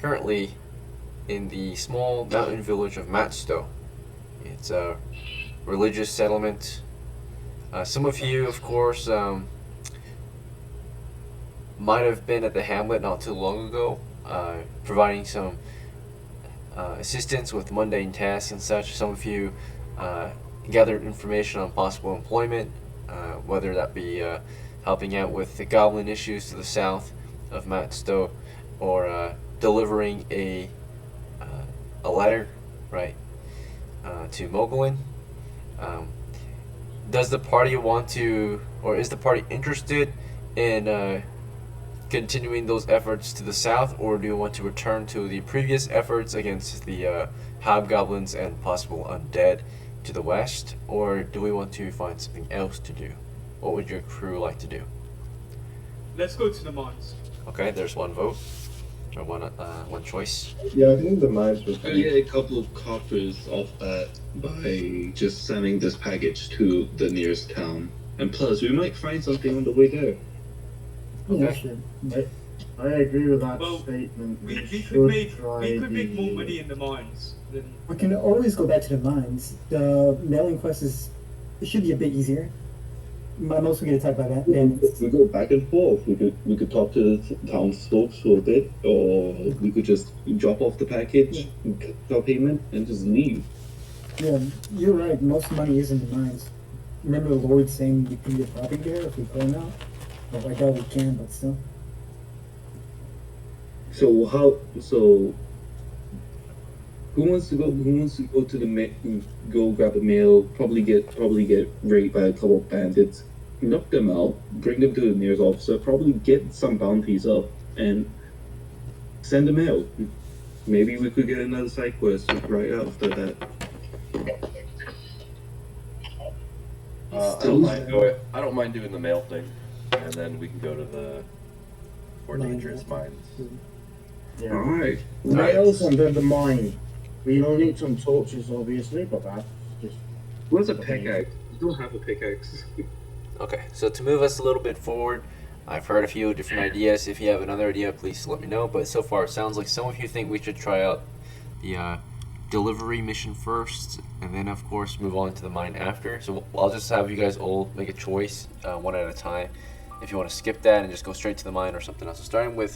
currently in the small mountain village of MATSTOW. It's a religious settlement. Some of you, of course, might have been at the hamlet not too long ago, providing some assistance with mundane tasks and such. Some of you gathered information on possible employment, whether that be helping out with the goblin issues to the south of MATSTOW, or delivering a letter, right, to Mogulin. Does the party want to, or is the party interested in continuing those efforts to the south, or do you want to return to the previous efforts against the hobgoblins and possible undead to the west, or do we want to find something else to do? What would your crew like to do? Let's go to the mines. Okay, there's one vote, or one choice. Yeah, I think the mines would I get a couple of coppers off that by just sending this package to the nearest town. And plus, we might find something on the way there. Yeah, sure. I agree with that Well, statement. We should could make more money in the mines than. We can always go back to the mines. The mailing quest it should be a bit easier. I'm also get attacked by bandits. We go back and forth. We could talk to the townsfolk for a bit, or we could just drop off the package, cut our payment, and just leave. Yeah, you're right. Most money is in the mines. Remember the Lord saying we can get property there if we claim out? Well, I doubt we can, but still. So who wants to go to the go grab a mail? Probably get raped by a couple of bandits. Knock them out, bring them to the nearest officer, probably get some bounties up, and send them out. Maybe we could get another side quest right after that. I don't mind doing the mail thing, and then we can go to the more dangerous mines. Yeah. Alright. Nails and then the mine. We'll need some torches, obviously, but that's just. What's a pickaxe? You don't have a pickaxe. Okay, so to move us a little bit forward, I've heard a few different ideas. If you have another idea, please let me know. But so far, it sounds like some of you think we should try out the delivery mission first, and then, of course, move on to the mine after. So I'll just have you guys all make a choice, one at a time. If you want to skip that and just go straight to the mine or something else. So starting with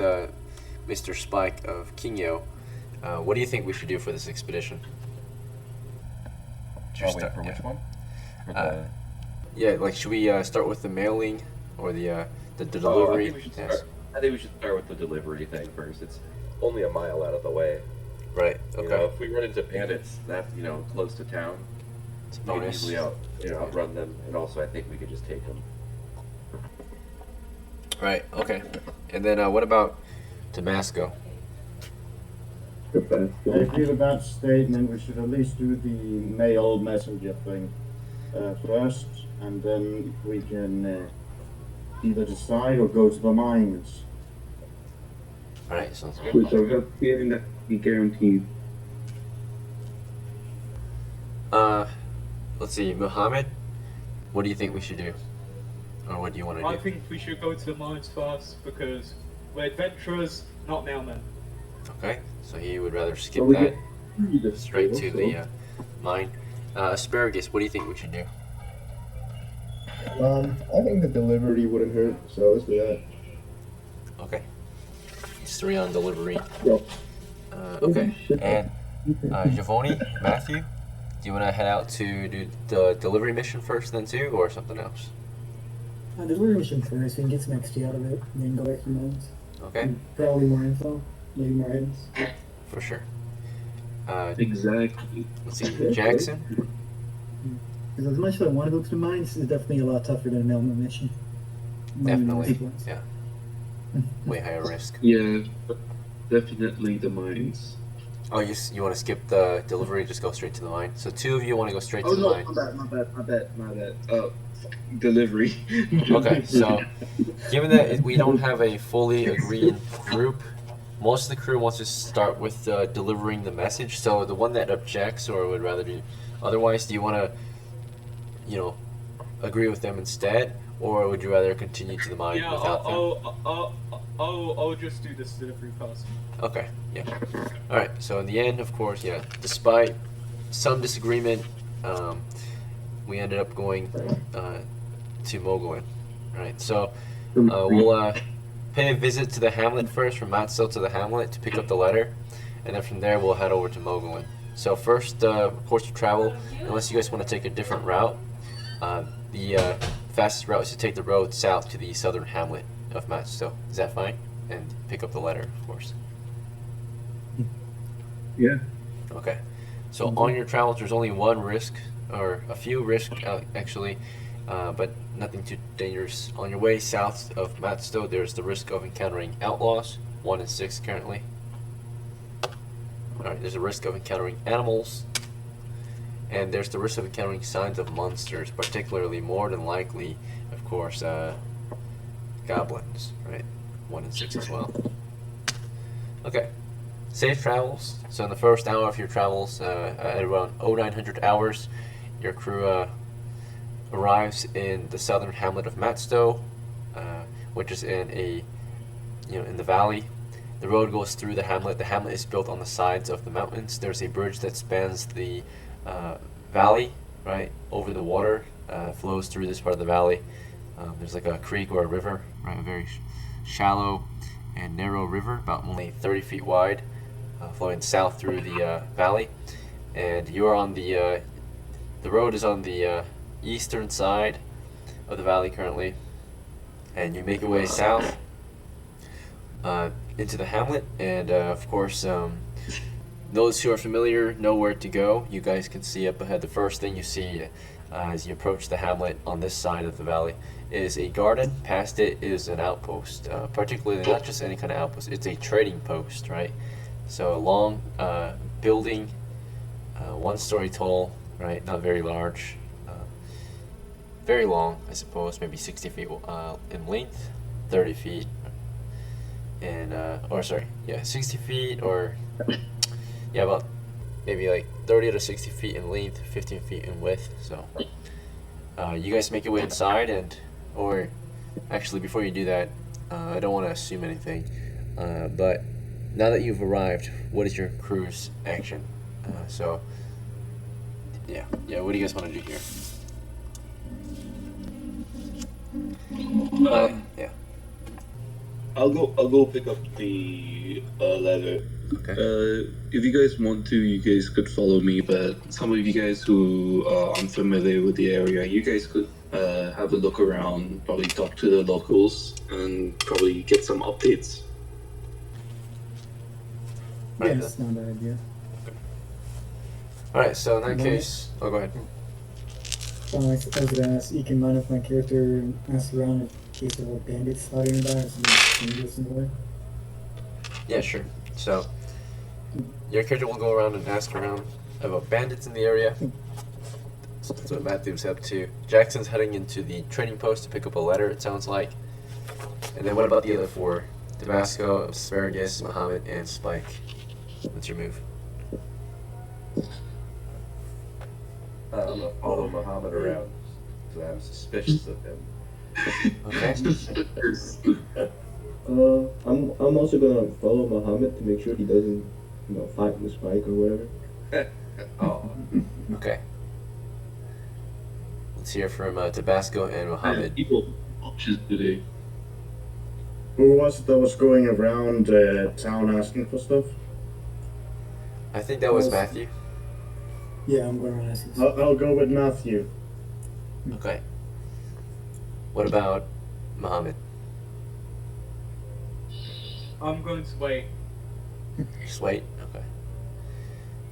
Mr. Spike of Kinyo, what do you think we should do for this expedition? For which one? For the... Yeah, like, should we start with the mailing or the delivery? I think we should start with the delivery thing first. It's only a mile out of the way. Right. Okay. You know, if we run into bandits that close to town, we can easily outrun them, and also I think we could just take them. Right. Okay. And then what about Tabasco? I agree with that statement. We should at least do the mail messenger thing first, and then we can either decide or go to the mines. Alright, sounds good. Which I have a feeling that be guaranteed. Let's see, Muhammad, what do you think we should do? Or what do you want to do? I think we should go to the mines first because we're adventurers, not mailmen. Okay, so he would rather skip that straight to the mine. Asparagus, what do you think we should do? I think the delivery wouldn't hurt, so let's do that. Okay. It's 3 on delivery. Yep. Okay, and Giovanni, Matthew, do you want to head out to do the delivery mission first then too, or something else? Delivery mission first, we can get some XP out of it, and then go back to the mines. Okay. And probably more info, maybe more items. For sure. Exactly. Let's see, Jackson? Because as much as I want to go to the mines, it's definitely a lot tougher than a mailman mission. Definitely, yeah. Way higher risk. Yeah, definitely the mines. Oh, you want to skip the delivery, just go straight to the mine? So 2 of you want to go straight to the mine. My bad. Delivery. Okay, so given that we don't have a fully agreed group, most of the crew wants to start with delivering the message. So the one that objects or would rather do otherwise, do you want to, agree with them instead, or would you rather continue to the mine without them? I'll just do this delivery first. Okay, yeah. Alright, so in the end, of course, yeah, despite some disagreement, we ended up going to Mogulin. Right, so we'll pay a visit to the hamlet first, from MATSTOW to the hamlet to pick up the letter, and then from there we'll head over to Mogulin. So first course of travel, unless you guys want to take a different route, the fastest route is to take the road south to the southern hamlet of MATSTOW. Is that fine? And pick up the letter, of course. Yeah. Okay. So on your travels, there's only one risk, or a few risks actually, but nothing too dangerous. On your way south of MATSTOW, there's the risk of encountering outlaws, 1 in 6 currently. Alright, there's a risk of encountering animals, and there's the risk of encountering signs of monsters, particularly, more than likely, of course, goblins, right? 1 in 6 as well. Okay. Safe travels. So in the first hour of your travels, at around 0900 hours, your crew arrives in the southern hamlet of MATSTOW, which is in in the valley. The road goes through the hamlet. The hamlet is built on the sides of the mountains. There's a bridge that spans the valley, right, over the water, flows through this part of the valley. There's like a creek or a river, right, a very shallow and narrow river, about only 30 feet wide, flowing south through the valley. And you're on the road is on the eastern side of the valley currently, and you make your way south into the hamlet, and of course those who are familiar know where to go. You guys can see up ahead. The first thing you see as you approach the hamlet on this side of the valley is a garden. Past it is an outpost, particularly not just any kind of outpost, it's a trading post, right? So a long building, 1 story tall, right, not very large, very long, I suppose, maybe 60 feet in length, 30 feet, and, 60 feet, or, yeah, about maybe like 30 to 60 feet in length, 15 feet in width. So you guys make your way inside, or actually before you do that, I don't want to assume anything, but now that you've arrived, what is your crew's action? What do you guys want to do here? Yeah. I'll go pick up the letter. Okay. If you guys want to, you guys could follow me, but some of you guys who are unfamiliar with the area, you guys could have a look around, probably talk to the locals, and probably get some updates. Yeah, that's not a bad idea. Alright, so in that case, go ahead. I was gonna ask, you can mind if my character asks around in case there were bandits sliding by or something dangerous in the way? Yeah, sure. So, your character will go around and ask around about bandits in the area. That's what Matthew's up to. Jackson's heading into the trading post to pick up a letter, it sounds like. And then what about the other 4? Tabasco, Asparagus, Muhammad, and Spike. What's your move? I'm gonna follow Muhammad around because I'm suspicious of him. Okay. I'm also gonna follow Muhammad to make sure he doesn't, fight with Spike or whatever. Oh, Okay. Let's hear from Tabasco and Muhammad. People options today. Who was it that was going around town asking for stuff? I think that was Matthew. Yeah, I'm going to ask this. I'll go with Matthew. Okay. What about Muhammad? I'm going to wait. Just wait. Okay.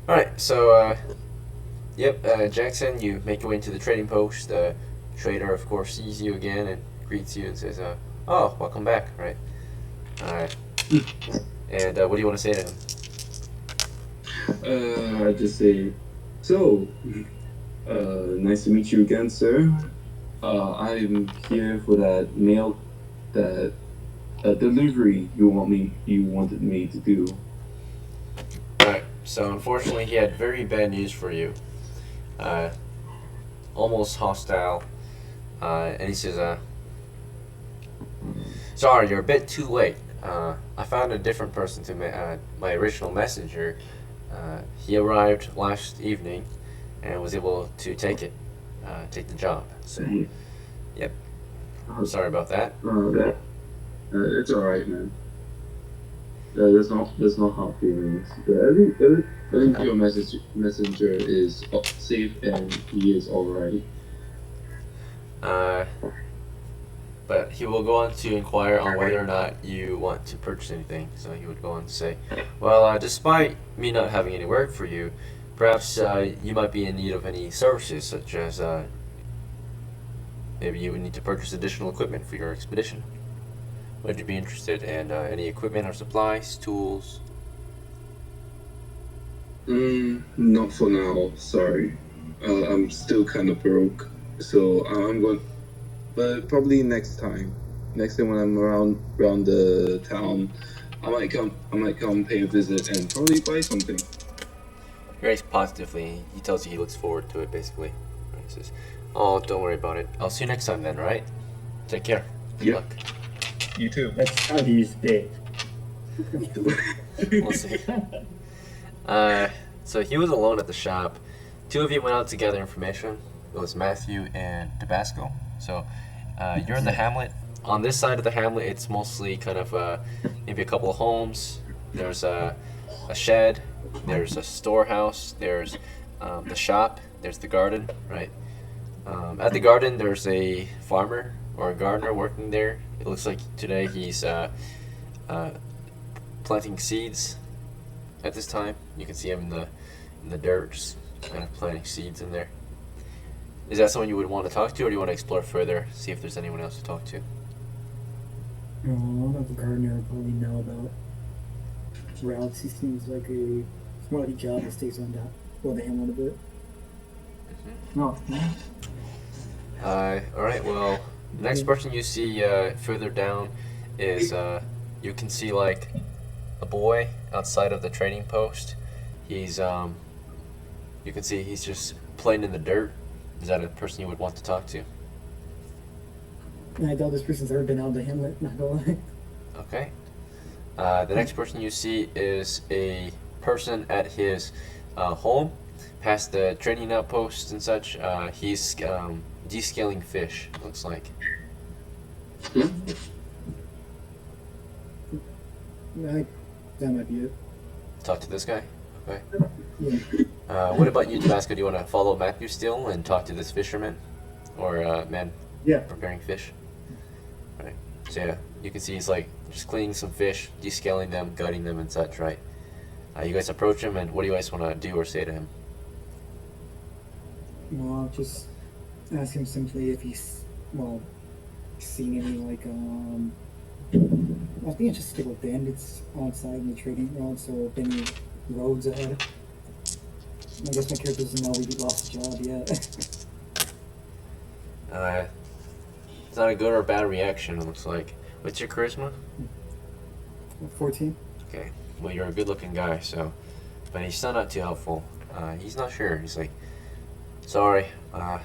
Alright, so, Jackson, you make your way into the trading post. The trader, of course, sees you again and greets you and says, oh, welcome back, right? Alright. And what do you want to say to him? I just say, so, nice to meet you again, sir. I'm here for that mail, that delivery you wanted me to do. Alright, so unfortunately he had very bad news for you. Almost hostile. And he says, sorry, you're a bit too late. I found a different person to my original messenger. He arrived last evening and was able to take the job. So, yep. I'm sorry about that. It's alright, man. There's no hard feelings. I think your messenger is safe and he is alright. But he will go on to inquire on whether or not you want to purchase anything. So he would go on to say, well, despite me not having any work for you, perhaps you might be in need of any services, such as maybe you would need to purchase additional equipment for your expedition. Would you be interested in any equipment or supplies, tools? Not for now, sorry. I'm still kind of broke, so I'm going. But probably next time when I'm around the town, I might come pay a visit and probably buy something. Very positively, he tells you he looks forward to it. Basically, he says, "Oh, don't worry about it. I'll see you next time then, right? Take care. Good luck." You too. That's how he's dead. We'll see. So he was alone at the shop. Two of you went out to gather information. It was Matthew and Tabasco. So you're in the hamlet. On this side of the hamlet, it's mostly kind of maybe a couple of homes. There's a shed. There's a storehouse. There's the shop. There's the garden, right? At the garden, there's a farmer or a gardener working there. It looks like today he's planting seeds. At this time, you can see him in the dirt, just kind of planting seeds in there. Is that someone you would want to talk to, or do you want to explore further, see if there's anyone else to talk to? Oh, I'll have the gardener probably know about routes. He seems like it's more like a job that stays on that, well, the hamlet a bit. No. Alright, well, the next person you see further down is, you can see like a boy outside of the trading post. He's, you can see he's just playing in the dirt. Is that a person you would want to talk to? I doubt this person's ever been out of the hamlet, not gonna lie. Okay. The next person you see is a person at his home, past the trading outpost and such. He's descaling fish, looks like. That might be it. Talk to this guy? Okay. Yeah. What about you, Tabasco? Do you want to follow Matthew still and talk to this fisherman? Or man Yeah. preparing fish? Right. So yeah, you can see he's like just cleaning some fish, descaling them, gutting them and such, right? You guys approach him, and what do you guys want to do or say to him? Well, I'll just ask him simply if he's, seen any, like, I think it's just little bandits outside in the trading road, so any roads ahead. I guess my character doesn't know we lost the job yet. It's not a good or bad reaction, it looks like. What's your charisma? 14. Okay. Well, you're a good-looking guy, so... But he's still not too helpful. He's not sure. He's like, sorry, I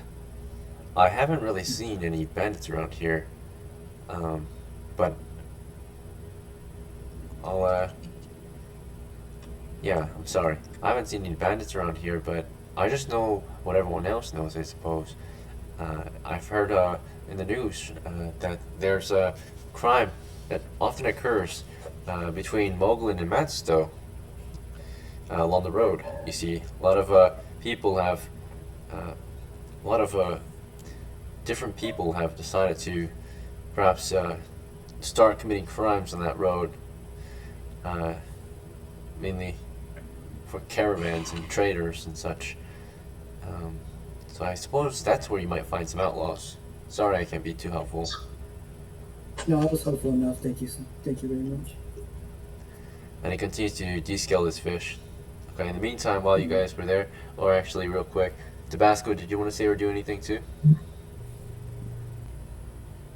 haven't really seen any bandits around here. But... yeah, I'm sorry. I haven't seen any bandits around here, but I just know what everyone else knows, I suppose. I've heard in the news that there's a crime that often occurs between Moglin and MATSTOW along the road. You see, a lot of people have, different people have decided to perhaps start committing crimes on that road, mainly for caravans and traders and such. So I suppose that's where you might find some outlaws. Sorry I can't be too helpful. No, I was helpful enough. Thank you very much. And he continues to descale this fish. Okay, in the meantime, while you guys were there, or actually real quick, Tabasco, did you want to say or do anything too?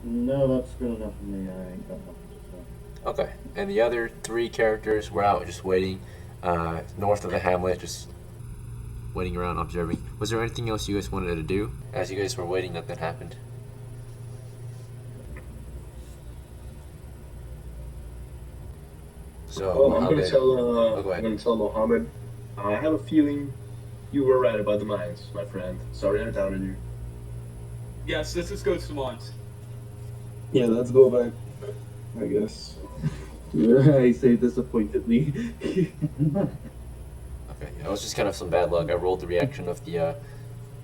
No, that's good enough for me. I ain't got nothing to say. Okay, and the other three characters were out just waiting north of the hamlet, just waiting around observing. Was there anything else you guys wanted to do as you guys were waiting that happened? So Oh, I'm gonna Mohammed, tell. go ahead. I'm gonna tell Mohammed. I have a feeling you were right about the mines, my friend. Sorry I doubted you. Yes, this is goes to mines. Yeah, let's go back, I guess. I say disappointedly. Okay, it was just kind of some bad luck. I rolled the reaction of the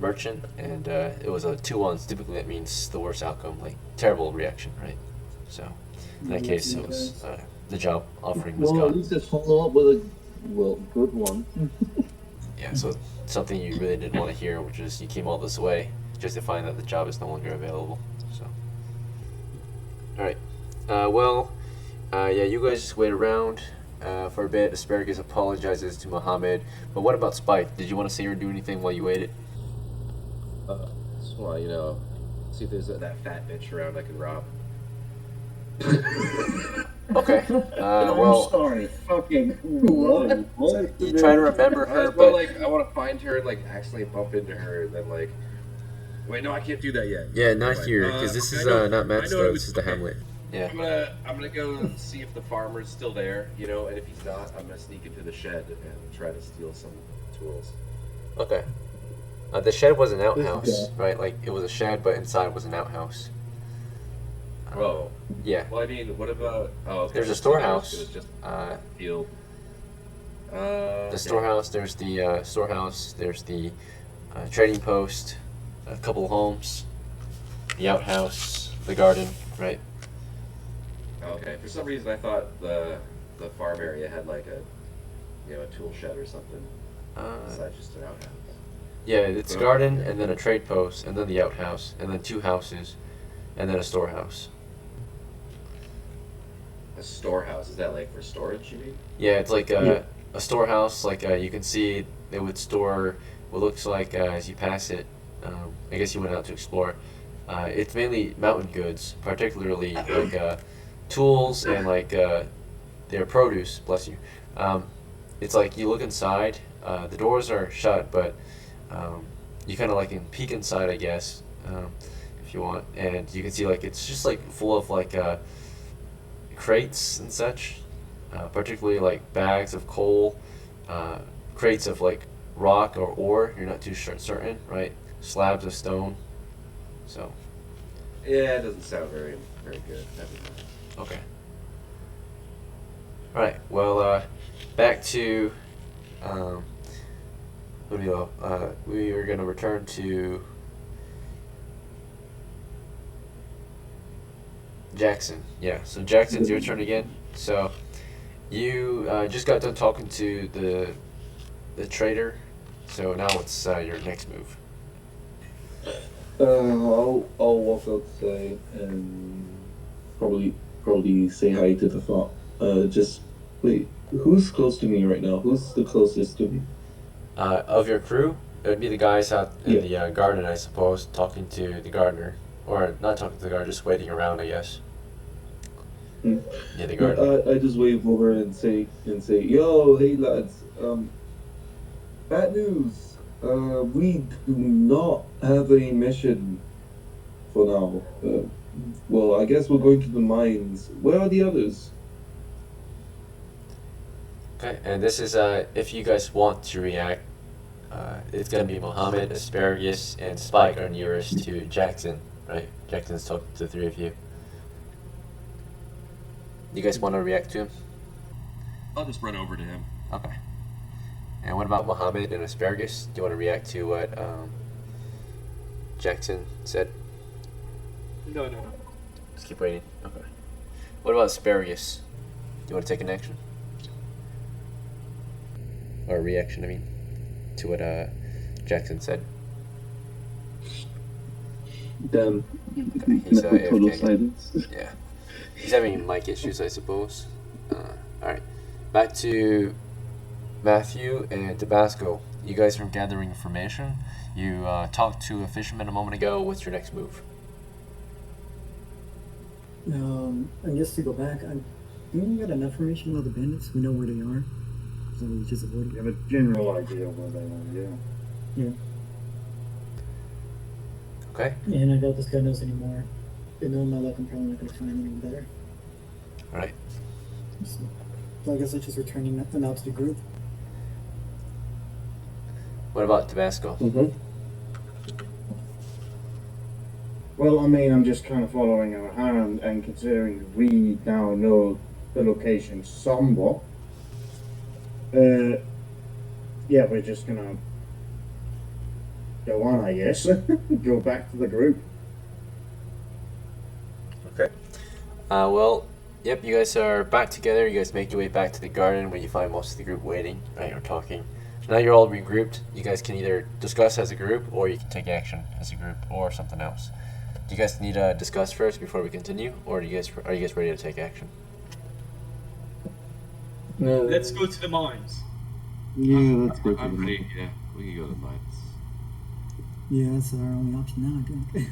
merchant, and it was a 2-1. Typically, that means the worst outcome, like terrible reaction, right? So in that case, it was the job offering was Well, at gone. least it's follow up with a good one. Yeah, so something you really didn't want to hear, which is you came all this way just to find that the job is no longer available. So, all right, yeah, you guys just wait around for a bit. Asparagus apologizes to Mohammed, but what about Spike? Did you want to say or do anything while you waited? Just want to, see if there's that fat bitch around I can rob. Okay. I'm Well, sorry. Fucking what? you try to remember her, Well, but like, I want to find her and, like, accidentally bump into her, and then, like... Wait, no, I can't do that yet. yeah, not Wait, here because this okay, is I know- not I know MATSTOW. it This is the okay. Hamlet. Yeah. I'm gonna go see if the farmer's still there, and if he's not, I'm gonna sneak into the shed and try to steal some tools. Okay. The shed was an outhouse, right? Like it was a shed, but inside was an outhouse. Whoa. Yeah. Well, I mean, what about... Oh, okay. There's a so I was storehouse. gonna just Uh, steal... the okay. storehouse. There's the storehouse. There's the trading post. A couple of homes. The outhouse. The garden. Right. Okay, for some reason I thought the farm area had like a tool shed or something. Besides just an outhouse. Yeah, it's a garden, and then a trade post, and then the outhouse, and then 2 houses, and then a storehouse. A storehouse, is that like for storage, you mean? Yeah, it's like a storehouse. Like you can see, they would store what looks like as you pass it. I guess you went out to explore. It's mainly mountain goods, particularly like tools and like their produce. Bless you. It's like you look inside. The doors are shut, but you kind of like can peek inside, I guess, if you want, and you can see like it's just like full of like crates and such, particularly like bags of coal, crates of like rock or ore. You're not too certain, right? Slabs of stone. So. Yeah, it doesn't sound very good. Never mind. Okay. All right. Well, back to what do we go? We are going to return to Jackson. Yeah. So Jackson's your turn again. So you just got done talking to the trader. So now what's your next move? I'll walk outside and probably say hi to the farm. Just wait. Who's close to me right now? Who's the closest to me? Of your crew, it would be the guys out in the garden, I suppose, talking to the gardener, or not talking to the gardener, just waiting around, I guess. Yeah, the gardener. I just wave over and say, yo, hey lads, bad news. We do not have a mission for now. Well, I guess we're going to the mines. Where are the others? Okay, and this is if you guys want to react, it's gonna be Mohammed, Asparagus, and Spike are nearest to Jackson, right? Jackson's talking to the 3 of you. You guys want to react to him? I'll just run over to him. Okay. And what about Mohammed and Asparagus? Do you want to react to what Jackson said? No. Just keep waiting. Okay. What about Asparagus? Do you want to take an action? Or a reaction, I mean, to what Jackson said. Damn. He's Total AFK. silence. Yeah. He's having mic issues, I suppose. Alright. Back to Matthew and Tabasco. You guys are gathering information. You talked to a fisherman a moment ago. What's your next move? I guess to go back, I think we got enough information about the bandits. We know where they are. So we just avoid You it. have a general idea of where they are, yeah. Okay. And I doubt this guy knows anymore. And knowing my luck, I'm probably not going to find anything better. Alright. So, So I guess I just returning them out to the group. What about Tabasco? Mm-hmm. Well, I mean, I'm just kind of following our hand, and considering we now know the location somewhat, yeah, we're just gonna go on, I guess. Go back to the group. Okay. Well, yep, you guys are back together. You guys make your way back to the garden where you find most of the group waiting, right, or talking. Now you're all regrouped. You guys can either discuss as a group, or you can take action as a group, or something else. Do you guys need to discuss first before we continue, or are you guys ready to take action? Let's go to the mines. Yeah, let's go to I'm the ready. Yeah, we can go to the mines. Yeah, that's our only option now, I think.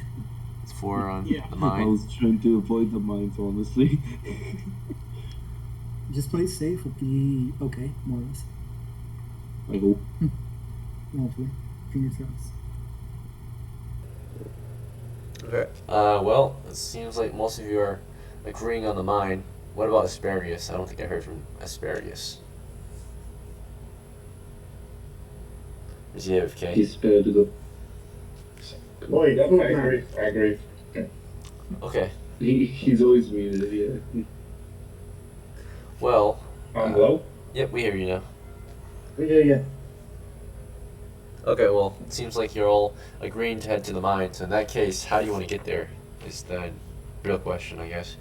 It's 4 on Yeah. the I mine. was trying to avoid the mines, honestly. Just play it safe would be okay, more or less. I hope. Hopefully. Fingers crossed. Okay. Well, it seems like most of you are agreeing on the mine. What about Asparagus? I don't think I heard from Asparagus. Is he AFK? He's spared to go. Boy, I agree. Okay. He's always muted, yeah. Well, Hello? yep, we hear you now. we hear you. Okay, well, it seems like you're all agreeing to head to the mine. So in that case, how do you want to get there? Is the real question, I guess.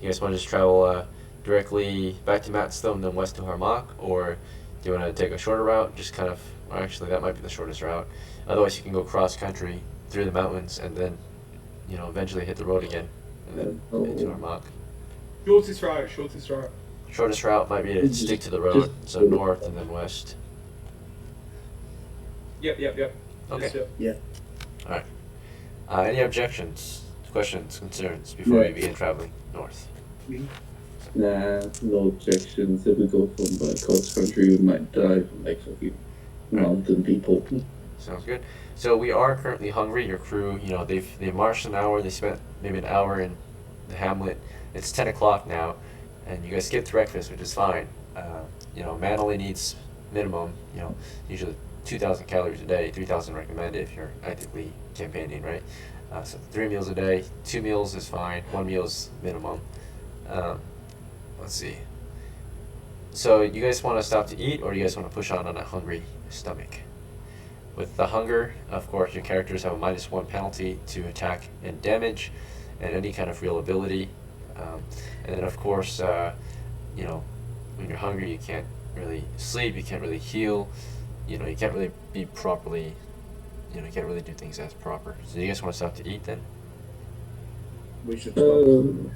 You guys want to just travel directly back to MATSTOW and then west to HARMOK, or do you want to take a shorter route? Just kind of, or actually, that might be the shortest route. Otherwise, you can go cross country through the mountains and then, you know, eventually hit the road again and then into HARMOK. Shortest route, shortest route. Shortest route might be to stick to the road, so north and then west. Yep. Okay. Yes, Yeah. Any objections, questions, concerns before we begin traveling north? Nah, no objections. If we go from cross country, we might die from like fucking mountain people. Sounds good. So we are currently hungry. Your crew, you know, they marched an hour. They spent maybe an hour in the hamlet. It's 10 o'clock now, and you guys skipped breakfast, which is fine. You know, man only needs minimum, you know, usually 2,000 calories a day, 3,000 recommended if you're actively campaigning, right? So 3 meals a day, 2 meals is fine, 1 meal is minimum. Let's see. So you guys want to stop to eat, or do you guys want to push on a hungry stomach? With the hunger, of course, your characters have a -1 penalty to attack and damage, and any kind of real ability. And then, of course, you know, when you're hungry, you can't really sleep, you can't really heal, you know, you can't really be properly, you know, you can't really do things as proper. So you guys want to stop to eat then? We should stop.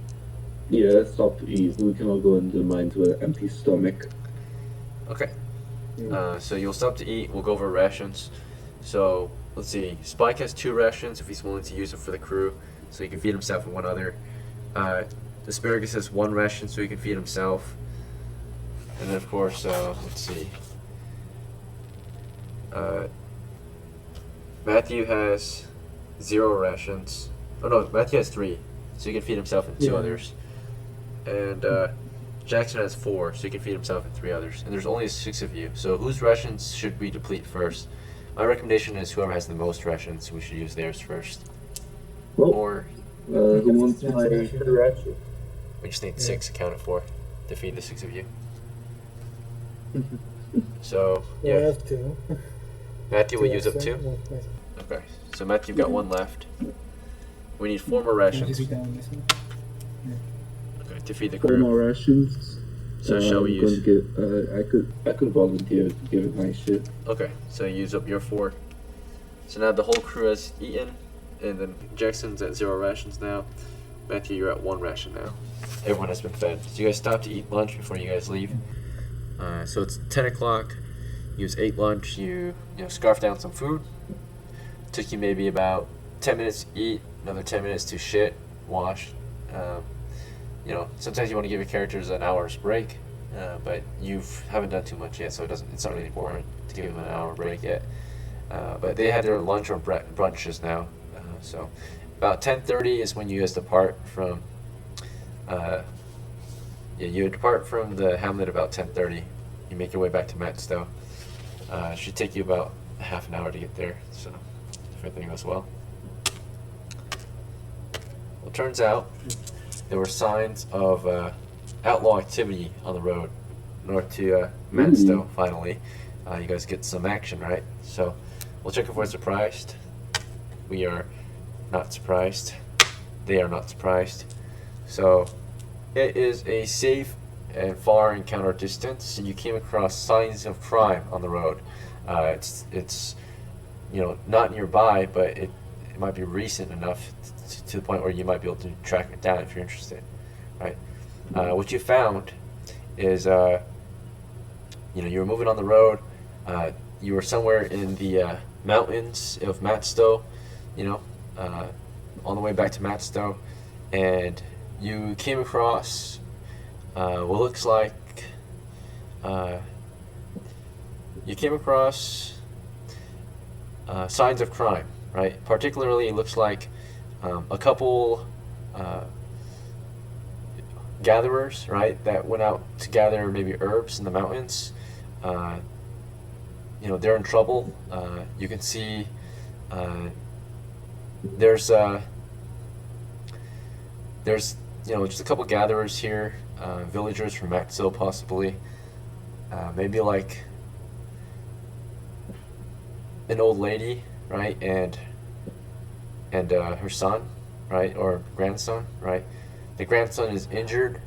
Yeah, let's stop to eat. We can all go into the mines with an empty stomach. Okay. So you'll stop to eat. We'll go over rations. So let's see. Spike has 2 rations if he's willing to use it for the crew, so he can feed himself and 1 other. Asparagus has 1 ration, so he can feed himself. And then of course, let's see. Matthew has 0 rations. Oh no, Matthew has 3, so he can feed himself and 2 others. And Jackson has 4, so he can feed himself and 3 others. And there's only 6 of you, so whose rations should we deplete first? My recommendation is whoever has the most rations, we should use theirs first. Well, Or who wants my ration? we just need 6 accounted for to feed the 6 of you. So Yeah, I yeah, have 2. Matthew will use up 2. Okay, so Matthew got 1 left. We need 4 more rations. Okay, to feed the 4 crew. more rations. So shall we I'm use? gonna get, I could volunteer to give it my shit. Okay, so use up your 4. So now the whole crew has eaten, and then Jackson's at 0 rations now. Matthew, you're at 1 ration now. Everyone has been fed. So you guys stop to eat lunch before you guys leave. So it's 10 o'clock. You guys ate lunch. You know, scarf down some food. Took you maybe about 10 minutes to eat, another 10 minutes to shit, wash. You know, sometimes you want to give your characters an hour's break, but you haven't done too much yet, so it's not really important to give them an hour break yet. But they had their lunch or brunches now, so about 10:30 is when you guys depart from, Yeah, you depart from the hamlet about 10:30. You make your way back to MATSTOW. It should take you about half an hour to get there, so if everything goes well. Well, it turns out there were signs of outlaw activity on the road north to MATSTOW, finally. You guys get some action, right? So we'll check if we're surprised. We are not surprised. They are not surprised. So it is a safe and far encounter distance, and you came across signs of crime on the road. It's not nearby, but it might be recent enough to the point where you might be able to track it down if you're interested, right? What you found is you were moving on the road. You were somewhere in the mountains of MATSTOW, on the way back to MATSTOW, and you came across what looks like signs of crime, right? Particularly, it looks like a couple gatherers, right, that went out to gather maybe herbs in the mountains. They're in trouble. You can see there's just a couple gatherers here, villagers from MATSTOW possibly, maybe like an old lady, right, and her son, right, or grandson, right. The grandson is injured,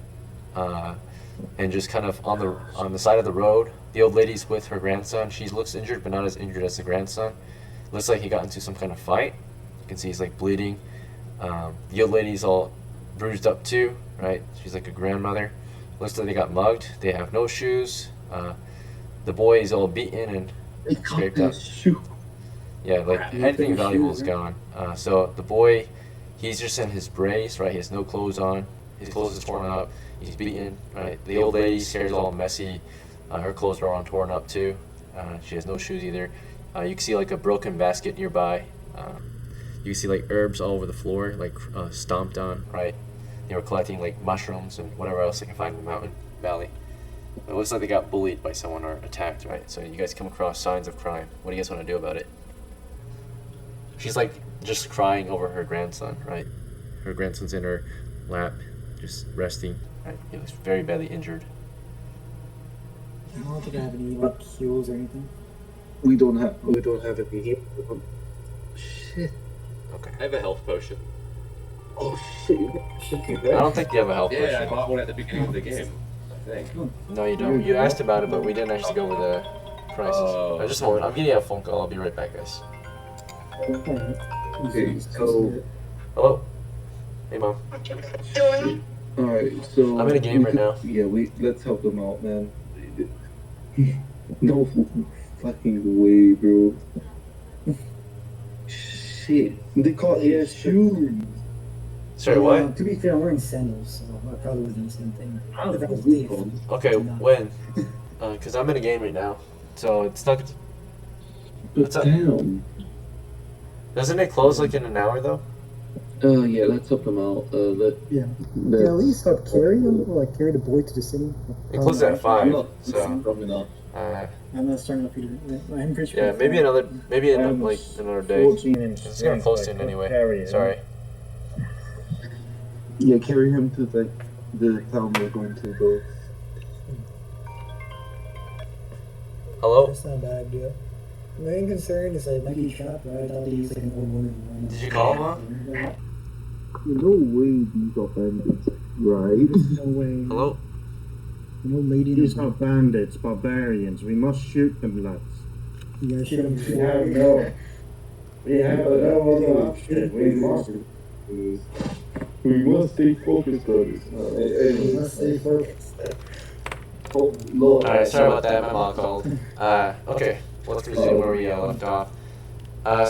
and just kind of on the side of the road. The old lady's with her grandson. She looks injured, but not as injured as the grandson. Looks like he got into some kind of fight. You can see he's like bleeding. The old lady's all bruised up too, right? She's like a grandmother. Looks like they got mugged. They have no shoes. The boy is all beaten and scraped up. Yeah, like anything valuable is gone. So the boy, he's just in his brace, right? He has no clothes on. His clothes is torn up. He's beaten, right? The old lady's hair is all messy. Her clothes are all torn up too. She has no shoes either. You can see like a broken basket nearby. You can see like herbs all over the floor, like stomped on, right? They were collecting like mushrooms and whatever else they can find in the mountain valley. It looks like they got bullied by someone or attacked, right? So you guys come across signs of crime. What do you guys want to do about it? She's like just crying over her grandson, right? Her grandson's in her lap, just resting, right? He looks very badly injured. I don't think I have any like heals or anything. We don't have any here. Shit. Okay. I have a health potion. Oh shit. I don't think you have a health Yeah, I potion. bought one at the beginning of the game, I think. No, you don't. You asked about it, but we didn't actually go over the prices. Oh. Just a moment. I'm getting a phone call. I'll be right back, guys. Okay, so Hello? Hey, Mom. alright, so I'm in a game right now. Yeah, let's help them out, man. No fucking way, bro. Shit. They caught his shoes. Sorry, what? To be fair, I'm wearing sandals, so I probably would do the same thing. If I was Good thief. one. Okay, when? Because I'm in a game right now. So it's not. But What's up? damn. Doesn't it close like in an hour, though? Yeah, let's help them out. Yeah. Can at least help carry them, or like carry the boy to the city? It closes at 5. not, So. probably not. I'm not starting off either. I'm pretty sure. Yeah, maybe in like another day. 14 inches. It's gonna close in anyway. Sorry. Yeah, carry him to the town we're going to go. Hello? That's not a bad idea. My main concern is that it might be trapped, right? I thought they used like an old woman. Did you call him? No way these are bandits, right? No way. Hello? An old lady. These are bandits, barbarians. We must shoot them, lads. You gotta shoot them. We have no other option. We must stay focused on this. We must stay focused. Oh, Lord. Alright, sorry about that. My mom called. Okay, let's resume where we left off.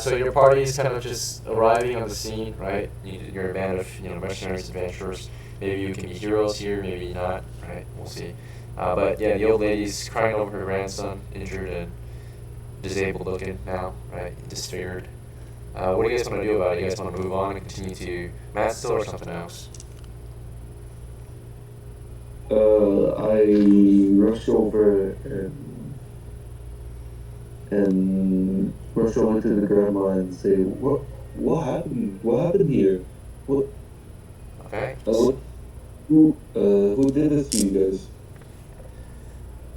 So your party is kind of just arriving on the scene, right? You're a band of mercenaries, adventurers. Maybe you can be heroes here, maybe not, right? We'll see. But yeah, the old lady's crying over her grandson, injured and disabled looking now, right? Disfigured. What do you guys want to do about it? You guys want to move on and continue to MATSTOW or something else? I rush over and rush over to the grandma and say, what happened? What happened here? What? Okay. Who did this to you guys?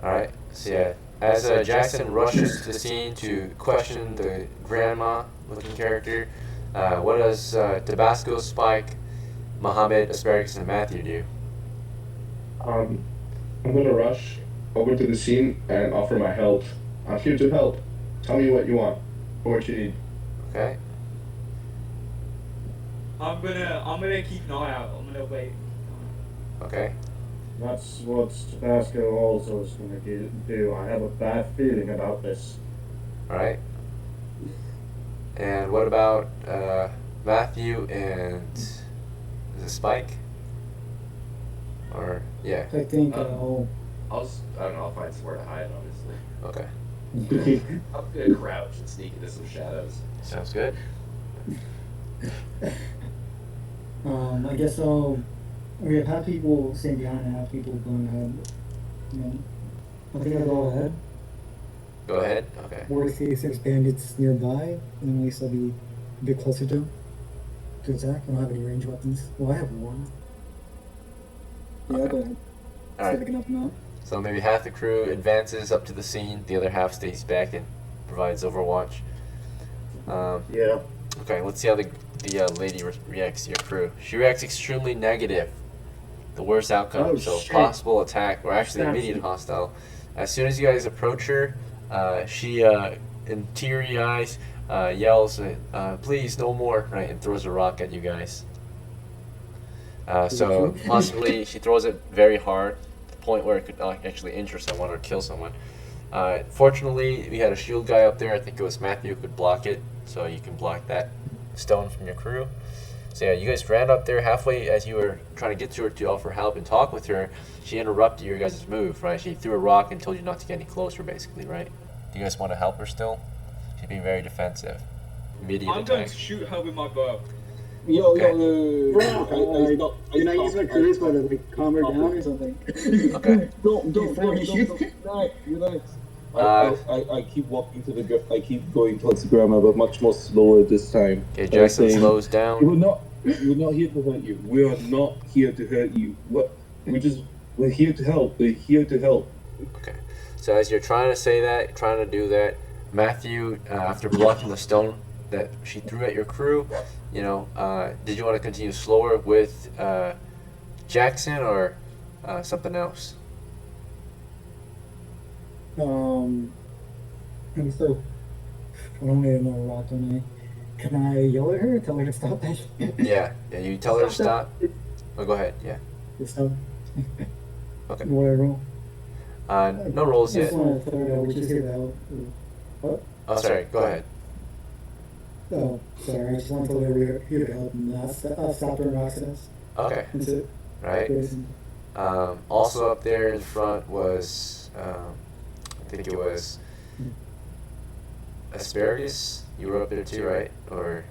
Alright, so yeah, as Jackson rushes to the scene to question the grandma-looking character, what does Tabasco, Spike, Mohammed, Asparagus, and Matthew do? I'm gonna rush over to the scene and offer my help. I'm here to help. Tell me what you want or what you need. Okay. I'm gonna keep an eye out. I'm gonna wait. Okay. That's what Tabasco also is going to do. I have a bad feeling about this. Alright. And what about Matthew and is it Spike? Or yeah. I think I'll just, I don't know, I'll find somewhere to hide, obviously. Okay. I'm gonna crouch and sneak into some shadows. Sounds good. I guess we have people staying behind and have people going ahead. You know, I think I'll go ahead. Go ahead. Okay. Worst case, there's bandits nearby, and at least I'll be a bit closer to attack. I don't have any ranged weapons. Well, I have one. Yeah, go ahead. Alright. Picking up now. So maybe half the crew advances up to the scene, the other half stays back and provides overwatch. Yeah. Okay, let's see how the lady reacts to your crew. She reacts extremely negative. The worst outcome, Oh, so shit. possible attack, or actually immediate hostile. As soon as you guys approach her, she, in teary eyes, yells, please, no more, right, and throws a rock at you guys. So, possibly, she throws it very hard, to the point where it could actually injure someone or kill someone. Fortunately, we had a shield guy up there, I think it was Matthew, who could block it, so you can block that stone from your crew. So yeah, you guys ran up there halfway as you were trying to get to her to offer help and talk with her. She interrupted your guys' move, right? She threw a rock and told you not to get any closer, basically, right? Do you guys want to help her still? She's being very defensive. Immediate I'm going attack. to shoot her with my bow. Bro, Can can I use my charisma to like calm her down or something? Okay. Don't. Relax. I keep walking to the. I keep going towards the grandma, but much more slower this time. Okay, Jackson Saying, slows down. We're not here to hurt you. We are not here to hurt you. What? We're here to help. We're here to help. Okay. So as you're trying to say that, trying to do that, Matthew, after blocking the stone that she threw at your crew, you know, did you want to continue slower with Jackson or something else? I'm so. I don't need another rock, don't I? Can I yell at her? Tell her to stop that? Yeah, you tell her to stop. Oh, go ahead, yeah. Just stop. Okay. What I roll? No rolls I yet. just want to throw it out. We're just here to help. What? Oh, sorry, go ahead. Oh, sorry. I just want to tell her we're here to help and not stop her accidents. Okay, That's it. right. Also up there in front was, I think it was Asparagus. You were up there too, right? Or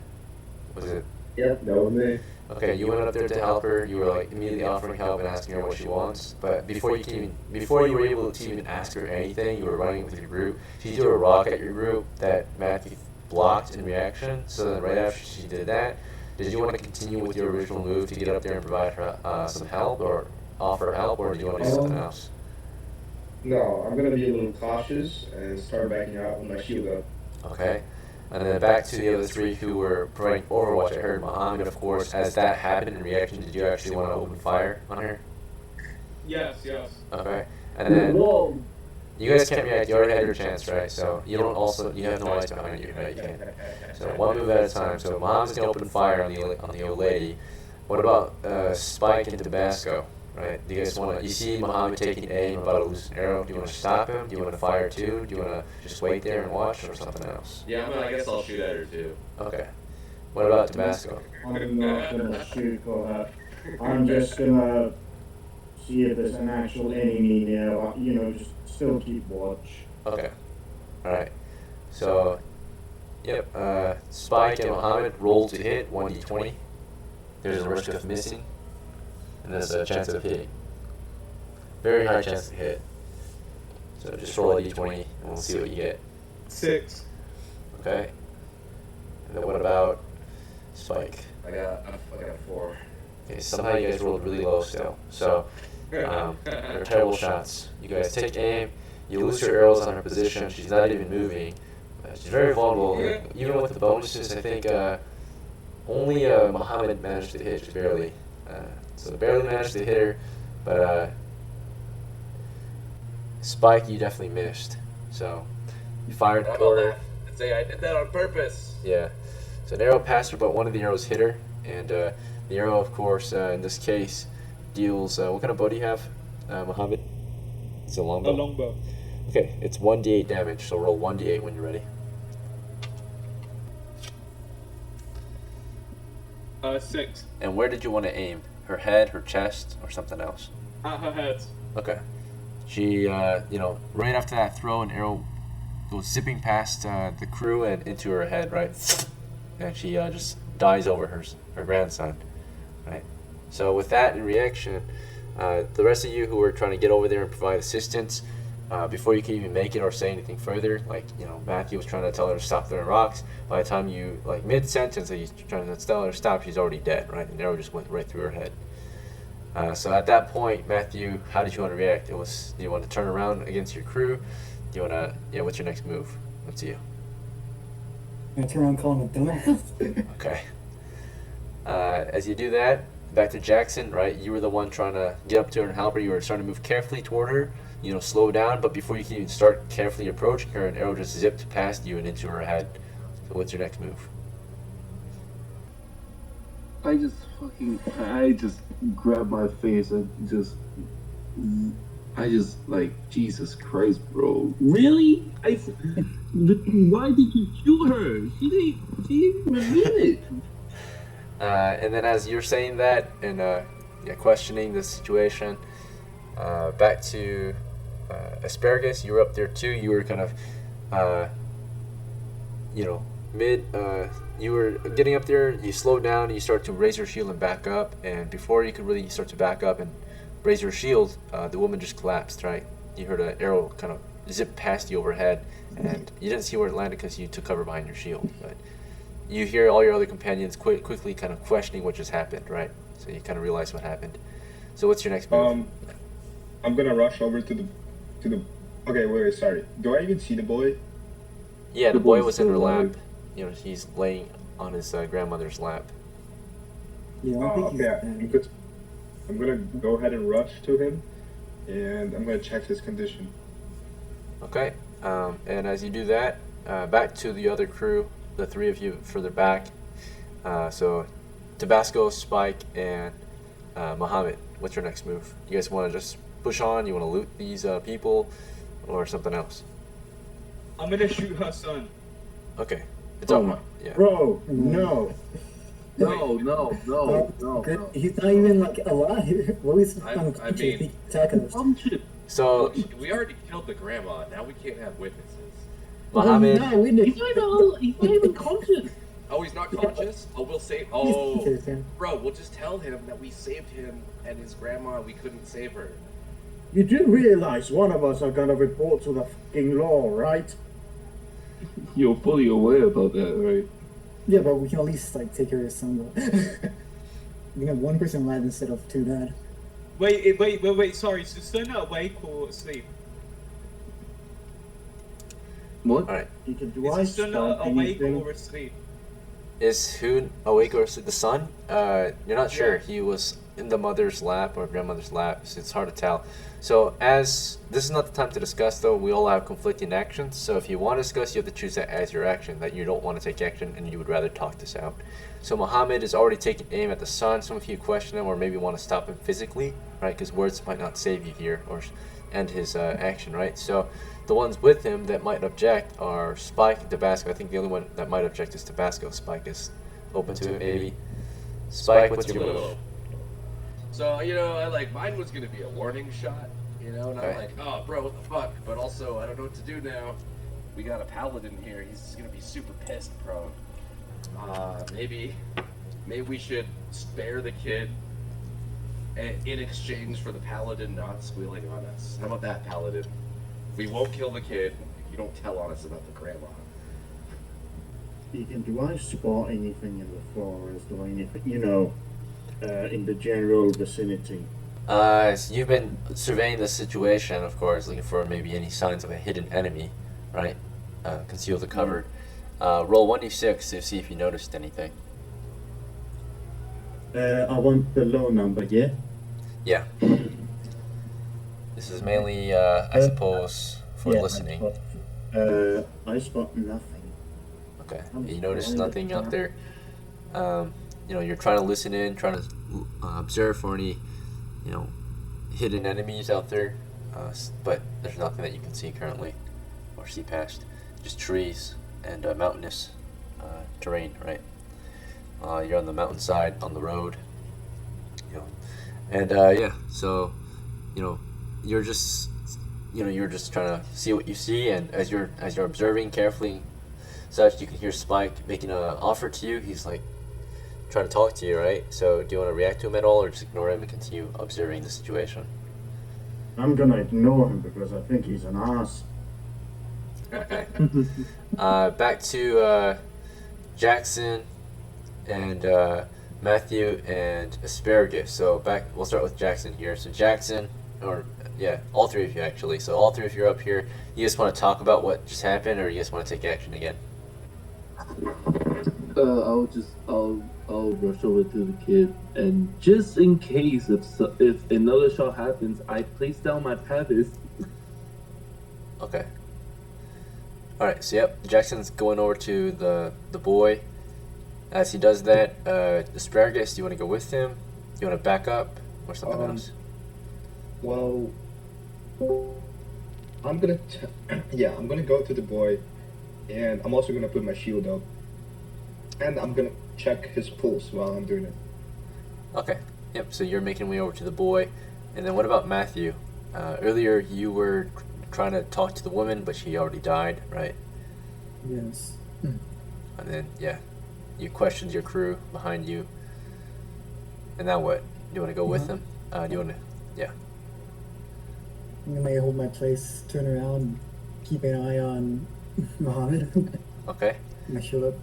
was it? Yep, that was me. Okay, you went up there to help her. You were like immediately offering help and asking her what she wants. But before you were able to even ask her anything, you were running with your group. She threw a rock at your group that Matthew blocked in reaction. So then right after she did that, did you want to continue with your original move to get up there and provide her some help or offer help, or do you want to do something else? No, I'm gonna be a little cautious and start backing out with my shield up. Okay. And then back to the other three who were providing overwatch. I heard Mohammed, of course. As that happened in reaction, did you actually want to open fire on her? Yes. Okay. And then you guys can't react. You already had your chance, right? So you don't you have no eyes behind you, right? You can't. So one move at a time. So Mohammed's gonna open fire on the old lady. What about Spike and Tabasco? Right? Do you guys want to? You see Mohammed taking aim, about to lose an arrow. Do you want to stop him? Do you want to fire too? Do you want to just wait there and watch, or something else? Yeah, I guess I'll shoot at her too. Okay. What about Tabasco? I'm not gonna shoot for her. I'm just gonna see if there's an actual enemy there. Just still keep watch. Okay. All right. So, yep. Spike and Mohammed roll to hit 1d20. There's a risk of missing, and there's a chance of hitting. very high chance to hit. So just roll a d20 and we'll see what you get. 6. Okay. And then what about Spike? I got a 4. Okay, somehow you guys rolled really low still. So they're terrible shots. You guys take aim. You lose your arrows on her position. She's not even moving. She's very vulnerable. Even with the bonuses, I think only Muhammad managed to hit, just barely. So barely managed to hit her, but Spike, you definitely missed. So you fired toward her. I'd say I did that on purpose. Yeah. So an arrow passed her, but one of the arrows hit her, and the arrow, of course, in this case, deals. What kind of bow do you have, Muhammad? It's a longbow. A longbow. Okay, it's 1d8 damage. So roll 1d8 when you're ready. 6. And where did you want to aim? Her head, her chest, or something else? At her head. Okay. She, right after that throw, an arrow goes zipping past the crew and into her head, right? And she just dies over her grandson, right? So with that in reaction, the rest of you who were trying to get over there and provide assistance, before you could even make it or say anything further, like, Matthew was trying to tell her to stop throwing rocks. By the time you, mid-sentence, he's trying to tell her to stop, she's already dead, right? The arrow just went right through her head. So at that point, Matthew, how did you want to react? Do you want to turn around against your crew? Do you want to, what's your next move? Up to you. I turn around and call him a dumbass. Okay. As you do that, back to Jackson, right? You were the one trying to get up to her and help her. You were starting to move carefully toward her, slow down, but before you can even start carefully approaching her, an arrow just zipped past you and into her head. So what's your next move? I just grab my face and Jesus Christ, bro. Really? Why did you kill her? She didn't even mean it. And then as you're saying that and questioning the situation, back to Asparagus, you were up there too. You were kind of, you were getting up there, you slowed down, and you start to raise your shield and back up, and before you could really start to back up and raise your shield, the woman just collapsed, right? You heard an arrow kind of zip past you overhead, and you didn't see where it landed because you took cover behind your shield, but you hear all your other companions quickly kind of questioning what just happened, right? So you kind of realize what happened. So what's your next move? I'm gonna rush over to the. Okay, wait, sorry. Do I even see the boy? Yeah, the boy was in her lap. He's laying on his grandmother's lap. Yeah, I don't think he's Okay, dead. I'm gonna go ahead and rush to him, and I'm gonna check his condition. Okay, and as you do that, back to the other crew, the three of you further back. So, Tabasco, Spike, and Muhammad, what's your next move? You guys want to just push on? You want to loot these people, or something else? I'm gonna shoot her son. Okay, it's all yeah. Bro, no. No. He's not even alive. What is I mean, attacking us? So we already killed the grandma. Now we can't have witnesses. Muhammad. No, we didn't. He's not even conscious. Oh, he's not conscious? Oh, we'll save. Oh, bro, we'll just tell him that we saved him and his grandma. We couldn't save her. You do realize one of us are gonna report to the fucking law, right? You're fully aware about that, right? Yeah, but we can at least take care of his son though. We can have one person alive instead of two dead. Wait, sorry, is the son awake or asleep? What? Alright. Do I Is the son start awake anything? or asleep? Is who awake or asleep? The son? You're not sure. Yeah. He was in the mother's lap or grandmother's lap, so it's hard to tell. So as this is not the time to discuss though, we all have conflicting actions. So if you want to discuss, you have to choose that as your action, that you don't want to take action and you would rather talk this out. So Muhammad is already taking aim at the son. Some of you question him or maybe want to stop him physically, right? Because words might not save you here or end his action, right? So the ones with him that might object are Spike and Tabasco. I think the only one that might object is Tabasco. Spike is open to it, maybe. Spike, what's your move? So, mine was gonna be a warning shot, and I'm Okay. like, oh, bro, what the fuck? But also, I don't know what to do now. We got a paladin here. He's gonna be super pissed, bro. Maybe we should spare the kid in exchange for the paladin not squealing on us. How about that, paladin? We won't kill the kid if you don't tell on us about the grandma. Deacon, do I spot anything in the forest or anything, in the general vicinity? So you've been surveying the situation, of course, looking for maybe any signs of a hidden enemy, right? Concealed or covered. Roll 1d6 to see if you noticed anything. I want the low number, yeah? Yeah. This is mainly, I suppose, for listening. I spot nothing. Okay. You notice nothing out there. You're trying to listen in, trying to observe for any, hidden enemies out there. But there's nothing that you can see currently or see past. Just trees and mountainous terrain, right? You're on the mountainside, on the road. So, you're just trying to see what you see, and as you're observing carefully, such, you can hear Spike making an offer to you. He's like trying to talk to you, right? So, do you want to react to him at all, or just ignore him and continue observing the situation? I'm gonna ignore him because I think he's an ass. Okay. Back to Jackson and Matthew and Asparagus. So we'll start with Jackson here. So Jackson, all three of you actually. So all three of you are up here. You guys want to talk about what just happened, or you guys want to take action again? I'll rush over to the kid, and just in case if another shot happens, I place down my pavis. Okay. All right. So Jackson's going over to the boy. As he does that, Asparagus, do you want to go with him? Do you want to back up or something else? Well, I'm gonna go to the boy, and I'm also gonna put my shield up, and I'm gonna check his pulse while I'm doing it. Okay. Yep. So you're making your way over to the boy, and then what about Matthew? Earlier you were trying to talk to the woman, but she already died, right? Yes. And then you questioned your crew behind you, and now what? Do you want to go with them? Do you want to? Yeah. I may hold my place, turn around, keep an eye on Mohammed. Okay. I shield up.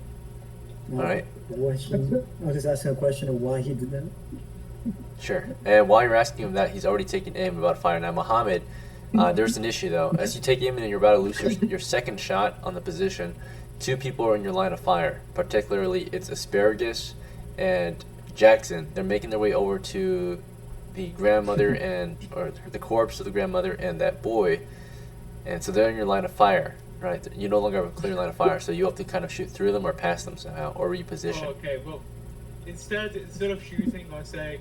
All right. I'll just ask him a question of why he did that. Sure. And while you're asking him that, he's already taken aim about to fire. Now, Mohammed, there's an issue though. As you take aim and you're about to lose your second shot on the position, two people are in your line of fire. Particularly, it's Asparagus and Jackson. They're making their way over to the grandmother or the corpse of the grandmother and that boy, and so they're in your line of fire, right? You no longer have a clear line of fire, so you have to kind of shoot through them or past them somehow, or reposition. Oh, okay, well, instead of shooting, I say,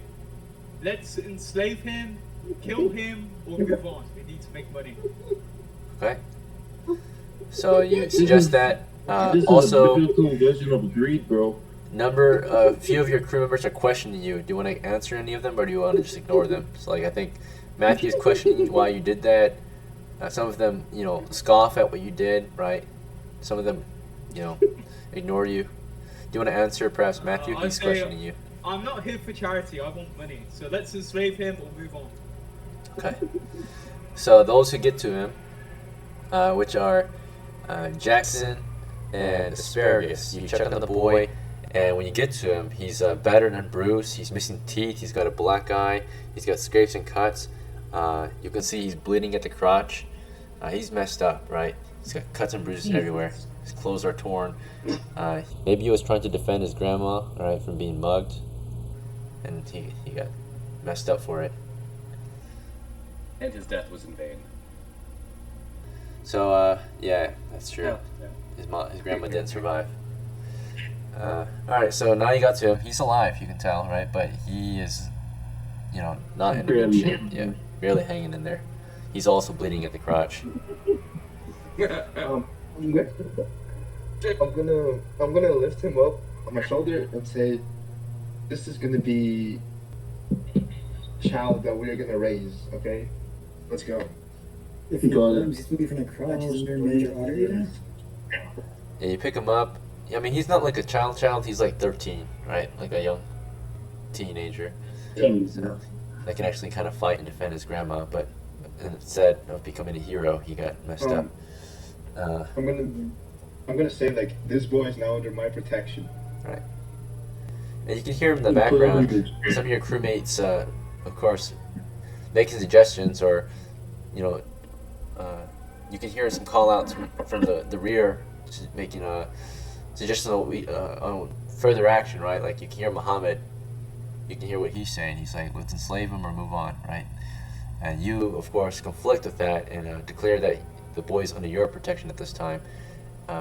let's enslave him, kill him, or move on. We need to make money. Okay. So you suggest that. This Also, is a biblical version of greed, bro. a few of your crew members are questioning you. Do you want to answer any of them, or do you want to just ignore them? So, I think Matthew's questioning you why you did that. Some of them, scoff at what you did, right? Some of them, ignore you. Do you want to answer, perhaps, Matthew? He's questioning you. I'm not here for charity. I want money. So let's enslave him or move on. Okay. So those who get to him, which are Jackson and Asparagus, you check on the boy. And when you get to him, he's battered and bruised. He's missing teeth. He's got a black eye. He's got scrapes and cuts. You can see he's bleeding at the crotch. He's messed up, right? He's got cuts and bruises everywhere. His clothes are torn. Maybe he was trying to defend his grandma, right, from being mugged. And he got messed up for it. And his death was in vain. So, that's true. Yeah. His grandma didn't survive. Alright, so now you got to him. He's alive, you can tell, right? But he is, not in good shape. Yeah, barely hanging in there. He's also bleeding at the crotch. I'm gonna lift him up on my shoulder and say, "This is gonna be a child that we're gonna raise. Okay, let's go." If he he's bleeding from the crotch, isn't there a major artery there? Yeah, you pick him up. I mean, he's not like a child. He's like 13, right? Like a young teenager. So that can actually kind of fight and defend his grandma, but instead of becoming a hero, he got messed up. I'm gonna say like this boy is now under my protection. Right. And you can hear him in the background. Some of your crewmates, of course, making suggestions, or you know, you can hear some call outs from the rear, making suggestions on further action. Right. Like you can hear Muhammad. You can hear what he's saying. He's like, let's enslave him or move on. Right. And you, of course, conflict with that and declare that the boy's under your protection at this time.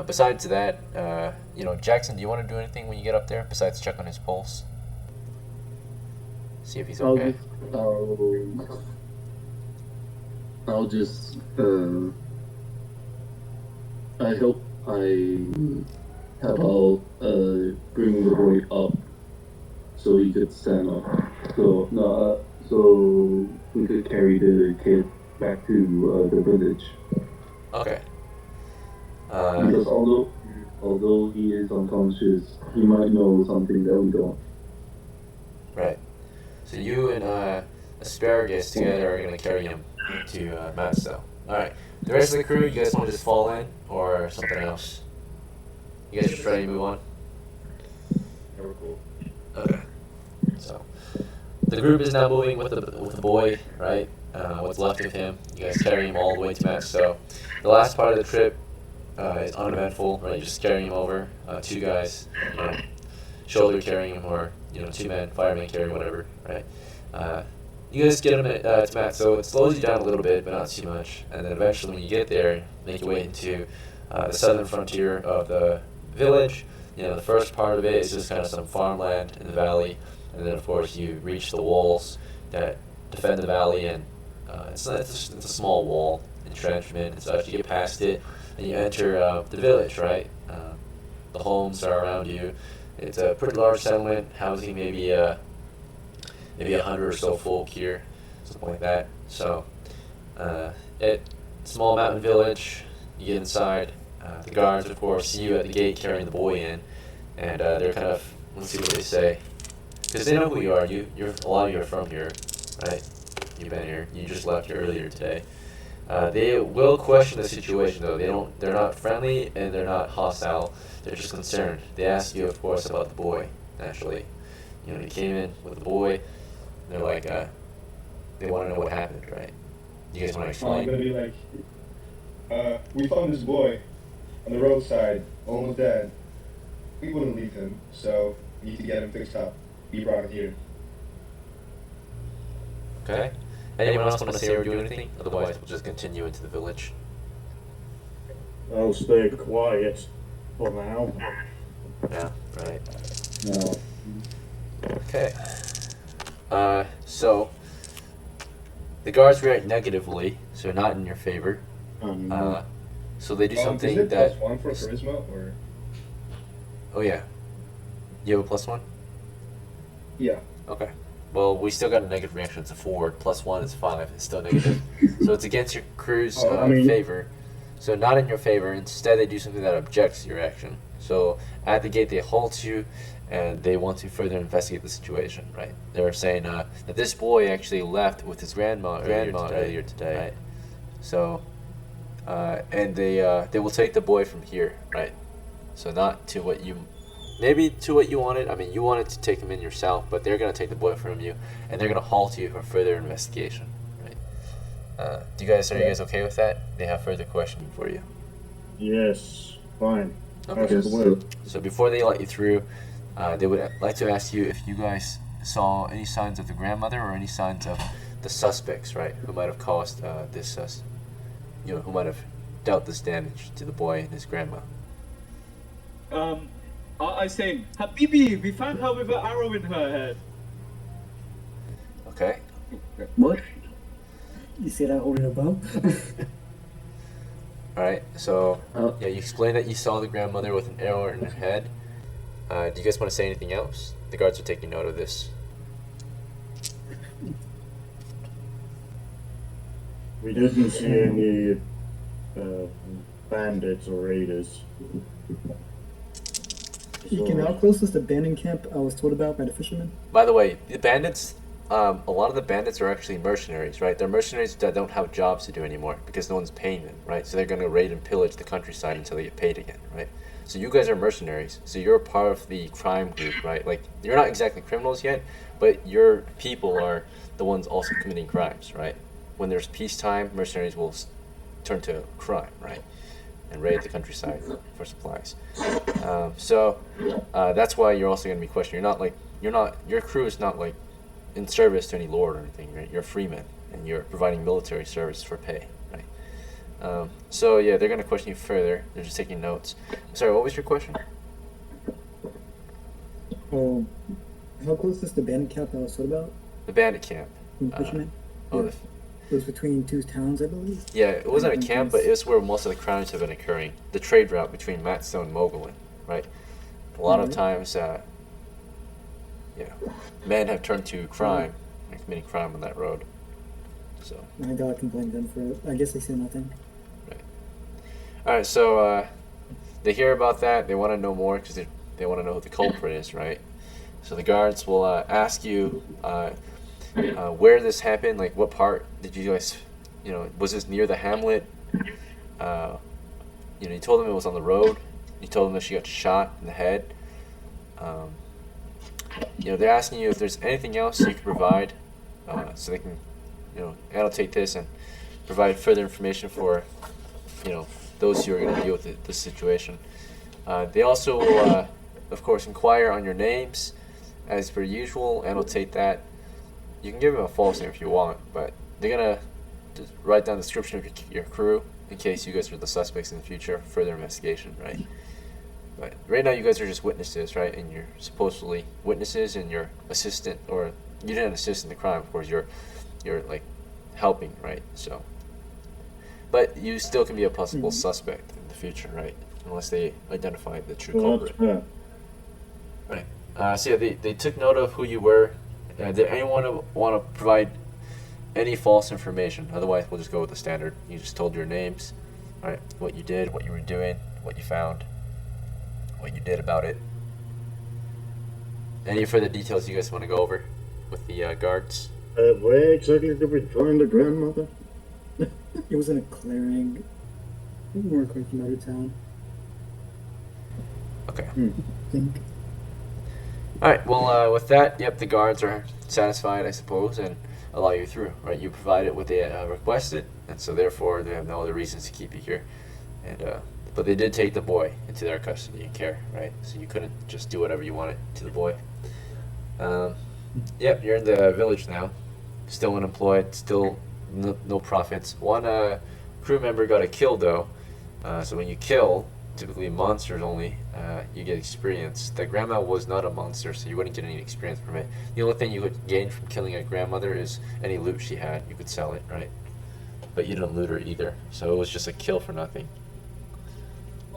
Besides that, you know, Jackson, do you want to do anything when you get up there besides check on his pulse? See if he's okay. I'll just I hope I'll bring the boy up so he could stand up. So we could carry the kid back to the village. Okay. Because although he is unconscious, he might know something that we don't. Right. So you and Asparagus together are going to carry him to MATSTOW. Alright. The rest of the crew, you guys want to just fall in or something else? You guys just ready to move on? Yeah, we're cool. Okay. So the group is now moving with the boy, right? What's left of him. You guys carry him all the way to MATSTOW. The last part of the trip is uneventful, right? You're just carrying him over. Two guys, you know, shoulder carrying him, or you know, two men, fireman carrying, whatever, right? You guys get him to MATSTOW. It slows you down a little bit, but not too much. And then eventually, when you get there, make your way into the southern frontier of the village. You know, the first part of it is just kind of some farmland in the valley, and then of course you reach the walls that defend the valley, and it's a small wall, entrenchment and such. You get past it, and you enter the village, right? The homes are around you. It's a pretty large settlement, housing maybe 100 or so folk here, something like that. So, small mountain village. You get inside. The guards, of course, see you at the gate carrying the boy in, and they're kind of, let's see what they say, because they know who you are. A lot of you are from here, right? You've been here. You just left here earlier today. They will question the situation, though. They're not friendly and they're not hostile. They're just concerned. They ask you, of course, about the boy. Naturally, you know, you came in with the boy. They're like, they want to know what happened, right? You guys want to I'm explain? gonna be like, we found this boy on the roadside, almost dead. We wouldn't leave him, so we need to get him fixed up. We brought him here. Okay. Anyone else want to say or do anything? Otherwise, we'll just continue into the village. I'll stay quiet for now. Yeah, right. No. Okay. So the guards react negatively, so not in your favor. So they do something is it that. +1 for charisma, or? Oh yeah. You have a +1? Yeah. Okay. Well, we still got a negative reaction. It's a 4. +1 is 5. It's still negative. So it's against your crew's favor. So not in your favor. Instead, they do something that objects your action. So at the gate, they halt you, and they want to further investigate the situation. Right? They're saying that this boy actually left with his grandma earlier today. Right? So, and they will take the boy from here. Right? So not to what you. Maybe to what you wanted. I mean, you wanted to take him in yourself, but they're going to take the boy from you, and they're going to halt you for further investigation. Right? Are you guys okay with that? They have further questioning for you. Yes, fine. Okay. So, So before they let you through, they would like to ask you if you guys saw any signs of the grandmother or any signs of the suspects, right? Who might have caused who might have dealt this damage to the boy and his grandma. I say, Habibi, we found her with an arrow in her head. Okay. What? You said I holding a bow? Alright, so you explained that you saw the grandmother with an arrow in her head. Do you guys want to say anything else? The guards are taking note of this. we didn't see any bandits or raiders. You can how close is the abandoned camp I was told about by the fishermen? By the way, the bandits, a lot of the bandits are actually mercenaries, right? They're mercenaries that don't have jobs to do anymore because no one's paying them, right? So they're going to raid and pillage the countryside until they get paid again, right? So you guys are mercenaries. So you're part of the crime group, right? Like, you're not exactly criminals yet, but your people are the ones also committing crimes, right? When there's peacetime, mercenaries will turn to crime, right? And raid the countryside for supplies. That's why you're also going to be questioned. Your crew is not like in service to any lord or anything, right? You're freemen, and you're providing military service for pay, right? Yeah, they're going to question you further. They're just taking notes. Sorry, what was your question? Oh, how close is the bandit camp that I was told about? The bandit camp. Fisherman? Oh, Yeah. It was between two towns, I believe. yeah, it wasn't a camp, but it was where most of the crimes have been occurring. The trade route between MATSTOW and Mogulin, right? A lot of times, men have turned to crime and committing crime on that road. So. I got complained then for it. I guess they said nothing. Right. All right. So they hear about that. They want to know more because they want to know who the culprit is, right? So the guards will ask you where this happened. Like, what part did you guys? Was this near the hamlet? You told them it was on the road. You told them that she got shot in the head. They're asking you if there's anything else you can provide, so they can, annotate this and provide further information for, those who are going to deal with this situation. They also will, of course, inquire on your names, as per usual. Annotate that. You can give them a false name if you want, but they're gonna just write down the description of your crew in case you guys are the suspects in the future for further investigation, right? But right now you guys are just witnesses, right? And you're supposedly witnesses, and your assistant, or you didn't assist in the crime, of course. You're like helping, right? So, but you still can be a possible suspect in the future, right? Unless they identify the true culprit. Right. They took note of who you were. Did anyone want to provide any false information? Otherwise, we'll just go with the standard. You just told your names, all right? What you did, what you were doing, what you found, what you did about it. Any further details you guys want to go over with the guards? Where exactly did we find the grandmother? It was in a clearing. More quite from out of town. Okay. I think. All right. Well, with that, yep, the guards are satisfied, I suppose, and allow you through. Right. You provided what they requested, and so therefore they have no other reasons to keep you here. And but they did take the boy into their custody and care, right? So you couldn't just do whatever you wanted to the boy. Yep, you're in the village now. Still unemployed. Still no profits. One crew member got killed though. So when you kill, typically monsters only, you get experience. The grandma was not a monster, so you wouldn't get any experience from it. The only thing you would gain from killing a grandmother is any loot she had. You could sell it, right? But you didn't loot her either, so it was just a kill for nothing.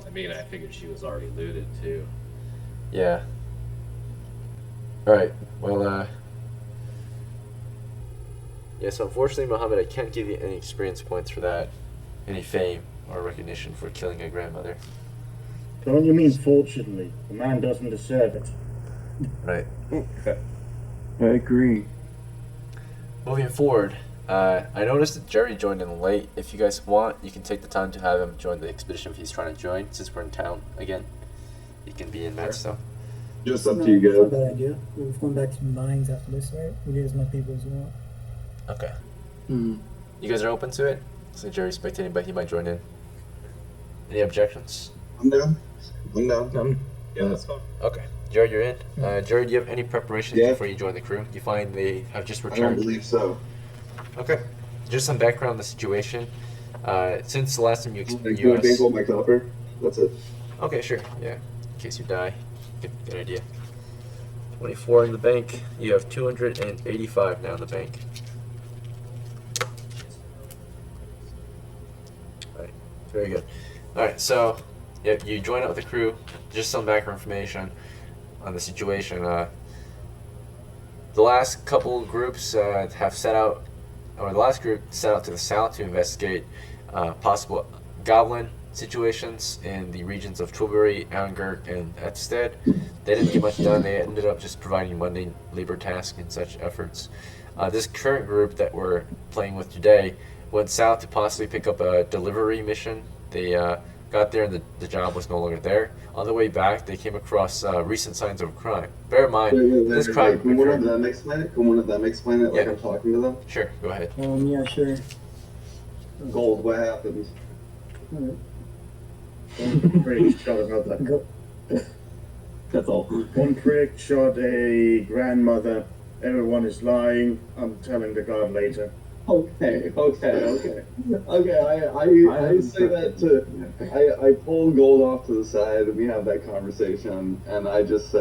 I mean, I figured she was already looted too. Yeah. Alright, well, yes, unfortunately, Mohammed, I can't give you any experience points for that. Any fame or recognition for killing a grandmother. Don't you mean fortunately? The man doesn't deserve it. Right. Okay. I agree. Moving forward, I noticed that Jerry joined in late. If you guys want, you can take the time to have him join the expedition if he's trying to join, since we're in town again. He can be in MATSTOW. Just up No, to you it's not a guys. bad idea. We've gone back to mines after this, right? We need as much people as we want. Okay. You guys are open to it? So Jerry's spectating, but he might join in. Any objections? I'm down. Yeah, that's fine. Okay. Jerry, you're in. Jerry, do you have any preparations Yeah. before you join the crew? You find they have just I don't returned. believe so. Okay. Just some background on the situation. Since the last time you Can I dangle my copper? That's it. Okay, sure. Yeah. In case you die. Good idea. 24 in the bank. You have 285 now in the bank. Alright. Very good. Alright, so yep, you join up with the crew. Just some background information on the situation. The last couple groups have set out, or the last group set out to the south to investigate possible goblin situations in the regions of Tilbury, Aungurk, and Etstead. They didn't get much done. They ended up just providing mundane labor tasks and such efforts. This current group that we're playing with today went south to possibly pick up a delivery mission. They got there and the job was no longer there. On the way back, they came across recent signs of crime. Bear in mind, this crime. Can one of them explain it? Can one of them explain it like Yeah. I'm talking to them? Sure, go ahead. Yeah, sure. Gold, what happens? Alright. One prick shot another. Go. That's all. One prick shot a grandmother. Everyone is lying. I'm telling the guard later. Okay. I say that to. I pull Gold off to the side, and we have that conversation, and I just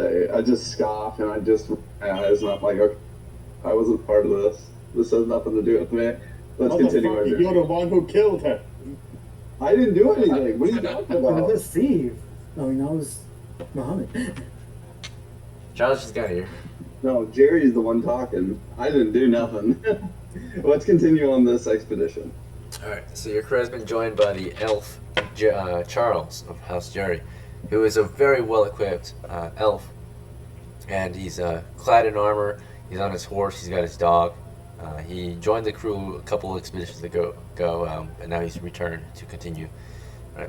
scoff, and I just eyes, and I'm like, okay, I wasn't part of this. This has nothing to do with me. Let's continue our Motherfucker, journey. you're the one who killed her. I didn't do anything. What are you talking It about? was Steve. I mean, that was Muhammad. Charles just got here. No, Jerry's the one talking. I didn't do nothing. Let's continue on this expedition. Alright, so your crew has been joined by the elf Charles of House Jerry, who is a very well equipped elf. And he's clad in armor, he's on his horse, he's got his dog. He joined the crew a couple expeditions ago, and now he's returned to continue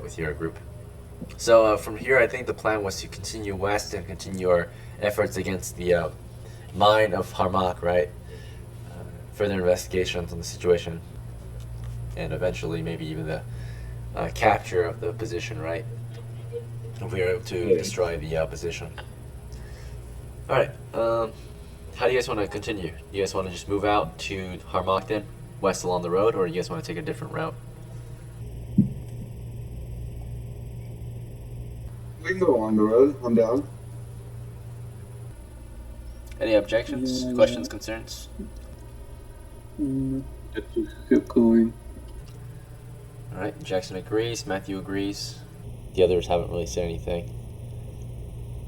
with your group. So from here, I think the plan was to continue west and continue our efforts against the mine of HARMOK, right? Further investigations on the situation, and eventually maybe even the capture of the position, right? If we are able to destroy the position. Alright, how do you guys want to continue? Do you guys want to just move out to HARMOK then, west along the road, or do you guys want to take a different route? We can go along the road. I'm down. Any objections, questions, concerns? Keep going. Alright, Jackson agrees, Matthew agrees. The others haven't really said anything.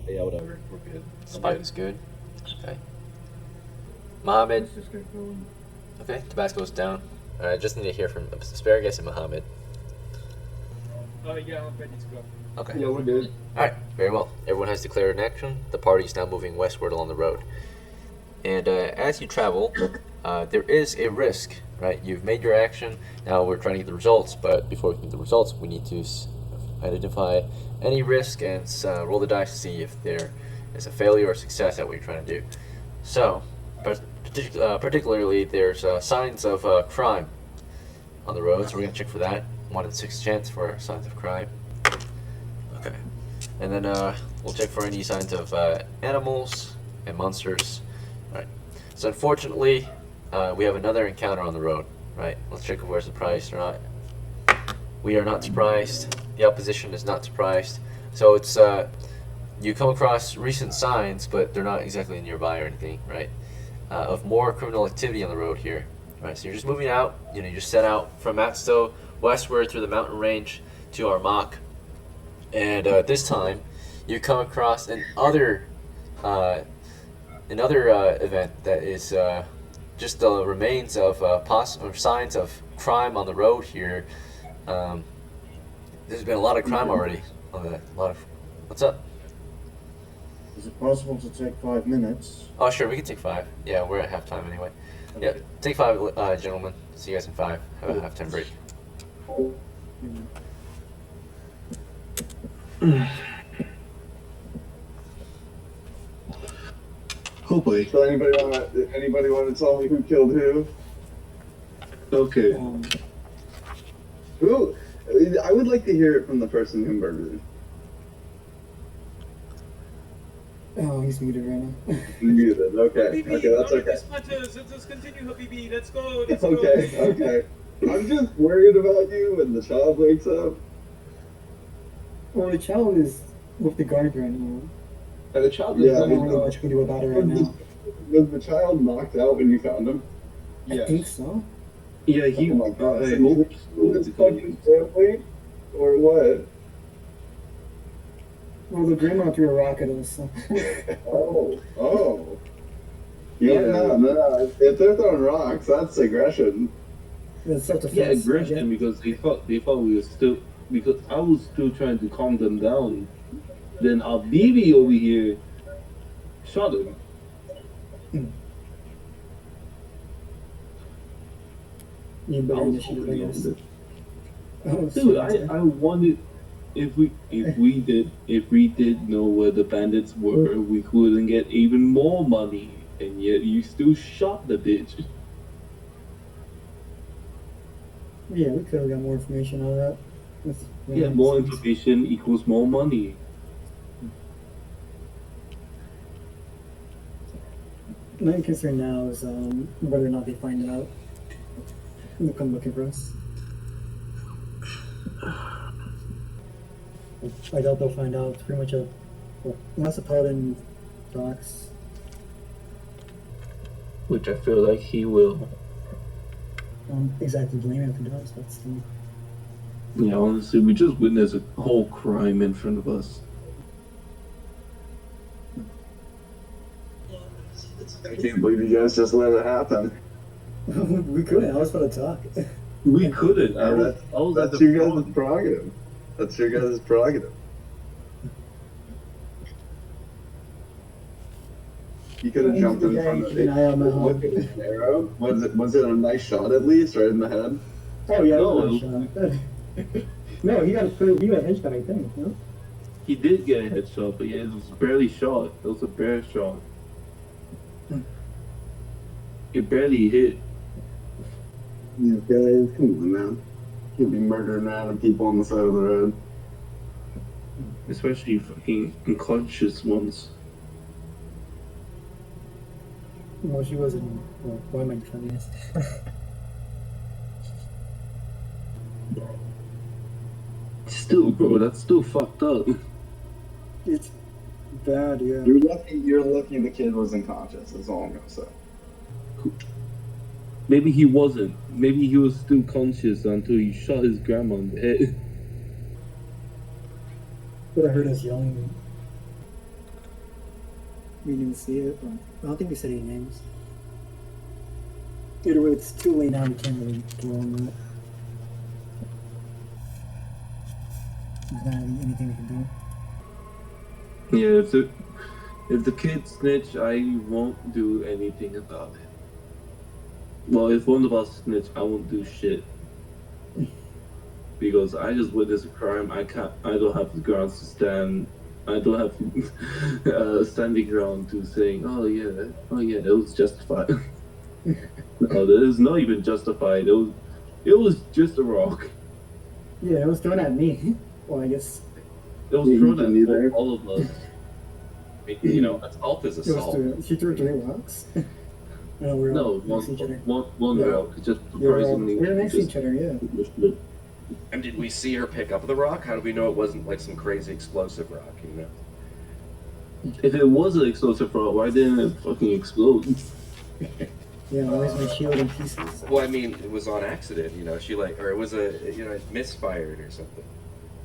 Yeah, whatever. We're good. Spike is good. Okay. Mohammed. Let's just get going. Okay, Tabasco's down. Alright, just need to hear from Asparagus and Mohammed. Oh yeah, I'm ready to go. Okay. Yeah, we're good. Alright, very well. Everyone has declared an action. The party is now moving westward along the road. And as you travel, there is a risk, right? You've made your action. Now we're trying to get the results, but before we get the results, we need to identify any risk and roll the dice to see if there is a failure or success at what you're trying to do. So, particularly, there's signs of crime on the road, so we're going to check for that. 1 in 6 chance for signs of crime. Okay. And then we'll check for any signs of animals and monsters. Alright. So unfortunately, we have another encounter on the road. Right. Let's check if we're surprised or not. We are not surprised. The opposition is not surprised. So it's you come across recent signs, but they're not exactly nearby or anything, right? Of more criminal activity on the road here. Right. So you're just moving out. You know, you just set out from MATSTOW westward through the mountain range to HARMOK. And this time, you come across another event that is just the remains of or signs of crime on the road here. There's been a lot of crime already. What's up? Is it possible to take 5 minutes? Oh, sure, we can take 5. Yeah, we're at halftime anyway. Yeah, take 5, gentlemen. See you guys in 5. Have a halftime break. Oh boy. So anybody want to tell me who killed who? Okay. Who? I would like to hear it from the person who murdered. Oh, he's muted right now. Muted. Okay. Habibi, Okay, that's none of okay. this matters. Let's just continue, Habibi. Let's go. Let's Okay. go. Okay. I'm just worried about you when the child wakes up. Well, the child is with the guard right now. And the child I don't know what you can do about it right now. Was the child knocked out when you found him? I think so. Yeah, he. Oh my God. I So hope his fucking family? Or what? Well, the grandma threw a rock at us. So. Oh. No. If they're throwing rocks, that's aggression. That's self-defense. Yeah, aggression because they thought we were still, because I was still trying to calm them down. Then our BB over here shot him. Even I better was initiative, I holding on guess. to. Oh, Dude, so I wanted if we did know where the bandits were, we couldn't get even more money, and yet you still shot the bitch. yeah, we could have got more information out of that. That's Yeah, more information equals more money. My concern now is whether or not they find out. They'll come looking for us. I doubt they'll find out. It's pretty much unless the paladin talks. Which I feel like he will. Exactly blame him if he does. That's the. Yeah, honestly, we just witnessed a whole crime in front of us. I can't believe you guys just let it happen. We couldn't. I was about to talk. We couldn't. I was at That's the your guys' front. prerogative. That's your guys' prerogative. You could have jumped in front of Keep an eye on my Look at his arrow. Was it a nice shot at least, right in the head? Oh yeah, No, no, no, he got a headshot, I think. No? He did get a headshot, but yeah, it was barely shot. It was a bare shot. It barely hit. You guys, come on, man. You'd be murdering random people on the side of the road. Especially fucking unconscious ones. Well, she wasn't. Well, why am I defending this? Still, bro, that's still fucked up. It's bad, yeah. You're lucky the kid was unconscious, that's all I'm gonna say. Maybe he wasn't. Maybe he was still conscious until he shot his grandma in the head. But I heard us yelling. We didn't see it, but I don't think we said any names. Either way, it's too late now, we can't really go on that. There's not really anything we can do. Yeah, if the kid snitch, I won't do anything about it. Well, if one of us snitch, I won't do shit. Because I just witnessed a crime. I don't have the grounds to stand. I don't have standing ground to saying, oh yeah, it was justified. No, that is not even justified. It was just a rock. Yeah, it was thrown at me. Well, I guess It was Yeah, thrown you at there. all of us. You know, assault is it was assault. she threw 3 rocks. No, we're No, all next to each other. one Yeah. rock. Just We're surprisingly. next to just- each other, yeah. And did we see her pick up the rock? How do we know it wasn't like some crazy explosive rock, you know? If it was an explosive rock, why didn't it fucking explode? Yeah, why is my shield in pieces? Well, I mean, it was on accident, you know. Or it was it misfired or something.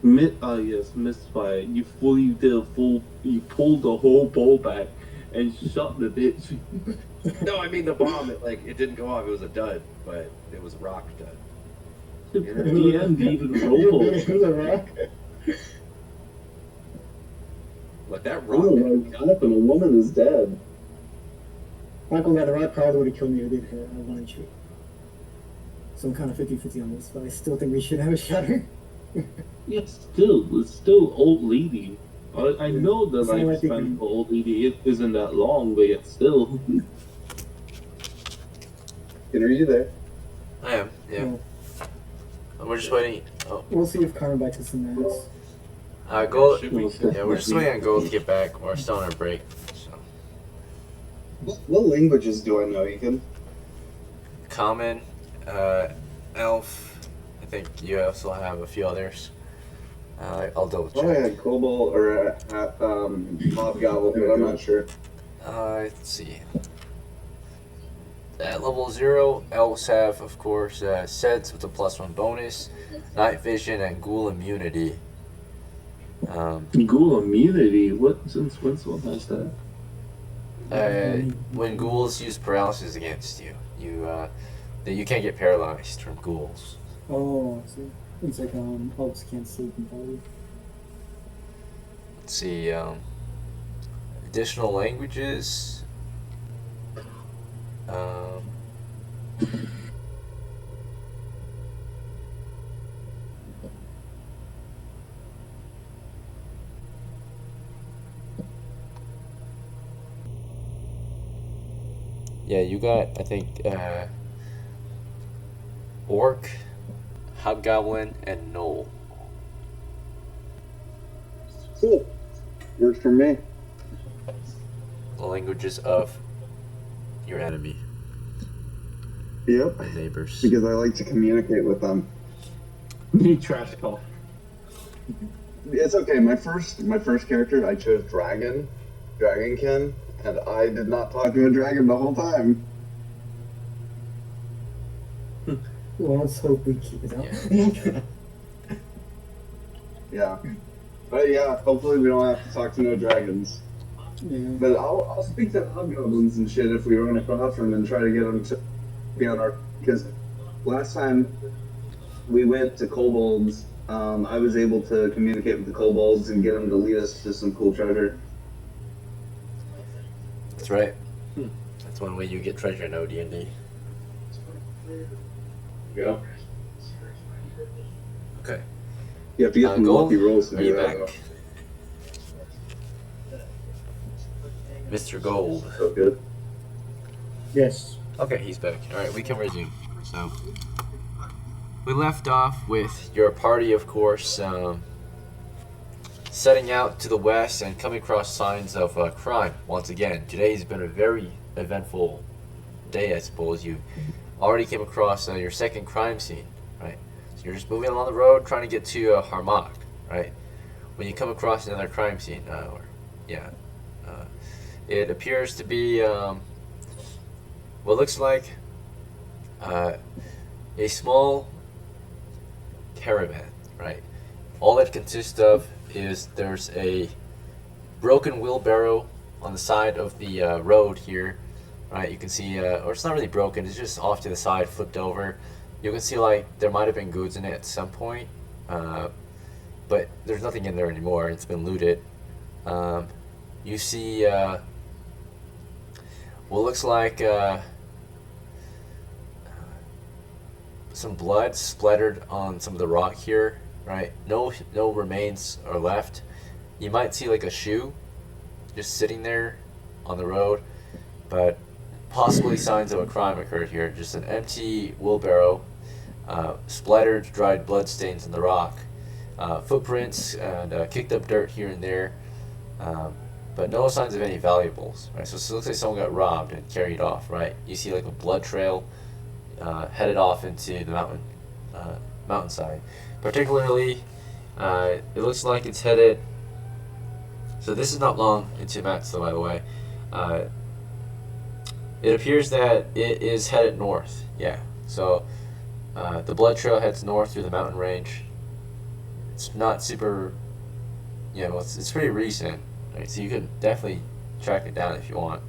Yes, misfire. You you pulled the whole bow back and shot the bitch. No, I mean the bomb. It didn't go off. It was a dud, but it was a rock dud. DM even roll. It was a rock. Like that rock. Oh my god, and a woman is dead. Michael, yeah, the rock probably would have killed me if it hit. I wanted to. So I'm kind of 50-50 on this, but I still think we should have shot her. Yeah, it's still old lady. I know the It's not like you lifespan can- for old lady isn't that long, but yet still. Are you there? I am, yeah. Well, We're just waiting. Oh, we'll see if Carmen backs us in the ass. Gold. Should we? Yeah, we're just waiting on Gold to get back. We're still on our break. So, What languages do I know, Ethan? Common, Elf. I think you also have a few others. I'll double check. Oh, I had Cobalt or Hobgoblin, but I'm not sure. Let's see. At level 0, elves have, of course, Sets with a +1 bonus, Night Vision, and Ghoul Immunity. Ghoul immunity? Since when one has that? When ghouls use paralysis against you, you can't get paralyzed from ghouls. Oh, I see. It's like elves can't sleep in body. Let's see. Additional languages. Yeah, you got, I think, Orc, Hobgoblin, and Gnoll. Cool. Works for me. The languages of your enemy, Yep. my neighbors. Because I like to communicate with them. Trash talk. It's okay. My first character, I chose Dragonkin, and I did not talk to a dragon the whole time. Well, let's hope we keep it up. Yeah. But yeah, hopefully we don't have to talk to no dragons. Yeah. But I'll speak to hobgoblins and shit if we run across them and try to get them to be on our. Because last time we went to kobolds, I was able to communicate with the kobolds and get them to lead us to some cool treasure. That's right. That's one way you get treasure in OD&D. Yeah. Okay. You have to get some Gold, lucky rolls to are do you that. back? Mr. Gold. So good. Yes. Okay, he's back. Alright, we can resume. So, we left off with your party, of course, setting out to the west and coming across signs of crime. Once again, today's been a very eventful day, I suppose. You already came across your second crime scene, right? So you're just moving along the road trying to get to HARMOK, right? When you come across another crime scene, it appears to be what looks like a small caravan, right? All it consists of is there's a broken wheelbarrow on the side of the road here, right? You can see, or it's not really broken, it's just off to the side, flipped over. You can see like there might have been goods in it at some point, but there's nothing in there anymore. It's been looted. You see what looks like some blood splattered on some of the rock here, right? No remains are left. You might see like a shoe just sitting there on the road, but possibly signs of a crime occurred here. Just an empty wheelbarrow, splattered dried blood stains on the rock, footprints and kicked up dirt here and there, but no signs of any valuables, right? So it looks like someone got robbed and carried off, right? You see like a blood trail headed off into the mountainside. Particularly, it looks like it's headed. So this is not long into MATSTOW, by the way. It appears that it is headed north. Yeah. So the blood trail heads north through the mountain range. It's not super. Yeah, well, it's pretty recent. Right? So you could definitely track it down if you want.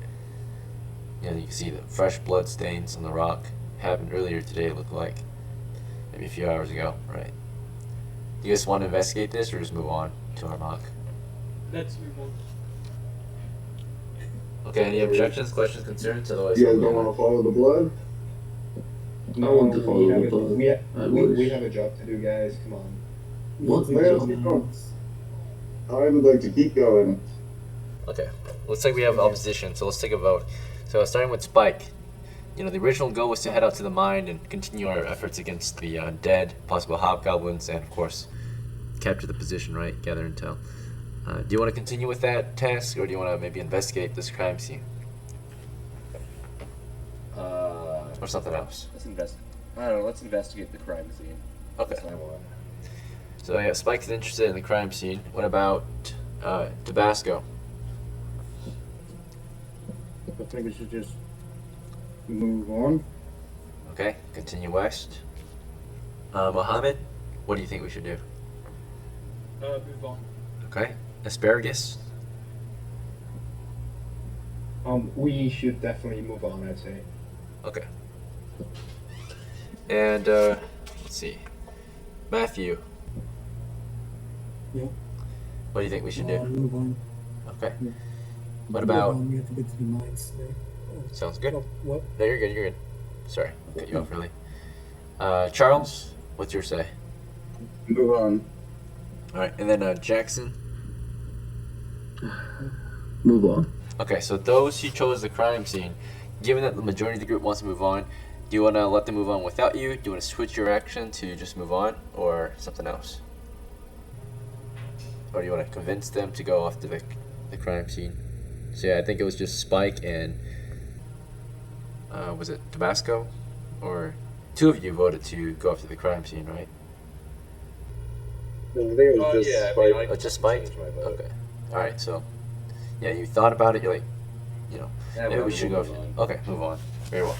You can see the fresh blood stains on the rock. Happened earlier today, it looked like. Maybe a few hours ago, right? Do you guys want to investigate this or just move on to HARMOK? Let's move on. Okay, any objections, questions, concerns? Otherwise, You guys don't want to follow the blood? I want to follow the blood. We have a job to do, guys. Come on. What? Let's keep going. I would like to keep going. Okay, looks like we have opposition, so let's take a vote. So starting with Spike, you know, the original goal was to head out to the mine and continue our efforts against the dead, possible hobgoblins, and of course, capture the position, right? Gather intel. Do you want to continue with that task, or do you want to maybe investigate this crime scene? Or something else? I don't know, let's investigate the crime scene. Okay. That's what I want. So yeah, Spike's interested in the crime scene. What about Tabasco? I think we should just move on. Okay, continue west. Mohammed, what do you think we should do? Move on. Okay, Asparagus. We should definitely move on, I'd say. Okay. And let's see, Matthew. Yeah. What do you think we should do? Move on. Okay. Yeah. What about? We have to get to the mines today. Sounds good. What? No, you're good. You're good. Sorry, I cut you off early. Charles, what's your say? Move on. All right, and then Jackson. Move on. Okay, so those who chose the crime scene, given that the majority of the group wants to move on, do you want to let them move on without you? Do you want to switch your action to just move on, or something else? Or do you want to convince them to go off to the crime scene? So yeah, I think it was just Spike and was it TOBASCO? Or two of you voted to go off to the crime scene, right? No, I think it was just yeah, I Spike. mean, Oh, just Spike? changed my vote. Okay. Alright, so yeah, you thought about it, you're like, Yeah, maybe well, we should go. we'll move Okay, move on. Very well.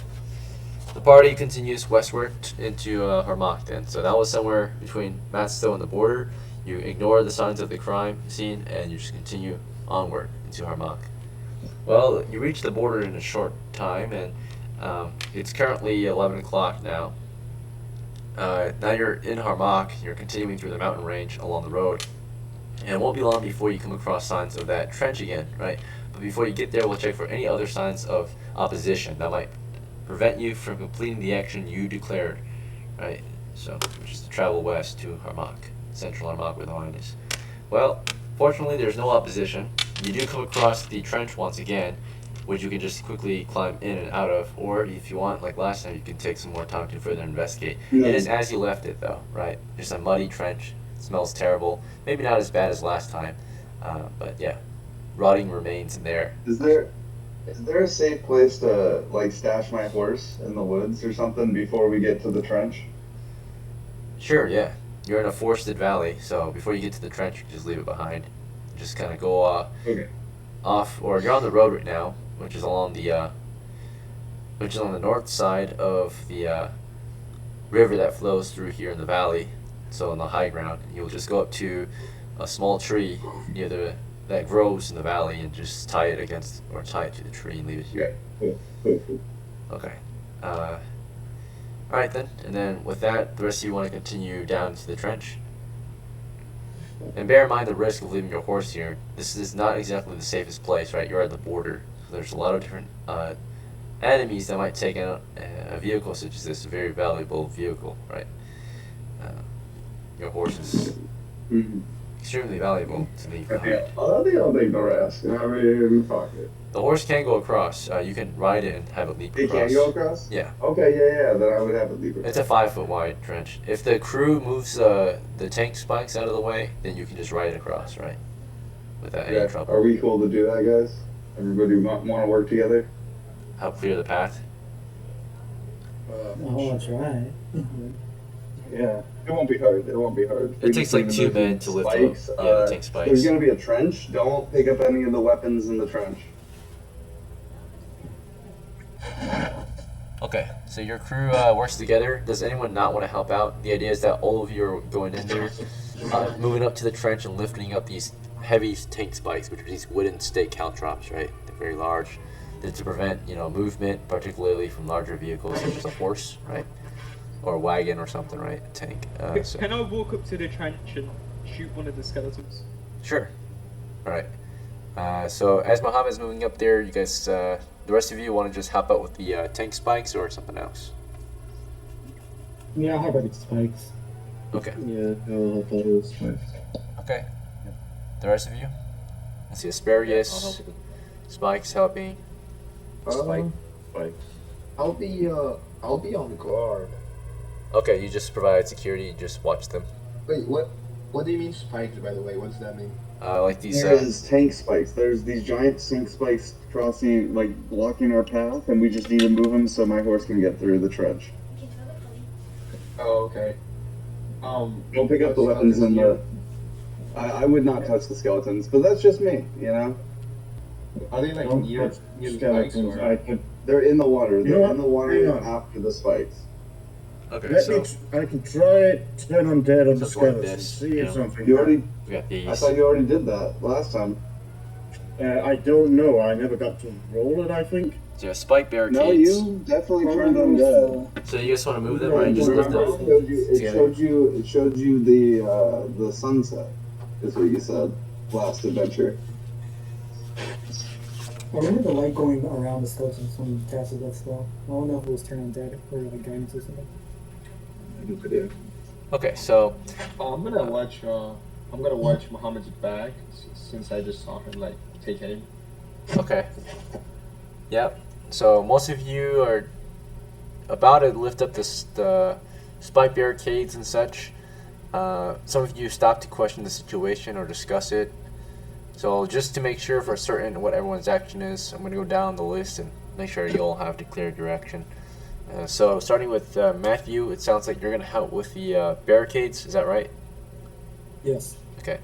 The party continues westward into HARMOK then. So that was somewhere between MATSTOW and the border. You ignore the signs of the crime scene and you just continue onward into HARMOK. Well, you reach the border in a short time, and it's currently 11 o'clock now. Now you're in HARMOK, you're continuing through the mountain range along the road. And it won't be long before you come across signs of that trench again, right? But before you get there, we'll check for any other signs of opposition that might prevent you from completing the action you declared, right? So, which is to travel west to HARMOK, central HARMOK where the line is. Well, fortunately there's no opposition. You do come across the trench once again, which you can just quickly climb in and out of, or if you want, like last time, you can take some more time to further investigate. Yeah. It is as you left it though, right? Just a muddy trench, it smells terrible. Maybe not as bad as last time, but yeah, rotting remains in there. Is there a safe place to like stash my horse in the woods or something before we get to the trench? Sure, yeah. You're in a forested valley, so before you get to the trench, you can just leave it behind. Just kind of go Okay. off, or you're on the road right now, which is along the north side of the river that flows through here in the valley. So on the high ground, you'll just go up to a small tree near that grows in the valley and just tie it to the tree and leave it here. Okay. Alright then, and then with that, the rest of you want to continue down to the trench. And bear in mind the risk of leaving your horse here. This is not exactly the safest place, right? You're at the border. So there's a lot of different enemies that might take out a vehicle such as this very valuable vehicle, right? Your horse is extremely valuable to leave behind. Yeah, I think I'll take the rest. I mean, fuck it. The horse can go across. You can ride it and have it leap It across. can go across? Yeah. Okay, yeah, then I would have it leave it. It's a 5-foot wide trench. If the crew moves the tank spikes out of the way, then you can just ride it across, right? Without any trouble. Are we cool to do that, guys? Everybody want to work together? Help clear the path. I'll try. Yeah. It won't be hard. It won't be hard. It takes like 2 men to lift up the tank spikes. There's gonna be a trench. Don't pick up any of the weapons in the trench. Okay, so your crew works together. Does anyone not want to help out? The idea is that all of you are going in there, moving up to the trench and lifting up these heavy tank spikes, which are these wooden stake caltrops, right? They're very large. They're to prevent, movement, particularly from larger vehicles such as a horse, right? Or a wagon or something, right? A tank. So. Can I walk up to the trench and shoot one of the skeletons? Sure. All right. So as Muhammad's moving up there, you guys, the rest of you want to just hop out with the tank spikes or something else? Yeah, how about the spikes? Okay. Yeah, I'll help out with spikes. Okay. The rest of you? Let's see, Asparagus, Spikes helping. Spike. Spikes. I'll be on guard. Okay, you just provide security, you just watch them. Wait, what do you mean spikes, by the way? What does that mean? Like these, There's tank spikes. There's these giant tank spikes crossing, like blocking our path, and we just need to move them so my horse can get through the trench. Oh, okay. Don't pick up the weapons in the. I would not touch the skeletons, but that's just me, Are they like Don't near touch the spikes skeletons. or? I could They're in the water. You know They're what? in the water Hang on. after the spikes. okay, let so me. I can try turn on dead on the Just like skeletons. this, See if something. You already. we got these. I thought you already did that last time. I don't know. I never got to roll it. I think. So you have spike barricades. No, you definitely turned them dead. So you guys want to move them, right? Just lift Remember, them. it showed you the sunset. Is what you said last adventure. I remember the light going around the skeletons when you cast that spell. I don't know if it was turn on dead or like guidance or something. Okay, so I'm gonna watch Muhammad's back since I just saw him like take aim. okay. Yep. So most of you are about to lift up the spike barricades and such. Some of you stop to question the situation or discuss it. So just to make sure for certain what everyone's action is, I'm going to go down the list and make sure you all have declared direction. So starting with Matthew, it sounds like you're going to help with the barricades. Is that right? Yes. Okay.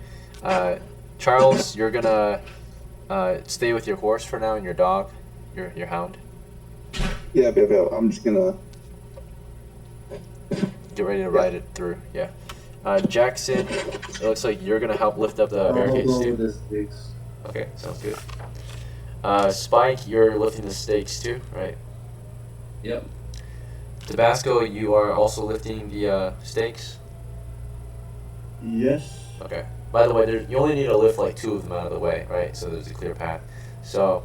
Charles, you're going to stay with your horse for now and your dog, your hound. Yeah. I'm just gonna. Get ready to ride it through. Yeah. Jackson, it looks like you're going to help lift up the barricades too. Okay, sounds good. Spike, you're lifting the stakes too, right? Yep. Tabasco, you are also lifting the stakes? Yes. Okay. By the way, you only need to lift like 2 of them out of the way, right? So there's a clear path. So,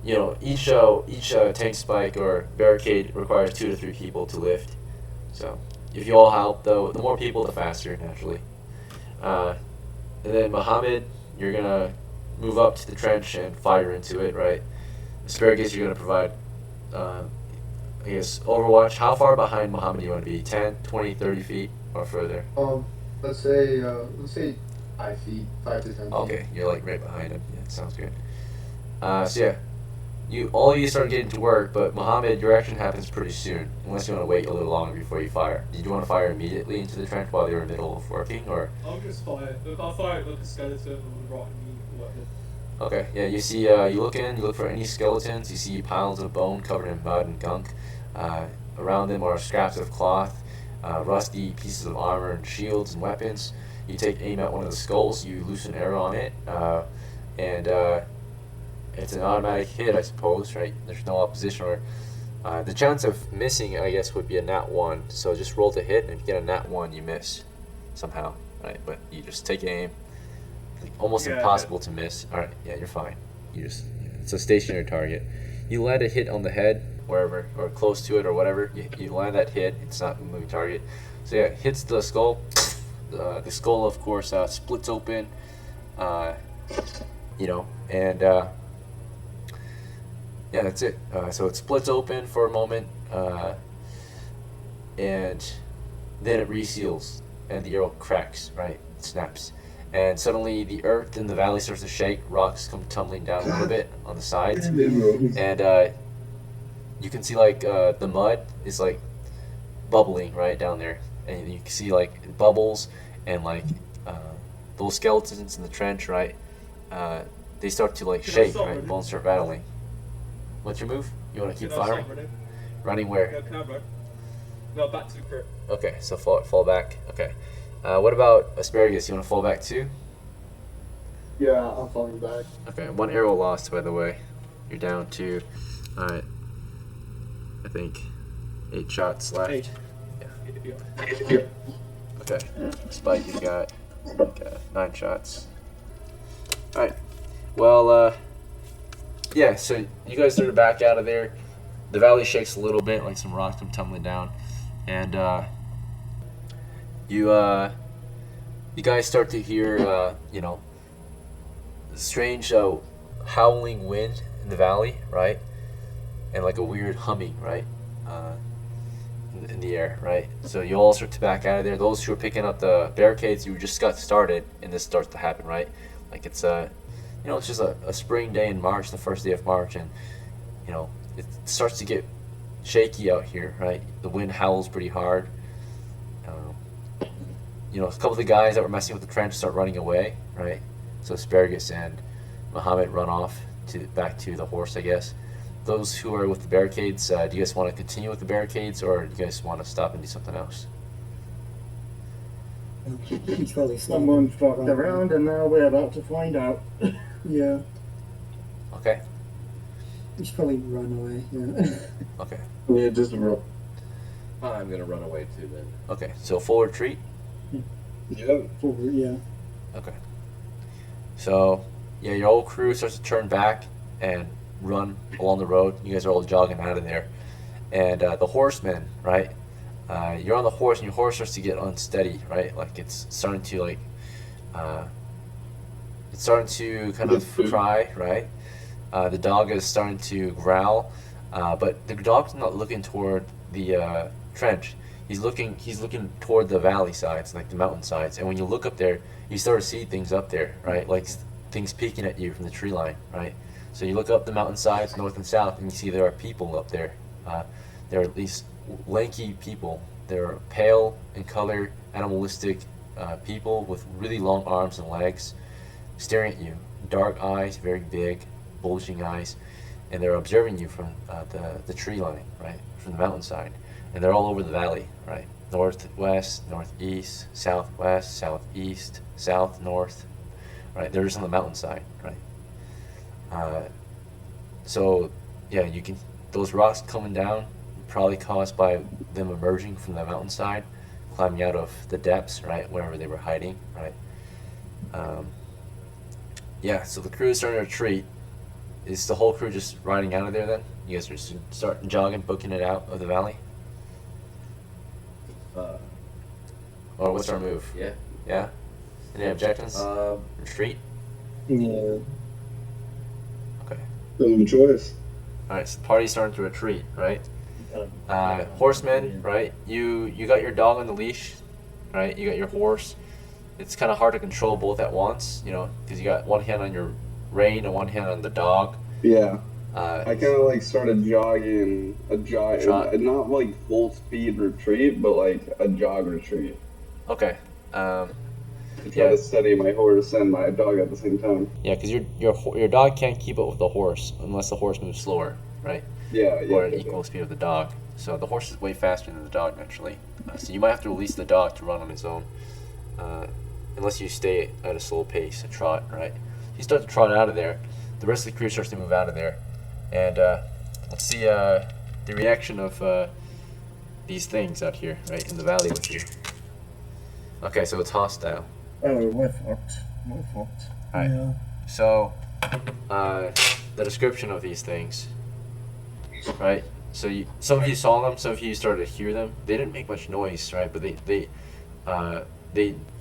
you know, each tank spike or barricade requires 2 to 3 people to lift. So if you all help, though, the more people, the faster, naturally. And then Mohammed, you're gonna move up to the trench and fire into it, right? Asparagus, you're gonna provide, I guess, overwatch. How far behind Mohammed do you want to be? 10, 20, 30 feet or further? Let's say 5 feet, 5 to 10 feet. Okay, you're like right behind him. Yeah, sounds good. So yeah, all of you start getting to work, but Mohammed, your action happens pretty soon, unless you want to wait a little longer before you fire. Did you want to fire immediately into the trench while they were in the middle of working, or? I'll just fire. Look, I'll fire it like a skeleton or rotten meat or whatever. Okay, yeah, you see, you look for any skeletons. You see piles of bone covered in mud and gunk. Around them are scraps of cloth, rusty pieces of armor and shields and weapons. You take aim at one of the skulls, you loose an arrow on it, and it's an automatic hit, I suppose, right? There's no opposition, or the chance of missing, I guess, would be a nat 1. So just roll to hit, and if you get a nat 1, you miss somehow, right? But you just take aim. Like, almost impossible to miss. All right, yeah, you're fine. It's a stationary target. You land a hit on the head, wherever, or close to it, or whatever. You land that hit. It's not a moving target. So yeah, it hits the skull. The skull, of course, splits open. You know, and yeah, that's it. So it splits open for a moment, and then it reseals, and the arrow cracks, right? It snaps. And suddenly the earth in the valley starts to shake, rocks come tumbling down a little bit on the sides, and you can see like the mud is like bubbling right down there, and you can see like bubbles, and like those skeletons in the trench, right? They start to like shake, right? Bones start rattling. What's your move? You want to keep firing? Running where? Yeah, can I run? No, back to the crypt. Okay, so fall back. Okay. What about Asparagus? You want to fall back too? Yeah, I'm falling back. Okay, 1 arrow lost, by the way. You're down to, alright, I think 8 shots left. 8. Yeah. Okay. Spike, you got 9 shots. Alright. Well, yeah, so you guys sort of back out of there. The valley shakes a little bit, like some rocks come tumbling down. And, you guys start to hear, you know, strange howling wind in the valley, right? And like a weird humming, right? In the air, right? So you all start to back out of there. Those who are picking up the barricades, you just got started, and this starts to happen, right? Like it's you know, it's just a spring day in March, the first day of March, and you know, it starts to get shaky out here, right? The wind howls pretty hard. You know, a couple of the guys that were messing with the trench start running away, right? So Asparagus and Mohammed run off back to the horse, I guess. Those who are with the barricades, do you guys want to continue with the barricades, or do you guys want to stop and do something else? He's probably Someone fucked around, and now we're about to find out. Yeah. Okay. We should probably run away. Yeah. Okay. Yeah, just roll. I'm gonna run away too then. Okay. So full retreat. Yeah. Forward, yeah. Okay. So yeah, your whole crew starts to turn back and run along the road. You guys are all jogging out of there, and the horsemen, right? You're on the horse, and your horse starts to get unsteady, right? Like it's starting to like, it's starting to kind of cry, right? The dog is starting to growl, but the dog's not looking toward the trench. He's looking toward the valley sides, like the mountain sides. And when you look up there, you start to see things up there, right? Like things peeking at you from the tree line, right? So you look up the mountain sides, north and south, and you see there are people up there. There are these lanky people. They're pale in color, animalistic people with really long arms and legs, staring at you. Dark eyes, very big, bulging eyes, and they're observing you from the tree line, right, from the mountainside. And they're all over the valley, right? Northwest, northeast, southwest, southeast, south, north, right? They're just on the mountainside, right? So yeah, you can, those rocks coming down, probably caused by them emerging from the mountainside, climbing out of the depths, right, wherever they were hiding, right? Yeah, so the crew is starting to retreat. Is the whole crew just riding out of there then? You guys are just starting jogging, booking it out of the valley? Or what's our move? Yeah. Yeah? Any objections? Retreat? Yeah. Okay. No choice. Alright, so the party's starting to retreat, right? Horsemen, right? You got your dog on the leash, right? You got your horse. It's kind of hard to control both at once, you know, because you got one hand on your rein and one hand on the dog. Yeah. I kind of like started jogging, not like full speed retreat, but like a jog retreat. Okay. To try to steady my horse and my dog at the same time. Yeah, because your dog can't keep up with the horse unless the horse moves slower, right? Yeah. Or at equal speed of the dog. So the horse is way faster than the dog naturally. So you might have to release the dog to run on its own, unless you stay at a slow pace, a trot, right? You start to trot out of there. The rest of the crew starts to move out of there, and let's see the reaction of these things out here, right, in the valley with you. Okay, so it's hostile. Oh, we're fucked. We're fucked. Alright. Yeah. So, the description of these things, right? So some of you saw them, some of you started to hear them. They didn't make much noise, right? But they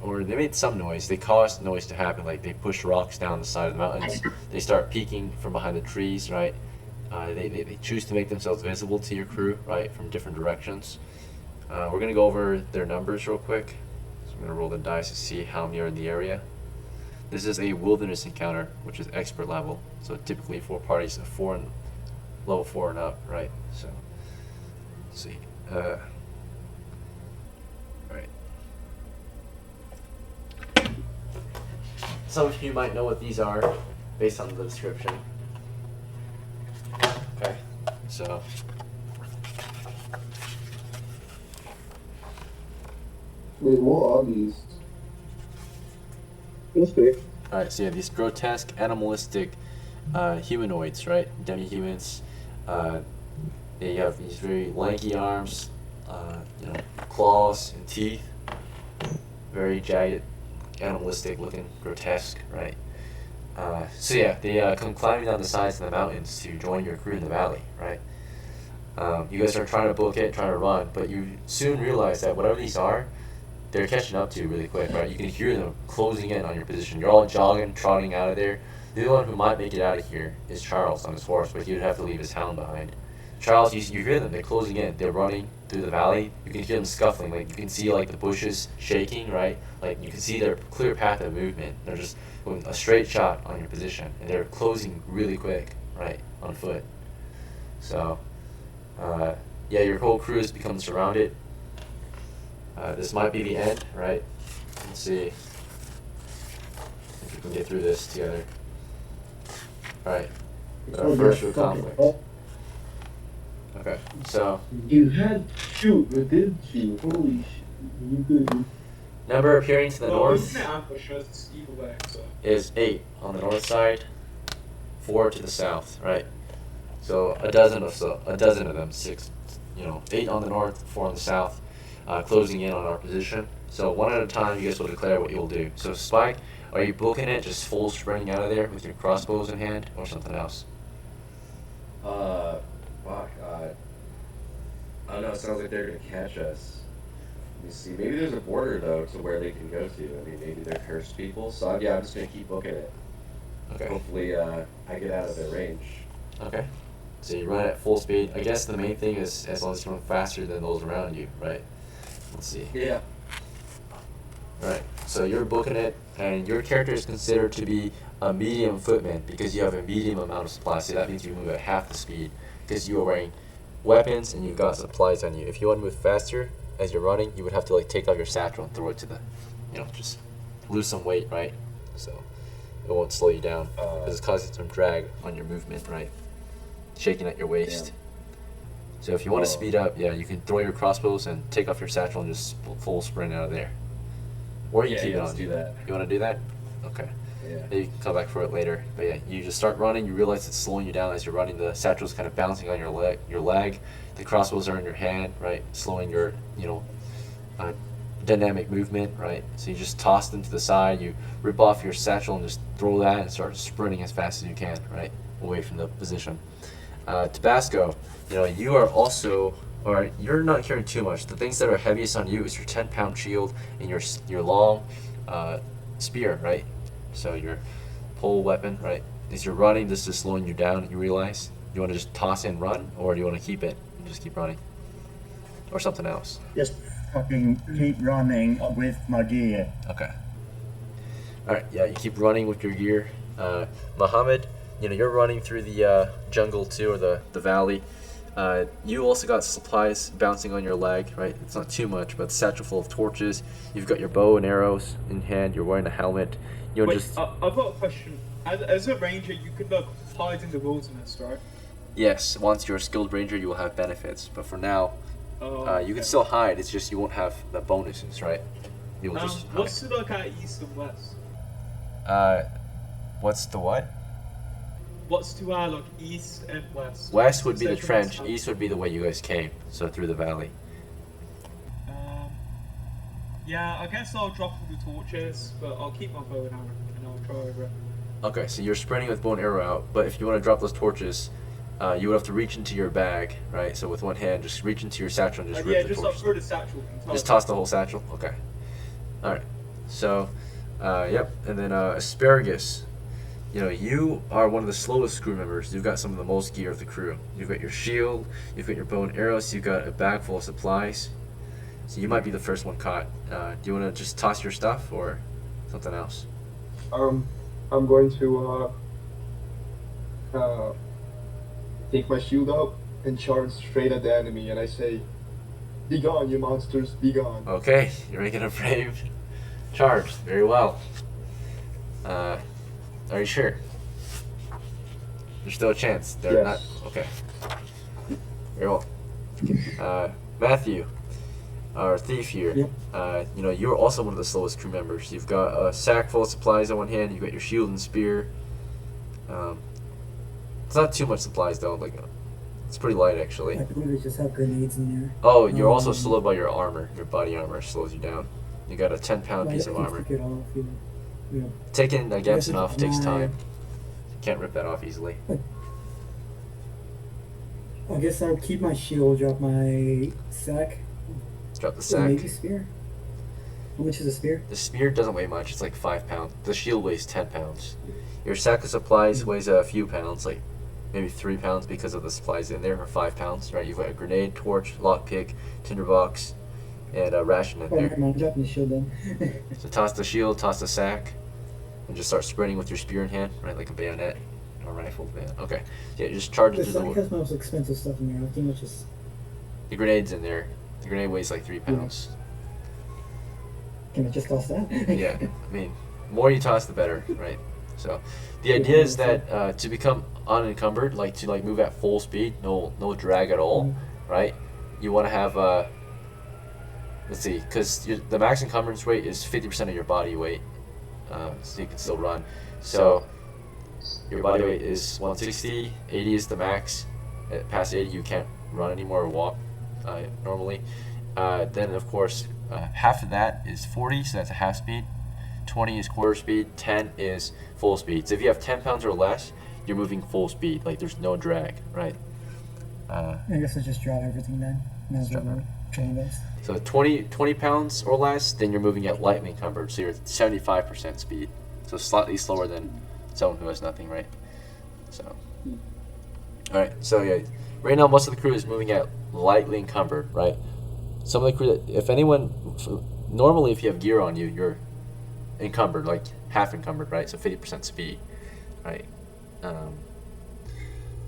made some noise. They caused noise to happen. Like they pushed rocks down the side of the mountains. They start peeking from behind the trees, right? They choose to make themselves visible to your crew, right, from different directions. We're gonna go over their numbers real quick. So I'm gonna roll the dice to see how many are in the area. This is a wilderness encounter, which is expert level. So typically for parties of level 4 and up, right? So let's see. Right. Some of you might know what these are based on the description. Okay, so Wait, what are these? alright, so yeah, these grotesque, animalistic humanoids, right? Demi-humans. They have these very lanky arms, claws and teeth. Very jagged, animalistic looking, grotesque, right? So yeah, they come climbing down the sides of the mountains to join your crew in the valley, right? You guys are trying to book it, trying to run, but you soon realize that whatever these are, they're catching up to you really quick, right? You can hear them closing in on your position. You're all jogging, trotting out of there. The only one who might make it out of here is Charles on his horse, but he would have to leave his hound behind. Charles, you hear them, they're closing in, they're running through the valley. You can hear them scuffling, like you can see like the bushes shaking, right? Like you can see their clear path of movement. They're just going a straight shot on your position, and they're closing really quick, right, on foot. So, yeah, your whole crew has become surrounded. This might be the end, right? Let's see if we can get through this together. Alright, our first real conflict. Okay, so You had to shoot, but didn't you? Holy shit. You did. number appearing to the Well, north isn't it ambush us either way, so. is 8 on the north side, 4 to the south, right? So a dozen of them, 6, 8 on the north, 4 on the south, closing in on our position. So one at a time, you guys will declare what you'll do. So Spike, are you booking it, just full sprinting out of there with your crossbows in hand, or something else? Fuck. I don't know. It sounds like they're gonna catch us. Let me see. Maybe there's a border though to where they can go to. I mean, maybe they're cursed people. So yeah, I'm just gonna keep booking it. Okay. Hopefully, I get out of their range. Okay. So you run at full speed. I guess the main thing is as long as you run faster than those around you, right? Let's see. Yeah. Alright, so you're booking it, and your character is considered to be a medium footman because you have a medium amount of supplies. So that means you move at half the speed because you are wearing weapons and you've got supplies on you. If you want to move faster as you're running, you would have to like take off your satchel and throw it to the, just lose some weight, right? So it won't slow you down because it's causing some drag on your movement, right? Shaking at your waist. Yeah. So if you want to speed up, you can throw your crossbows and take off your satchel and just full sprint out of there. Or you keep it on. Do that. You want to do that? Okay. Yeah. Maybe you can come back for it later. But yeah, you just start running. You realize it's slowing you down as you're running. The satchel's kind of bouncing on your leg. The crossbows are in your hand, right? Slowing your, dynamic movement, right? So you just toss them to the side. You rip off your satchel and just throw that and start sprinting as fast as you can, right? Away from the position. Tabasco, you are also, or you're not carrying too much. The things that are heaviest on you is your 10-pound shield and your long spear, right? So your pole weapon, right? As you're running, this is slowing you down. You realize you want to just toss and run, or do you want to keep it and just keep running, or something else? Just fucking keep running with my gear. Okay. All right. Yeah, you keep running with your gear. Muhammad, you're running through the jungle too, or the valley. You also got supplies bouncing on your leg, right? It's not too much, but satchel full of torches. You've got your bow and arrows in hand. You're wearing a helmet. Wait, I've got a question. As a ranger, you could hide in the wilderness, right? Yes. Once you're a skilled ranger, you will have benefits. But for now, you can still hide. It's just you won't have the bonuses, right? You will just hide. What's to look at east and west? What's the what? What's to our east and west? West would be the trench. East would be the way you guys came, so through the valley. Yeah, I guess I'll drop all the torches, but I'll keep my bow and arrow and I'll try over it. Okay, so you're sprinting with bow and arrow out, but if you want to drop those torches, you would have to reach into your bag, right? So with one hand, just reach into your satchel and just rip the torches. Throw the satchel. Just toss the whole satchel? Okay. Alright. So, yep. And then Asparagus. You are one of the slowest crew members. You've got some of the most gear of the crew. You've got your shield, you've got your bow and arrows, you've got a bag full of supplies. So you might be the first one caught. Do you want to just toss your stuff or something else? I'm going to take my shield up and charge straight at the enemy, and I say, "Be gone, you monsters! Be gone!" Okay, you're making a brave charge. Very well. Are you sure? There's still a chance. They're not. Okay. Very well. Matthew, our thief here. Yep. You're also one of the slowest crew members. You've got a sack full of supplies on one hand. You've got your shield and spear. It's not too much supplies though. It's pretty light actually. I believe they just have grenades in there. Oh, you're also slowed by your armor. Your body armor slows you down. You got a 10-pound piece of armor. Take it off, yeah. Taking a Gamson Yes, off takes my- time. You can't rip that off easily. I guess I'll keep my shield, drop my sack. Drop the Or sack. maybe spear. How much is a spear? The spear doesn't weigh much. It's like 5 pounds. The shield weighs 10 pounds. Your sack of supplies weighs a few pounds, like maybe 3 pounds because of the supplies in there, or 5 pounds, right? You've got a grenade, torch, lockpick, tinderbox, and a ration in Oh, there. never mind, I'm dropping the shield then. So toss the shield, toss the sack, and just start sprinting with your spear in hand, right? Like a bayonet or rifle. Okay. Yeah, just charge The it through sack the has most expensive stuff in there. I think it's just... The grenade's in there. The grenade weighs like 3 pounds. Can I just toss that? Yeah, I mean, more you toss, the better, right? So, the idea is that to become unencumbered, to move at full speed, no drag at all, right? You want to have let's see, because the max encumbrance weight is 50% of your body weight, so you can still run. So your body weight is 160, 80 is the max. Past 80, you can't run anymore or walk normally. Then of course, half of that is 40, so that's a half speed. 20 is quarter speed. 10 is full speed. So if you have 10 pounds or less, you're moving full speed. There's no drag, right? I guess I just drop everything then. Just drop everything. Train base. So 20 pounds or less, then you're moving at lightly encumbered. So you're at 75% speed. So slightly slower than someone who has nothing, right? So, all right. So yeah, right now most of the crew is moving at lightly encumbered, right? Some of the crew, if anyone, normally if you have gear on you, you're encumbered, like half encumbered, right? So 50% speed, right?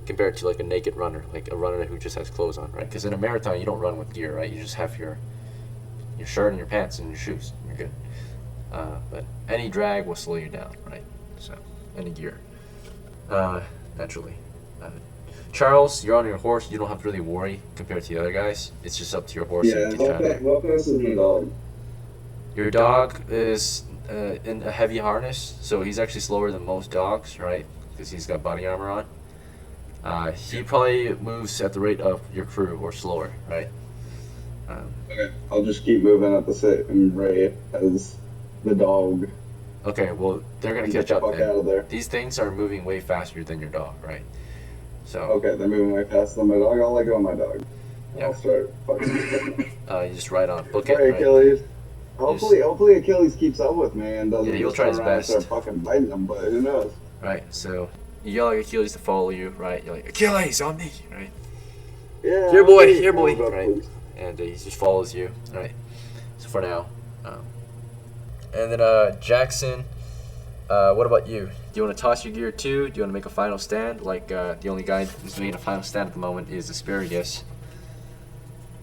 Compared to like a naked runner, like a runner who just has clothes on, right? Because in a marathon you don't run with gear, right? You just have your shirt and your pants and your shoes. You're good. But any drag will slow you down, right? So any gear, naturally. Charles, you're on your horse. You don't have to really worry compared to the other guys. It's just up to your horse. Yeah, how fast is my dog? Your dog is in a heavy harness, so he's actually slower than most dogs, right? Because he's got body armor on. He probably moves at the rate of your crew or slower, right? Okay, I'll just keep moving at the same rate as the dog. Okay, well, they're going to catch up. Fuck out of there. These things are moving way faster than your dog, right? So. Okay, they're moving way faster than my dog. I'll let go of my dog. Yeah. I'll start fucking. You just ride on. Book Sorry, it, right? Achilles. Hopefully Achilles keeps up with me and doesn't Yeah, he'll just try his turn around and best. start fucking biting him, but who knows? Right, so you yell at Achilles to follow you, right? You're like, Achilles, on me, right? Yeah. Here, boy, please, here, boy, please, right? please. And he just follows you, right? So for now. And then Jackson, what about you? Do you want to toss your gear too? Do you want to make a final stand? Like the only guy who's making a final stand at the moment is Asparagus.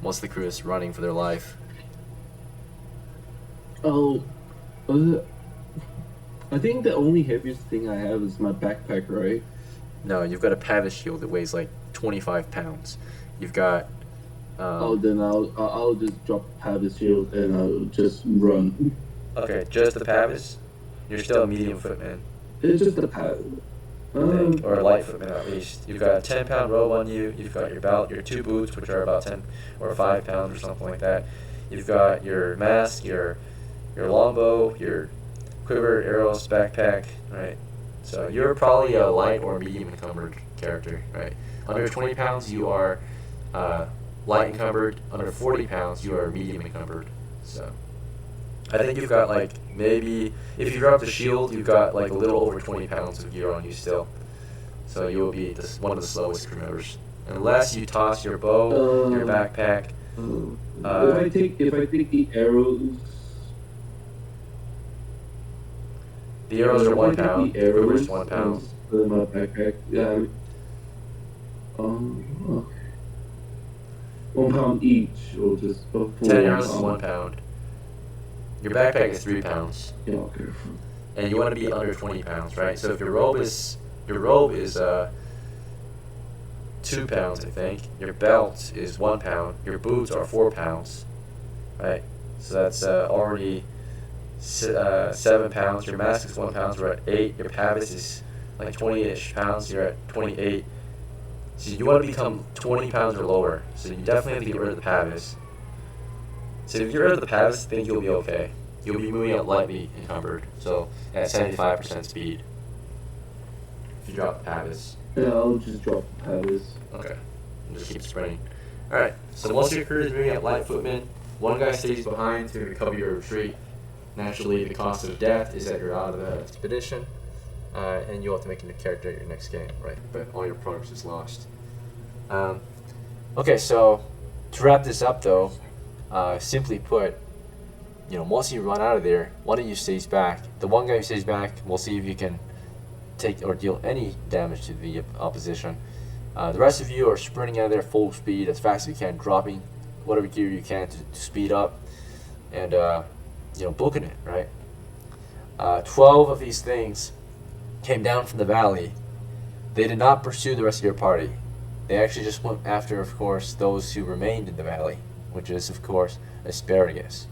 Most of the crew is running for their life. Oh, I think the only heaviest thing I have is my backpack, right? No, you've got a Pavis shield that weighs like 25 pounds. You've got. Then I'll just drop Pavis shield and I'll just run. Okay, just the Pavis? You're still a medium footman. It's just a Pavis. Or a light footman at least. You've got a 10-pound robe on you. You've got your belt, your 2 boots, which are about 10 or 5 pounds or something like that. You've got your mask, your longbow, your quiver, arrows, backpack, right? So you're probably a light or medium encumbered character, right? Under 20 pounds, you are light encumbered. Under 40 pounds, you are medium encumbered. So I think you've got like maybe, if you drop the shield, you've got like a little over 20 pounds of gear on you still. So you will be one of the slowest crew members. Unless you toss your bow, your backpack. If I take the arrows. The arrows are 1 pound. The The arrows quiver's 1 pound. In my backpack. Yeah. 1 pound each, or just 4 10 arrows is 1 pound. Your backpack is 3 pounds. Yeah, okay. And you want to be under 20 pounds, right? So if your robe is 2 pounds, I think. Your belt is 1 pound. Your boots are 4 pounds, right? So that's already 7 pounds. Your mask is 1 pound. So we're at 8. Your Pavis is like 20-ish pounds. You're at 28. So you want to become 20 pounds or lower. So you definitely have to get rid of the Pavis. So if you get rid of the Pavis, I think you'll be okay. You'll be moving out lightly encumbered. So at 75% speed. If you drop the Pavis. Yeah, I'll just drop Pavis. Okay. And just keep sprinting. Alright, so most of your crew is moving at light footmen. One guy stays behind to cover your retreat. Naturally, the cost of death is that you're out of the expedition. And you'll have to make a new character at your next game, right? But all your progress is lost. Okay, so to wrap this up though, simply put, most of you run out of there. One of you stays back. The one guy who stays back, we'll see if you can take or deal any damage to the opposition. The rest of you are sprinting out of there full speed as fast as you can, dropping whatever gear you can to speed up, and booking it, right? 12 of these things came down from the valley. They did not pursue the rest of your party. They actually just went after, of course, those who remained in the valley, which is, of course, Asparagus.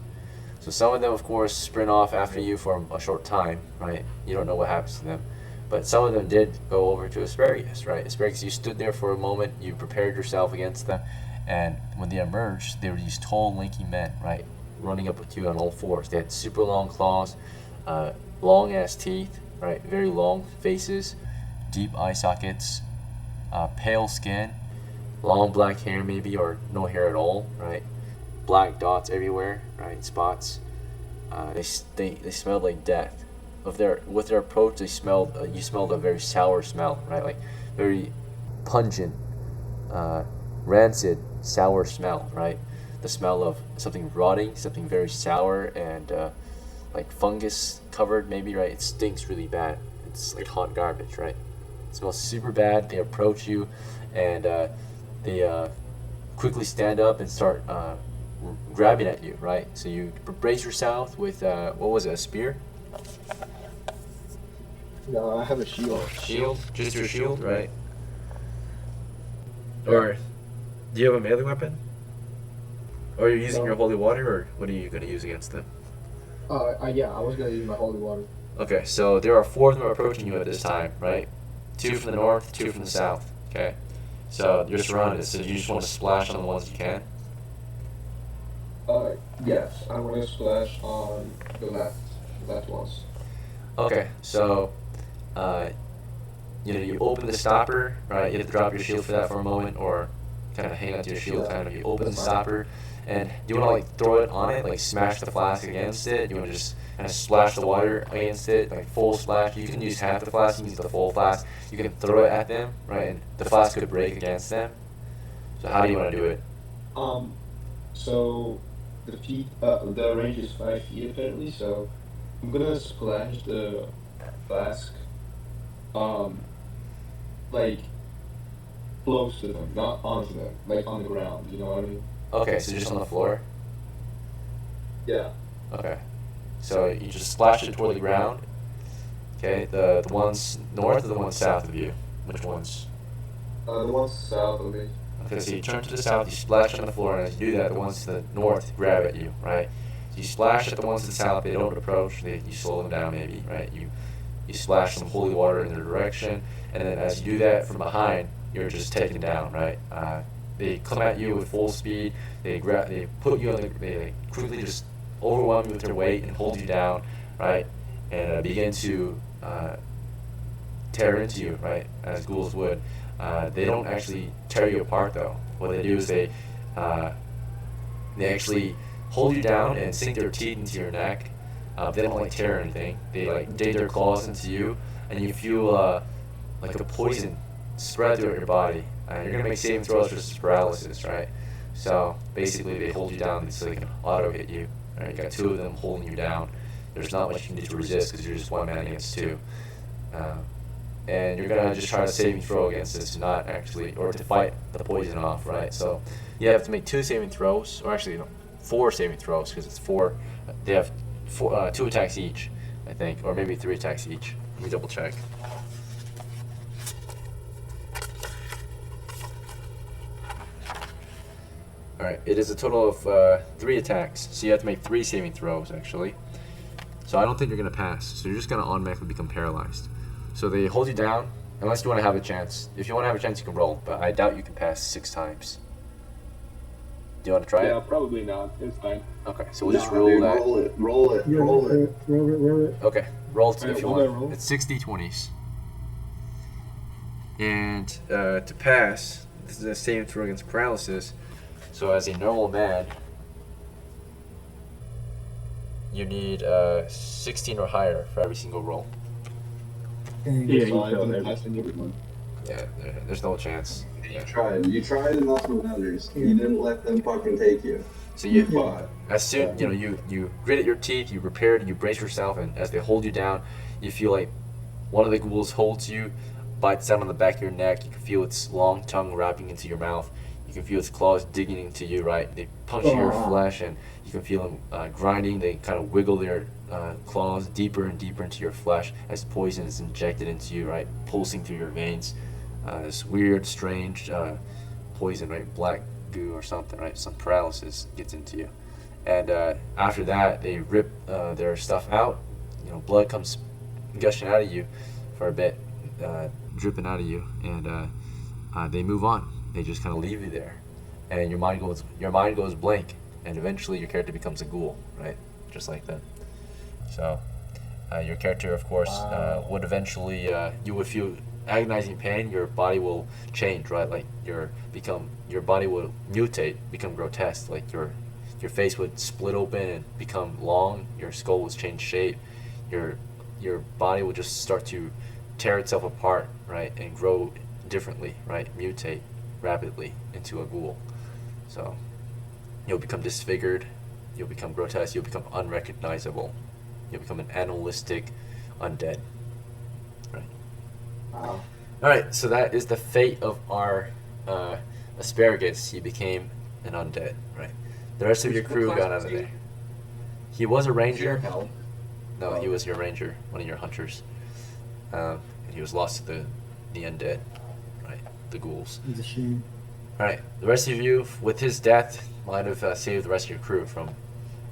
So some of them, of course, sprint off after you for a short time, right? You don't know what happens to them. But some of them did go over to Asparagus, right? Asparagus, you stood there for a moment, you prepared yourself against them, and when they emerged, they were these tall, lanky men, right? Running up with you on all fours. They had super long claws, long-ass teeth, right? Very long faces, deep eye sockets, pale skin, long black hair maybe, or no hair at all, right? Black dots everywhere, right? Spots. They smelled like death. with their approach, they smelled you smelled a very sour smell, right? Like very pungent, rancid, sour smell, right? The smell of something rotting, something very sour and like fungus covered, maybe, right? It stinks really bad. It's like hot garbage, right? It smells super bad. They approach you, and they quickly stand up and start grabbing at you, right? So you brace yourself with what was it, a spear? No, I have a shield. Shield, just your shield, right? Or do you have a melee weapon? Or are you using your holy water, or what are you going to use against them? Yeah, I was gonna use my holy water. Okay, so there are 4 of them approaching you at this time, right? 2 from the north, 2 from the south. Okay, so you're surrounded. So you just want to splash on the ones you can. Yes, I want to splash on the left ones. Okay, so you open the stopper, right? You have to drop your shield for that for a moment, or kind of hang onto your shield. Kind of you open the stopper, and do you want to like throw it on it, like smash the flask against it? You want to just kind of splash the water against it, like full splash? You can use half the flask, you can use the full flask. You can throw it at them, right? And the flask could break against them. So how do you want to do it? So the range is 5 feet apparently. So I'm gonna splash the flask, like close to them, not onto them, like on the ground. You know what I mean? Okay, so just on the floor. Yeah. Okay, so you just splash it toward the ground. Okay, the ones north or the ones south of you? Which ones? The ones south of me. Okay, so you turn to the south, you splash on the floor, and as you do that, the ones to the north grab at you, right? So you splash at the ones to the south, they don't approach, you slow them down maybe, right? You splash some holy water in their direction, and then as you do that from behind, you're just taken down, right? They come at you with full speed, they put you on they quickly just overwhelm you with their weight and hold you down, right? And begin to tear into you, right? As ghouls would. They don't actually tear you apart though. What they do is they actually hold you down and sink their teeth into your neck. They don't like tear anything. They like dig their claws into you, and you feel like a poison spread throughout your body. You're gonna make saving throws for paralysis, right? So basically, they hold you down so they can auto hit you. Right? You got 2 of them holding you down. There's not much you can do to resist because you're just one man against 2. And you're gonna just try to saving throw against this, not actually, or to fight the poison off, right? So you have to make 2 saving throws, or actually 4 saving throws, because it's 4. They have 2 attacks each, I think, or maybe 3 attacks each. Let me double check. Alright, it is a total of 3 attacks, so you have to make 3 saving throws, actually. So I don't think you're going to pass, so you're just going to automatically become paralyzed. So they hold you down, unless you want to have a chance. If you want to have a chance, you can roll, but I doubt you can pass 6 times. Do you want to try it? Yeah, probably not. It's fine. Okay, so we'll just roll that. Roll it. Okay, roll it if Alright, you what do I want. roll? It's 60-20s. And to pass, this is a saving throw against paralysis. So as a normal man, you need 16 or higher for every single roll. Yeah, So I you didn't failed pass any of them. Yeah, there's no chance. You tried. You tried enough with others. You didn't let them fucking take you. So you Fought. as soon you grit your teeth, you prepared, you brace yourself, and as they hold you down, you feel like one of the ghouls holds you, bites down on the back of your neck. You can feel its long tongue wrapping into your mouth. You can feel its claws digging into you, right? They punch your flesh, and you can feel them grinding. They kind of wiggle their claws deeper and deeper into your flesh as poison is injected into you, right? Pulsing through your veins. This weird, strange poison, right? Black goo or something, right? Some paralysis gets into you. And after that, they rip their stuff out. You know, blood comes gushing out of you for a bit, dripping out of you, and they move on. They just kind of leave you there, and your mind goes blank, and eventually your character becomes a ghoul, right? Just like that. So your character, of course, would eventually you would feel agonizing pain. Your body will change, right? Like your body will mutate, become grotesque. Like your face would split open and become long. Your skull would change shape. You your body will just start to tear itself apart, right, and grow differently, right, mutate rapidly into a ghoul. So you'll become disfigured, you'll become grotesque, you'll become unrecognizable, you'll become an animalistic undead, right? Wow. All right, so that is the fate of our asparagus. He became an undead, right? The rest of your crew got out of there. He was a ranger. No, he was your ranger, one of your hunters. And he was lost to the undead, right? The ghouls. It's a shame. All right, the rest of you, with his death, might have saved the rest of your crew from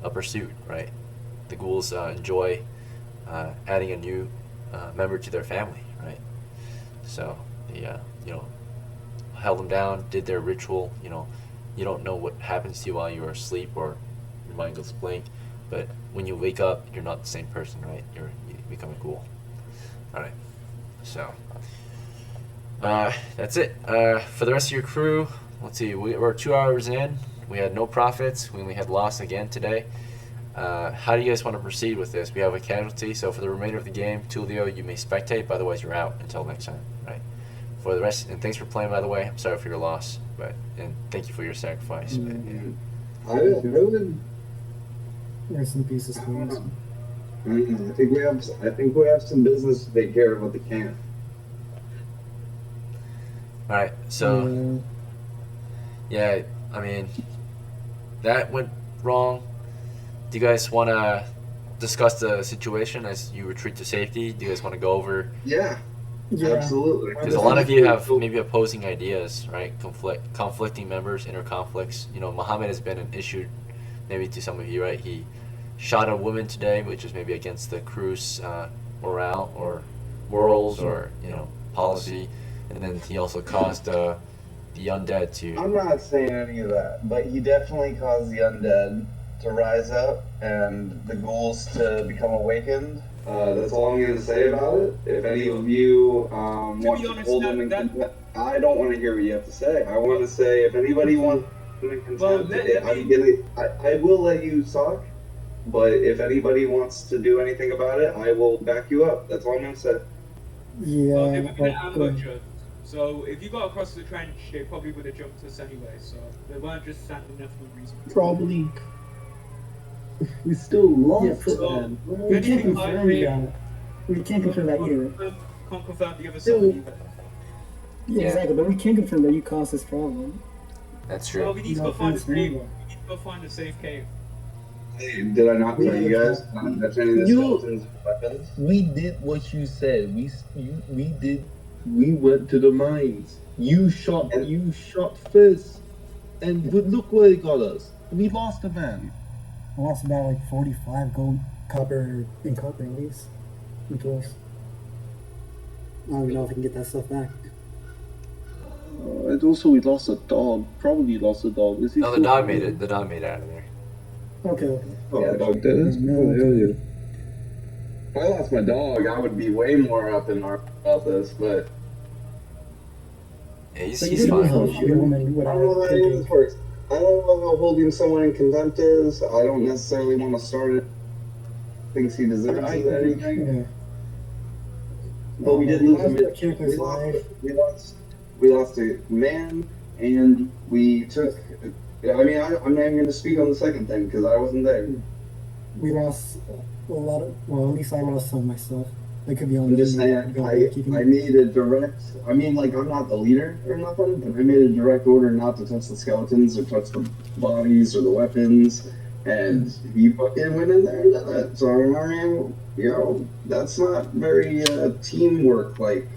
a pursuit, right? The ghouls enjoy adding a new member to their family, right? So they, you know, held them down, did their ritual. You know, you don't know what happens to you while you're asleep or your mind goes blank, but when you wake up, you're not the same person, right? You become a ghoul. All right, so that's it. For the rest of your crew, let's see, we're 2 hours in. We had no profits. We had loss again today. How do you guys want to proceed with this? We have a casualty, so for the remainder of the game, Tulio, you may spectate, but otherwise you're out until next time, right? For the rest, and thanks for playing, by the way. I'm sorry for your loss, and thank you for your sacrifice. But, yeah. I would. Rest in peace, Squares. I think we have some business to take care of with the camp. All right, so yeah, I mean that went wrong. Do you guys want to discuss the situation as you retreat to safety? Do you guys want to go over? Yeah, Yeah. absolutely. Because a lot of you have maybe opposing ideas, right? Conflicting members, inner conflicts. You know, Muhammad has been an issue maybe to some of you, right? He shot a woman today, which is maybe against the crew's morale or morals or, you know, policy. And then he also caused the undead to... I'm not saying any of that, but he definitely caused the undead to rise up and the ghouls to become awakened. That's all I'm going to say about it. If any of you want to hold him in contempt, I don't want to hear what you have to say. I want to say if anybody wants him in contempt, I will let you talk, but if anybody wants to do anything about it, I will back you up. That's all I'm going to say. Yeah. Well, they were going to ambush us. So if you got across the trench, they probably would have jumped us anyway. So they weren't just standing there for no reason. Probably. We still lost, so, We can't confirm that. We can't confirm that either. Can't confirm the other side either. Yeah, exactly, but we can't confirm that you caused this problem. That's true. Well, we need to go find a cave. We need to go find a safe cave. Hey, did I not tell you guys not touch any of the skeletons with weapons? We did what you said. We did. We went to the mines. You shot first, and look where it got us. We lost a man. I lost about like 45 gold, copper, and copper at least. In tools. I don't even know if I can get that stuff back. And also we lost a dog. Probably lost a dog. Is he No, the dog made it. The dog made it out of there. Okay. Yeah, dog did it. If I lost my dog, I would be way more up in arms about this, but Yeah, he's You fine. didn't help your woman I don't know without how any of thinking. this works. I don't know how holding someone in contempt is. I don't necessarily want to start it. Thinks he deserves anything. Yeah. But we did lose a Lost a character's life. we lost a man, and we took. I mean, I'm not even going to speak on the second thing because I wasn't there. We lost a lot of. Well, at least I lost some myself. They could be on I'm the just saying, I made a direct. I mean, like I'm not the leader or nothing, but I made a direct order not to touch the skeletons or touch the bodies or the weapons, and he fucking went in there and did it. So I mean, you know, that's not very teamwork like.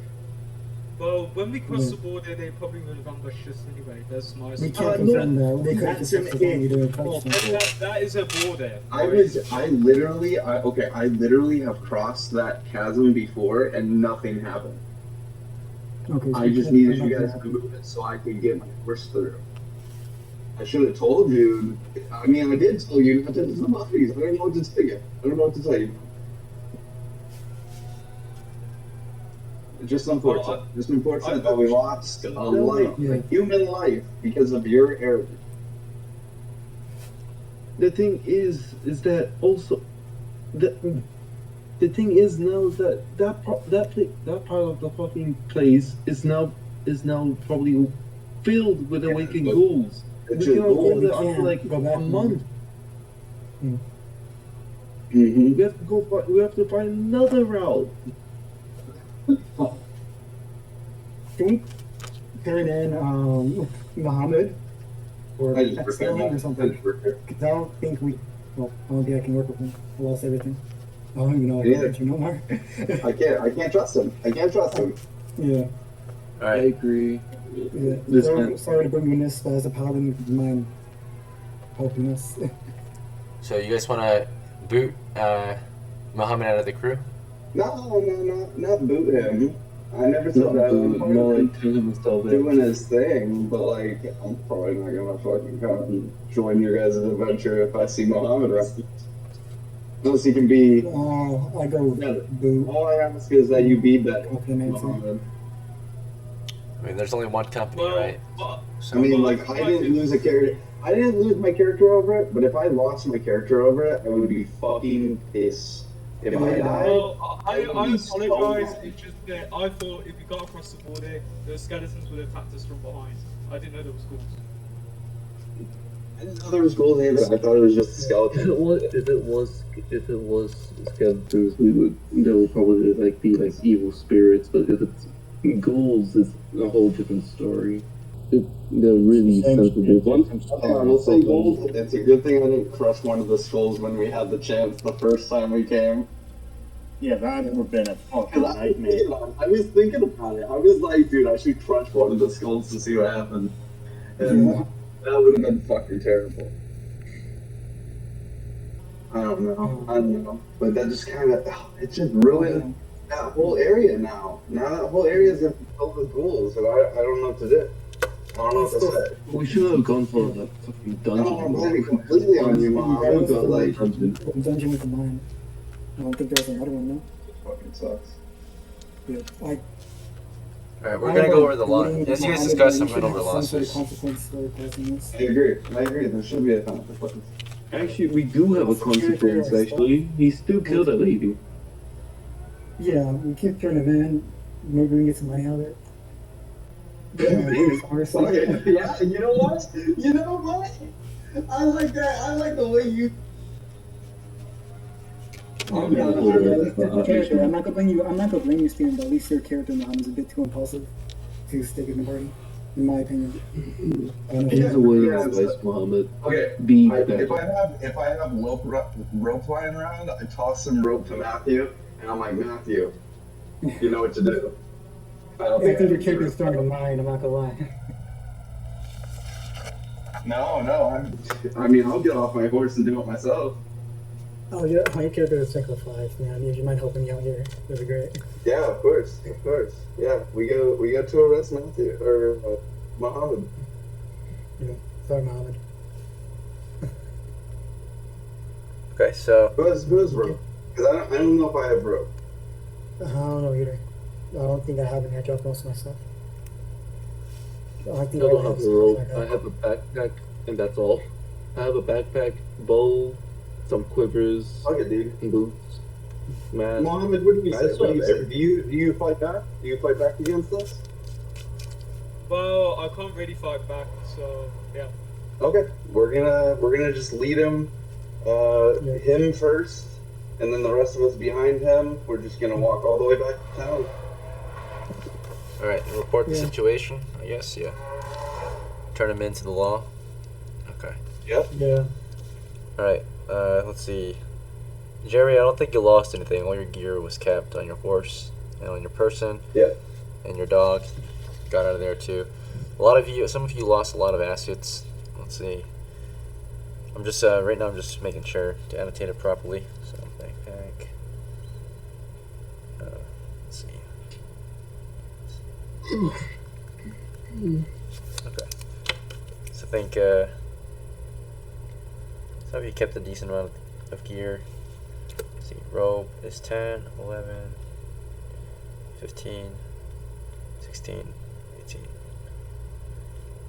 Well, when we crossed the border, they probably would have ambushed us anyway. That's my We assumption. can't confirm that. They could have just That's told me to touch them. That is a border. I literally have crossed that chasm before and nothing happened. Okay, so I we just can't needed confirm you guys that. to move it so I could get my horse through. I should have told you. I mean, I did tell you not to do the bodies. I don't know what to tell you. I don't know what to tell you. It's just unfortunate. Just unfortunate that we lost a life, a human life, because of your error. The thing is that also, the thing is now that that part of the fucking place is now probably filled with awakened ghouls. We It's cannot just go there ghouls. until like Go back a month. Mm-hmm. We have to go. We have to find another route. Can we turn in Muhammad or I just expel him or something? Because I don't think we. Well, I don't think I can work with him. I lost everything. I don't even know if I can you no more. I can't trust him. I can't trust him. Yeah. All I right. agree. Yeah. This Sorry, man- sorry to bring you in this, but as a paladin, would you mind helping us? So you guys want to boot Muhammad out of the crew? No, not boot him. I never said that. I'm part More of like tell him to stop doing his thing, but like, I'm probably not gonna fucking come and join your guys' adventure if I see Muhammad around. Unless he can be. I go boo. All I ask is that you be better, Confident answer. Muhammad. I mean, there's only one company, Well, right? I mean, like, I didn't lose a character. I didn't lose my character over it, but if I lost my character over it, I would be fucking pissed. If I died, Well, I would be so apologise. mad. It's just that I thought if we got across the border, the skeletons would attack us from behind. I didn't know there was ghouls. I didn't know there was gold either. I thought it was just a skeleton. If it was skeletons, there would probably like be like evil spirits. But if it's ghouls, it's a whole different story. They're really sensitive. I will say gold. It's a good thing I didn't crush one of the skulls when we had the chance the first time we came. Yeah, that would have been a fucking 'Cause nightmare. I was thinking about it. I was like, dude, I should crush one of the skulls to see what happened. And that would have been fucking terrible. I don't know. But that just kind of, it just ruined that whole area now. Now that whole area is filled with ghouls, and I don't know what to do. I don't know what to say. We should have gone for the fucking I don't dungeon. want to blame it completely on you, Mom, but like, Dungeon with the mine. I don't think there's another one, no? fucking sucks. Yeah. All right, we're gonna go over the law. As you guys discussed, I'm going over the losses. Consequence for causing this. I agree. There should be a consequence. Actually, we do have a consequence. Actually, he still killed that lady. Yeah, we keep turning him in. Maybe we can get some money out of it. Okay, yeah, you know what? I like that. I like the way you. I'm not gonna blame you. I'm not gonna blame you, Steven, but at least your character now is a bit too impulsive to stick in the party, in my opinion. Here's a word of advice, Muhammad. Okay. Be If better. I have rope lying around, I toss some rope to Matthew, and I'm like, Matthew, you know what to do. I think your character is stronger than mine. I'm not gonna lie. No, I mean, I'll get off my horse and do it myself. Oh, yeah, my character is strength of 5, man. If you mind helping me out here, that'd be great. Yeah, of course. Yeah, we go to arrest Matthew or Muhammad. Yeah, sorry, Mohammed. Okay, so Who's rope? Because I don't know if I have rope. I don't know either. I don't think I have any. I dropped most of my stuff. I think I don't I have a rope. I have a backpack, and that's all. I have a backpack, bow, some quivers, Okay, dude. and boots, mask. Muhammad, what do you say? That's What do you not say? Do you fight back? Do you fight back against us? Well, I can't really fight back, so yeah. Okay, we're gonna just lead him, him first, and then the rest of us behind him. We're just gonna walk all the way back to town. all right, report the Yeah. situation. I guess, yeah. Turn him into the law. Okay. Yep. Yeah. All right. Let's see. Jerry, I don't think you lost anything. All your gear was kept on your horse and on your person. Yeah. And your dog got out of there too. Some of you lost a lot of assets. Let's see. I'm just right now. I'm just making sure to annotate it properly. So backpack. Let's see. Okay. So I think. So you kept a decent amount of gear. Let's see, rope is 10, 11, 15, 16, 18.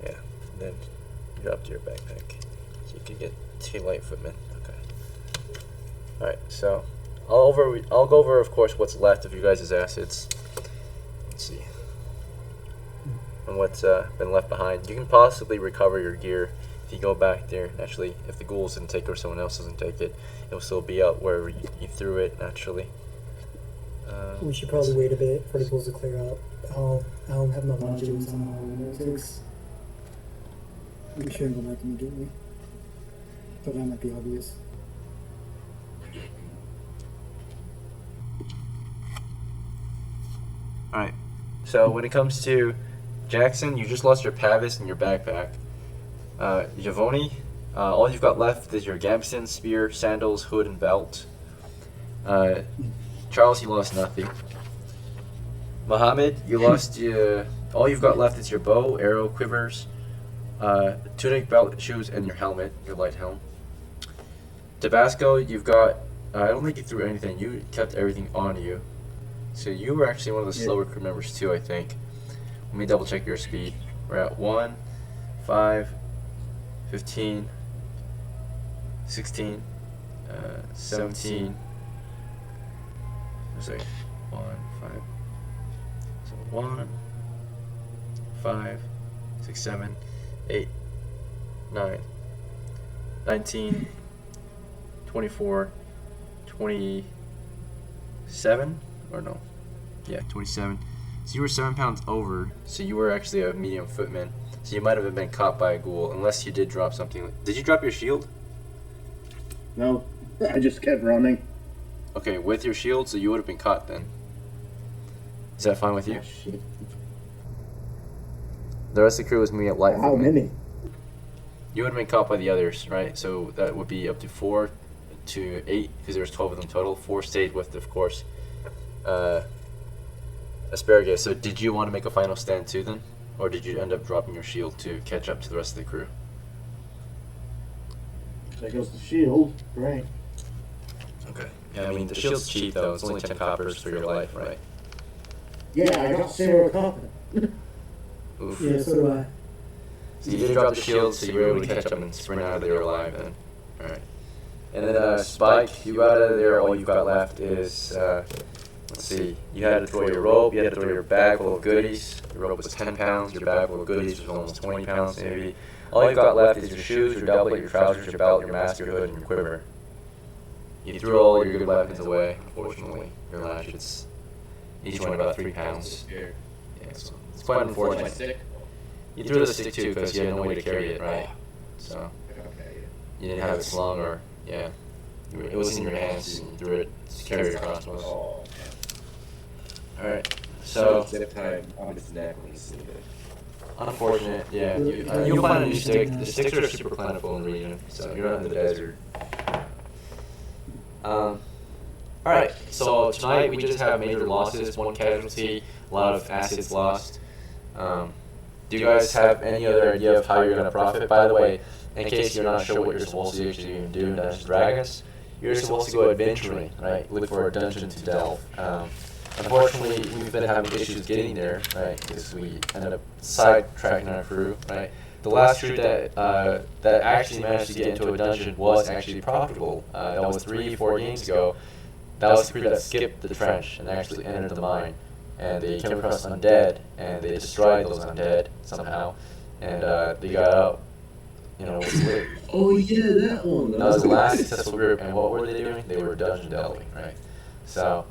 Yeah, and then you drop to your backpack. So you could get 2 light footmen. Okay. Alright, so I'll go over, of course, what's left of you guys' assets. Let's see. And what's been left behind. You can possibly recover your gear if you go back there. Naturally, if the ghouls didn't take it or someone else doesn't take it, it'll still be out wherever you threw it, naturally. We should probably wait a bit for the ghouls to clear out. I don't have no modules on all of those. We shouldn't go back immediately. But that might be obvious. Alright, so when it comes to Jackson, you just lost your Pavis and your backpack. Giovanni, all you've got left is your gambeson, spear, sandals, hood, and belt. Charles, you lost nothing. Mohammed, you lost all you've got left is your bow, arrow, quivers, tunic, belt, shoes, and your helmet, your light helm. TOBASCO, you've got, I don't think you threw anything, you kept everything on you. So you were actually one of the slower crew members too, I think. Let me double check your speed. We're at 1, 5, 15, 16, 17. Sorry, 1, 5. So 1, 5, 6, 7, 8, 9, 19, 24, 27, or no? Yeah, 27. So you were 7 pounds over, so you were actually a medium footman. So you might have been caught by a ghoul, unless you did drop something. Did you drop your shield? No, I just kept running. Okay, with your shield, so you would have been caught then. Is that fine with you? Oh, shit. The rest of the crew was moving at light. How many? You would have been caught by the others, right? So that would be up to 4 to 8, because there was 12 of them total. 4 stayed with, of course, Asparagus. So did you want to make a final stand too then? Or did you end up dropping your shield to catch up to the rest of the crew? There goes the shield. Great. Okay. Yeah, I mean, the shield's cheap though. It's only 10 coppers for your life, right? Yeah, I got 0 copper. Oof. Yeah, so do I. So you did drop the shield, so you were able to catch up and sprint out of there alive then. Alright. And then Spike, you got out of there, all you've got left is, let's see, you had to throw your rope, you had to throw your bag full of goodies. Your rope was 10 pounds, your bag full of goodies was almost 20 pounds maybe. All you've got left is your shoes, your doublet, your trousers, your belt, your mask, your hood, and your quiver. You threw all your good weapons away, unfortunately. Your latchets, each one about 3 pounds. Yeah, so it's quite unfortunate. You threw the stick too because you had no way to carry it, right? So you didn't have it slung or, yeah. It was in your hands, and you threw it to carry your crossbows. Alright, so. Zip tied on his neck when he's sleeping. Unfortunate, yeah. You'll find a new stick. The sticks are super plentiful in the region, so you're not in the desert. Alright, so tonight we just have major losses, 1 casualty, a lot of assets lost. Do you guys have any other idea of how you're going to profit? By the way, in case you're not sure what you're supposed to actually do in Dungeons & Dragons, you're supposed to go adventuring, right? Look for a dungeon to delve. Unfortunately, we've been having issues getting there, right? Because we ended up sidetracking our crew, right? The last crew that actually managed to get into a dungeon was actually profitable. That was 3-4 games ago. That was the crew that skipped the trench and actually entered the mine. And they came across undead, and they destroyed those undead somehow. And they got out, you know, with lit. Oh yeah, that one. That was the last successful group, and what were they doing? They were dungeon delving, right? So,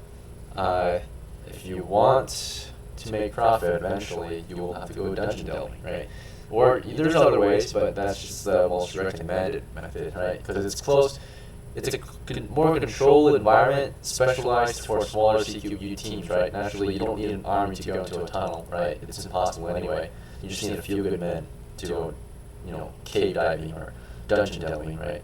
if you want to make profit eventually, you will have to go dungeon delving, right? Or there's other ways, but that's just the most recommended method, right? Because it's close. It's a more controlled environment, specialized for smaller CQB teams, right? Naturally, you don't need an army to go into a tunnel, right? It's impossible anyway. You just need a few good men to go, you know, cave diving or dungeon delving, right?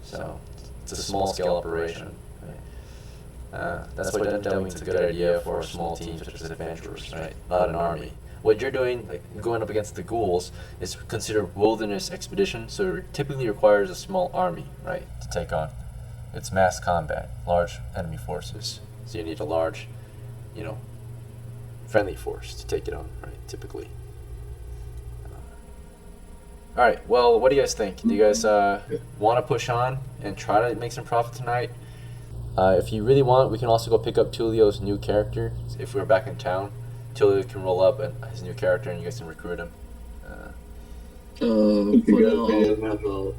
So it's a small scale operation. Right? That's why dungeon delving is a good idea for a small team such as adventurers, right? Not an army. What you're doing, like going up against the ghouls, is considered wilderness expedition, so it typically requires a small army, right, to take on. It's mass combat, large enemy forces. So you need a large, you know, friendly force to take it on, right, typically. Alright, well, what do you guys think? Do you guys want to push on and try to make some profit tonight? If you really want, we can also go pick up Tulio's new character. If we're back in town, Tulio can roll up his new character and you guys can recruit him. For now,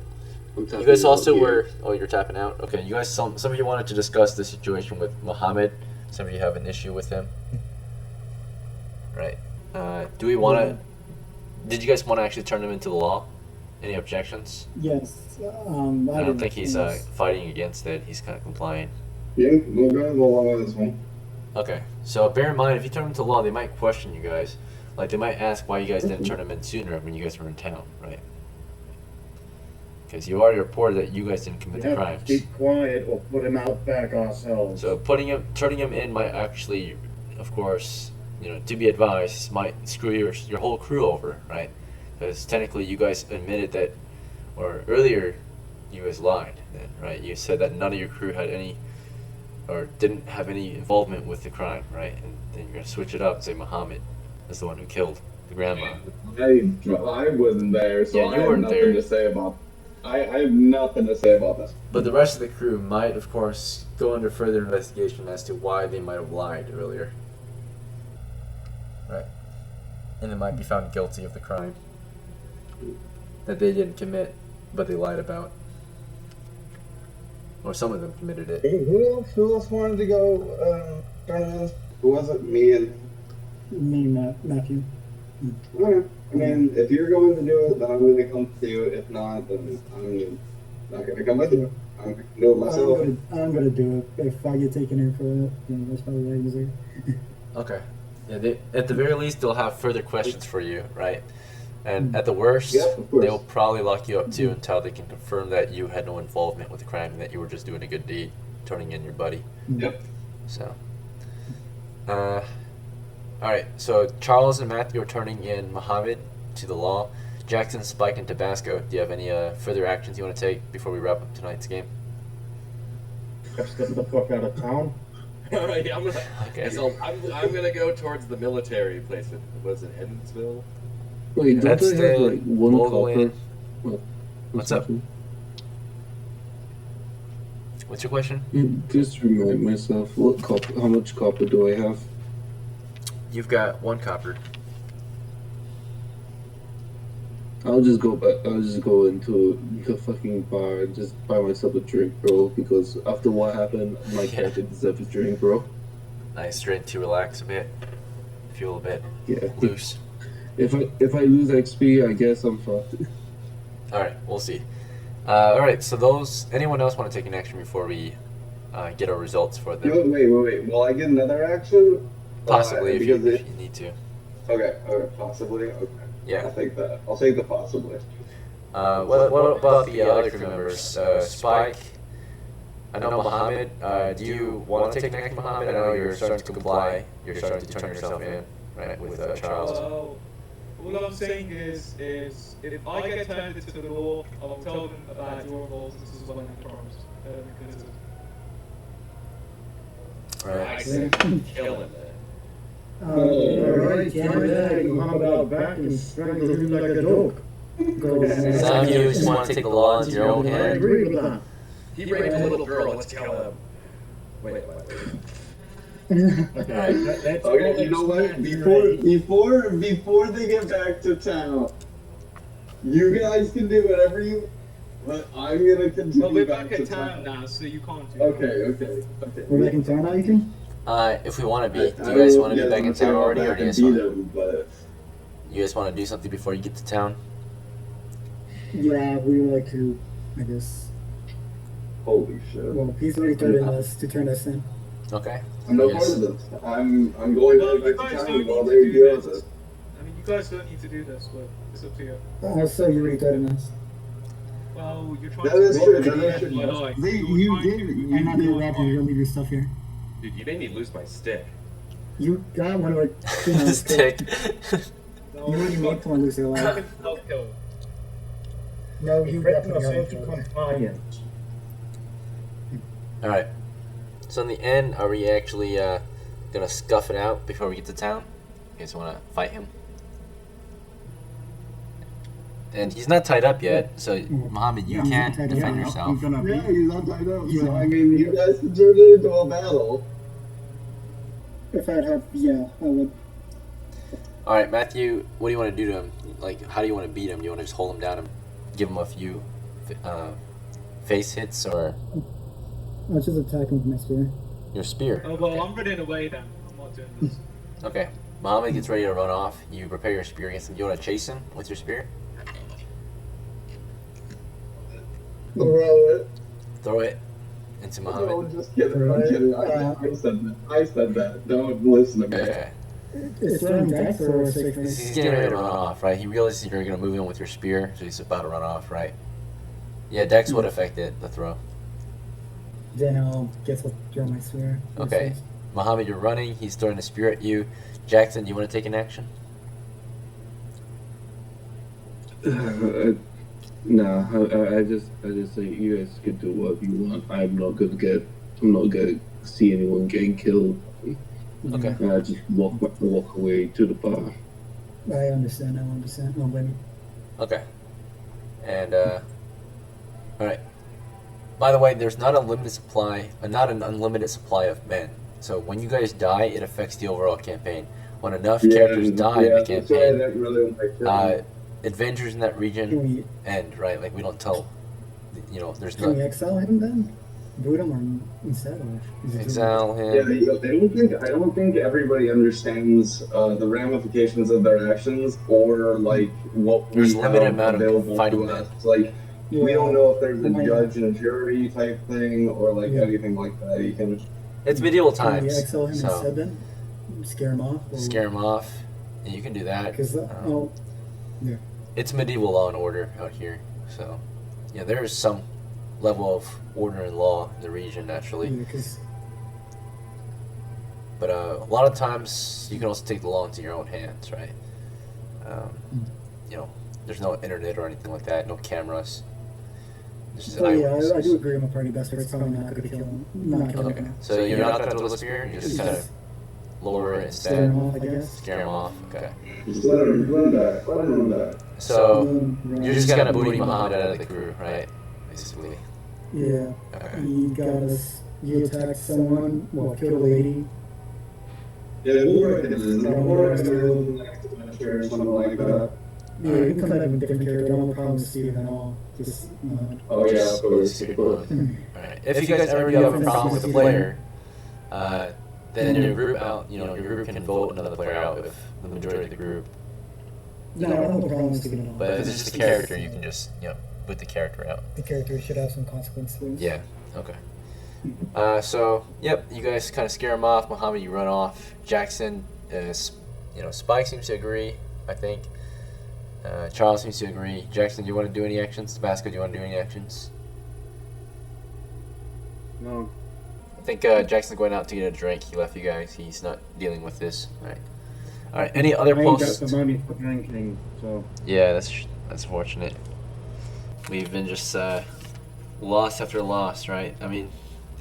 you guys also were... Oh, you're tapping out? Okay, you guys, some of you wanted to discuss the situation with Muhammad. Some of you have an issue with him. Right. Do we want to... Did you guys want to actually turn him into the law? Any objections? Yes. I don't think he's fighting against it. He's kind of compliant. Yeah, we'll go along with this one. Okay, so bear in mind, if you turn him to law, they might question you guys. Like, they might ask why you guys didn't turn him in sooner when you guys were in town, right? Because you already reported that you guys didn't commit the crimes. Keep quiet or put him out back ourselves. So turning him in might actually, of course, you know, to be advised, might screw your whole crew over, right? Because technically you guys admitted that, or earlier, you guys lied, then, right? You said that none of your crew had any, or didn't have any involvement with the crime, right? And then you're gonna switch it up and say Muhammad is the one who killed the grandma. I wasn't there, so Yeah, you I have weren't nothing there. to say about. I have nothing to say about this. But the rest of the crew might, of course, go under further investigation as to why they might have lied earlier. Right. And they might be found guilty of the crime that they didn't commit, but they lied about. Or some of them committed it. Who else wanted to go turn it in? Who was it? Me and... Me, Matthew. Okay. I mean, if you're going to do it, then I'm going to come to you. If not, then I'm not going to come with you. I'm going to do it myself. I'm gonna do it. If I get taken in for it, that's probably what I deserve. Okay. Yeah, at the very least, they'll have further questions for you, right? And at the worst, Yep, of course. they'll probably lock you up too until they can confirm that you had no involvement with the crime and that you were just doing a good deed, turning in your buddy. Yep. So, alright, so Charles and Matthew are turning in Muhammad to the law. Jackson, Spike, and Tabasco, do you have any further actions you want to take before we wrap up tonight's game? Let's get the fuck out of town. Yeah, Okay. So I'm gonna go towards the military place. Was it Evansville? Wait, don't That's they have the like one Mogul copper? What's up? What's your question? Just remind myself, how much copper do I have? You've got 1 copper. I'll just go back. I'll just go into the fucking bar and just buy myself a drink, bro. Because after what happened, my character deserves a drink, bro. Nice drink to relax a bit, feel a bit Yeah. loose. If I lose XP, I guess I'm fucked. Alright, we'll see. Alright, so anyone else want to take an action before we get our results for them? Wait. Will I get another action? Possibly, if you because need to. Okay, possibly. Okay. Yeah. I'll take that. I'll take the possibly. What about the other crew members? Spike, I know Muhammad. Do you want to take an action, Muhammad? I know you're starting to comply. You're starting to turn yourself in, right, with Charles. Well, all I'm saying is if I get turned into the law, I'll tell them about your involvement as well, I promise. Right. Killing it. Alright, you hop out back and strangle him like a dog. Some of you just want to take the law into your own I hand. agree with that. He raped a little girl. Let's kill him. Wait. Okay, you know what? Before they get back to town, you guys can do whatever you. But I'm gonna continue. Well, we're back back to in town now, so you can't do Okay. We're back in town now, you can? If we want to be. Do you guys want to be back in town already, or do you guys want But you guys want to do something before you get to town? Yeah, we would like to, I guess. holy shit! Well, he's already threatened us to turn us in. Okay. I'm no Yes. part of this. I'm going Well, back you to guys town don't while need they to deal do with this. it. I mean, you guys don't need to do this, but it's up to you. Also, you already threatened us. Well, you're trying That to is true. rob me That is of my true. life. You did. I'm not gonna rob you, you're gonna leave your stuff here. Dude, you made me lose my stick. You got one of our Stick. You already made someone lose their life. No, you Threaten us definitely into haven't. compliance. All right. So in the end, are we actually gonna scuff it out before we get to town? You guys want to fight him? And he's not tied up yet, so Muhammad, you can defend yourself. I'm gonna Yeah, be, he's not tied up. Yeah. So I mean, you guys can turn it into a battle. If I'd have, yeah, I would. All right, Matthew, what do you want to do to him? Like, how do you want to beat him? Do you want to just hold him down and give him a few face hits, or I'll just attack him with my spear. your spear? Oh, well, I'm running away then. I'm not doing this. Okay. Muhammad gets ready to run off. You prepare your spear against him. Do you want to chase him with your spear? Throw it. Throw it into No, Muhammad. just kidding. I'm kidding. I said that. I said that. Don't listen to me. Okay. It's throwing dex or sickness? He's getting ready to run off, right? He realizes you're going to move in with your spear, so he's about to run off, right? Yeah, Dex would affect it, the throw. Then I'll guess what throw my spear. Okay. Muhammad, you're running. He's throwing a spear at you. Jackson, do you want to take an action? Nah, I just say you guys can do whatever you want. I'm not gonna see anyone getting killed. Okay. I just walk away to the bar. I understand. I understand. No, baby. Okay. And, alright. By the way, there's not an unlimited supply of men. So when you guys die, it affects the overall campaign. When enough characters die in the campaign, That really like adventures in that region end, right? Like, we don't tell, there's Can we no... exile him then? Boot him or instead? Or is it Exile Yeah, him. I don't think everybody understands the ramifications of their actions, or like what There's we limited have amount of available fighting to men. us. Like, we don't know if there's a Yeah. judge and a jury type thing, or like anything like that. You can. It's medieval Can we times, exile him so instead then? Scare him off? Or... scare him off. And you can do that. Because, It's medieval law and order out here, so yeah, there is some level of order and law in the region naturally. because But a lot of times you can also take the law into your own hands, right? There's no internet or anything like that, no cameras. This is Oh yeah, I eyewitnesses. do agree I'm a party best, but it's probably not gonna kill him. Not kill Okay, him. so you're not gonna throw the spear, you just kind of lower it Scare instead, him off, I guess. scare him off. Okay, Just let him run back. Let him run back. so you're just kind of booting Muhammad out of the crew, right? Basically. Yeah. Okay. You got us. You attacked someone. Well, killed a lady. Yeah, we'll recognize him. We'll recognize him next adventure or something like that. Yeah, you can come back with a different character. I don't have a problem with Steve at all. Just Oh yeah, of course. Alright. If you guys ever do have a problem with a player, then your group your group can vote another player out if the majority of the group. no, I don't have a problem with Steve at all. But if it's just a character, you can just boot the character out. The character should have some consequences. Yeah. Okay. So yep, you guys kind of scare him off. Muhammad, you run off. Jackson, Spike seems to agree. I think. Charles seems to agree. Jackson, do you want to do any actions? TOBASCO, do you want to do any actions? No. I think Jackson's going out to get a drink. He left you guys. He's not dealing with this. All right. Any other I ain't got posts? the money for drinking, so. Yeah, that's fortunate. We've been just loss after loss, right? I mean,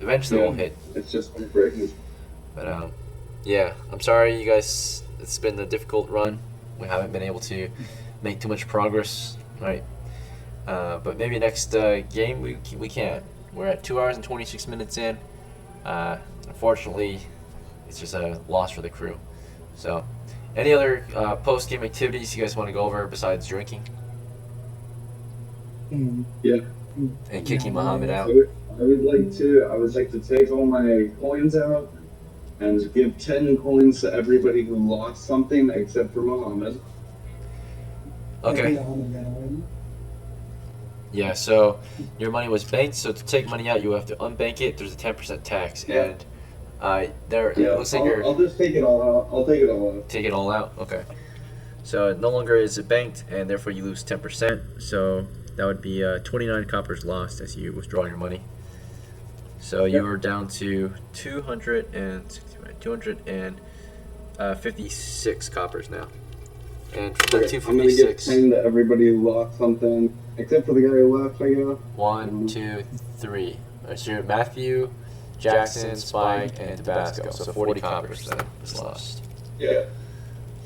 eventually we'll hit. It's just been breaking. But yeah, I'm sorry, you guys. It's been a difficult run. We haven't been able to make too much progress, right? But maybe next game we can. We're at 2 hours and 26 minutes in. Unfortunately, it's just a loss for the crew. So, any other post-game activities you guys want to go over besides drinking Yeah. and kicking Muhammad out? I would like to take all my coins out and give 10 coins to everybody who lost something except for Muhammad. Okay. Yeah, so your money was banked, so to take money out, you have to unbank it. There's a 10% tax, and it looks like I'll just take it all out. I'll take it all out. Take it all out? Okay. So no longer is it banked, and therefore you lose 10%. So that would be 29 coppers lost as you withdraw your money. So you are down to 256 coppers now. And from that Okay, I'm gonna give 256, 10 to everybody who lost something, except for the guy who left, I guess. 1, 2, 3. Alright, so you're Matthew, Jackson, Spike, and TOBASCO. So 40 coppers then is lost. Yeah.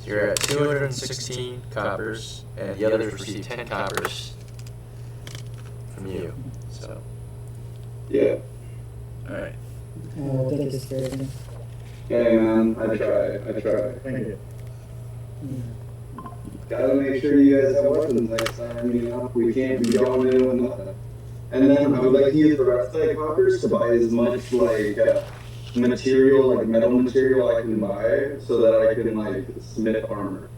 So you're at 216 coppers, and the others receive 10 coppers from you. So, Yeah. alright. Thank you, Scared. Hey man, I try. Thank you. Gotta make sure you guys have weapons next time, you know? We can't be going in with nothing. And then I would like to use the rest of the coppers to buy as much, like, material, like metal material I can buy, so that I can, like, smith armor.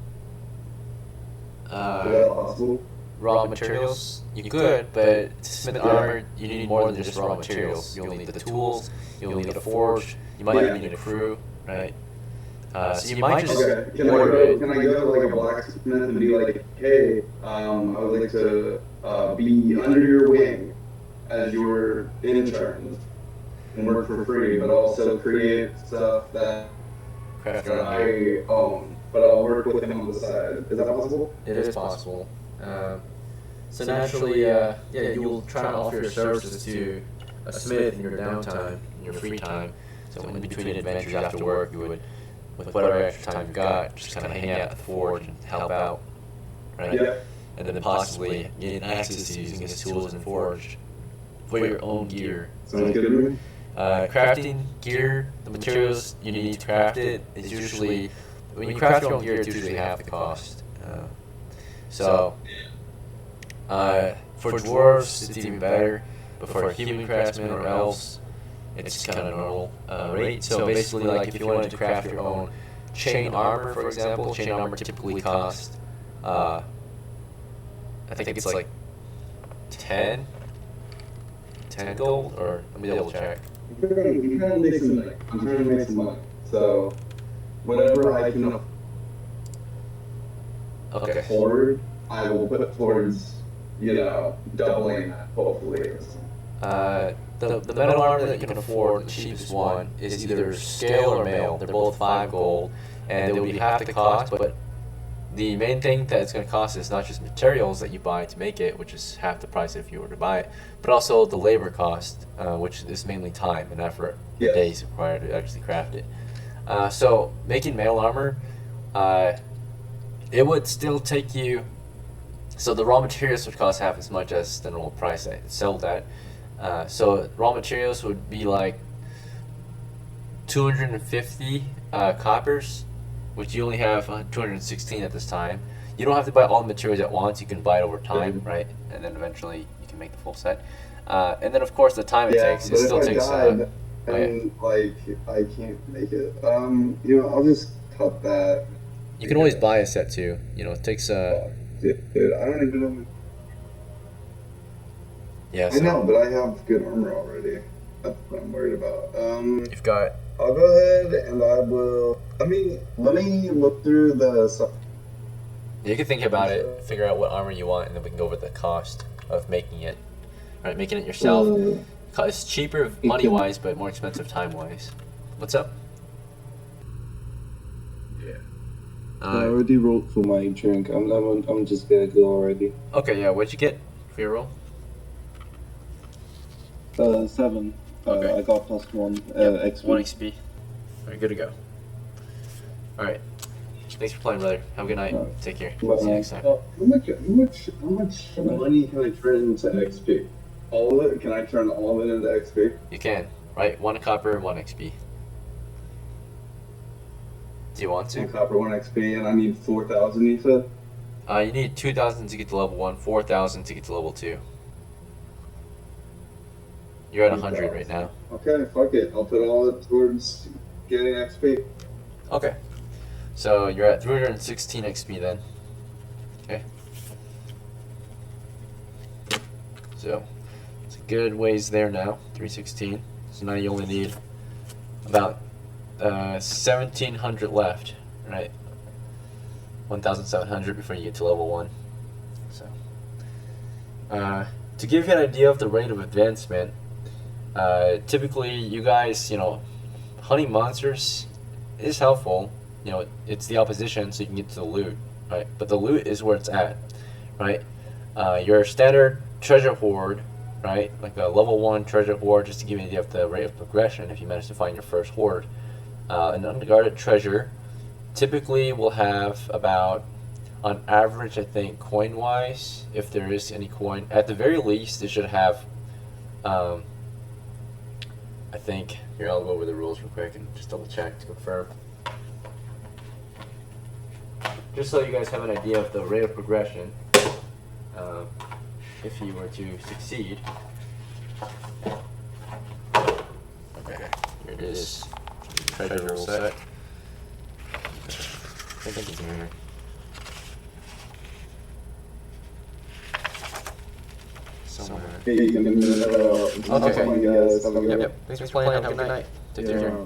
Is that possible? Raw materials, you could, but to smith armor, you need more than just raw materials. You'll need the tools, you'll need a forge, you might even need a crew, right? So you might just Okay, can I go to like a blacksmith and be like, hey, I would like to be under your wing as your intern and work for free, but also create stuff that I own, but I'll work with him on the side. Is that possible? It is possible. So naturally, you'll try to offer your services to a smith in your downtime, in your free time. So in between adventures after work, you would, with whatever extra time you got, just kind of hang out at the forge and help out, right? Yeah. And then possibly gain access to using his tools and forge for your own gear. Sounds good to me. Crafting gear, the materials you need to craft it is usually, when you craft your own gear, it's usually half the cost. For dwarves, it's even better, but for human craftsmen or elves, it's kind of normal rate. So basically, like if you wanted to craft your own chain armor, for example, chain armor typically costs, I think it's like 10 gold, or let me double check. I'm trying to make some money. I'm trying to make some money. So, whatever I can afford, I will put towards, doubling that, hopefully. The metal armor that you can afford, the cheapest one, is either scale or mail. They're both 5 gold, and they'll be half the cost, but the main thing that it's going to cost is not just materials that you buy to make it, which is half the price if you were to buy it, but also the labor cost, which is mainly time and effort, the days required to actually craft it. So making mail armor, it would still take you, so the raw materials would cost half as much as the normal price that it's sold at. So raw materials would be like 250 coppers, which you only have 216 at this time. You don't have to buy all the materials at once. You can buy it over time, right? And then eventually you can make the full set. And then of course the time it takes. It still takes. I can't make it. I'll just cut that. You can always buy a set too. It takes. Dude, I don't even know. Yeah. I know, but I have good armor already. That's what I'm worried about. You've got. I'll go ahead and I will. Let me look through the stuff. You can think about it, figure out what armor you want, and then we can go over the cost of making it. Right, making it yourself. It's cheaper money-wise, but more expensive time-wise. What's up? Yeah. I already rolled for my drink. I'm just gonna go already. Okay, yeah. What'd you get for your roll? 7. Okay. I got +1 XP. 1 XP. Alright, good to go. Alright. Thanks for playing, brother. Have a good night. Take care. See you next time. How much money can I turn into XP? All of it? Can I turn all of it into XP? You can. Right? 1 copper, 1 XP. Do you want to? 1 copper, 1 XP, and I need 4,000, you said? You need 2,000 to get to level 1, 4,000 to get to level 2. You're at 100 right now. Okay, fuck it. I'll put all it towards getting XP. Okay. So you're at 316 XP then. Okay. So it's a good ways there now. 316. So now you only need about 1,700 left, right? 1,700 before you get to level 1. So to give you an idea of the rate of advancement, typically you guys, hunting monsters is helpful. It's the opposition, so you can get to the loot, right? But the loot is where it's at, right? Your standard treasure hoard, right? Like a level 1 treasure hoard, just to give you an idea of the rate of progression if you manage to find your first hoard. An unguarded treasure typically we'll have about, on average, I think, coin-wise, if there is any coin, at the very least, it should have, I think, here, I'll go over the rules real quick and just double check to confirm. Just so you guys have an idea of the rate of progression, if you were to succeed. Okay, here it is. Treasure roll set. I think it's in here. Somewhere. Okay. Yep. Thanks for playing. Have a good night. Take care.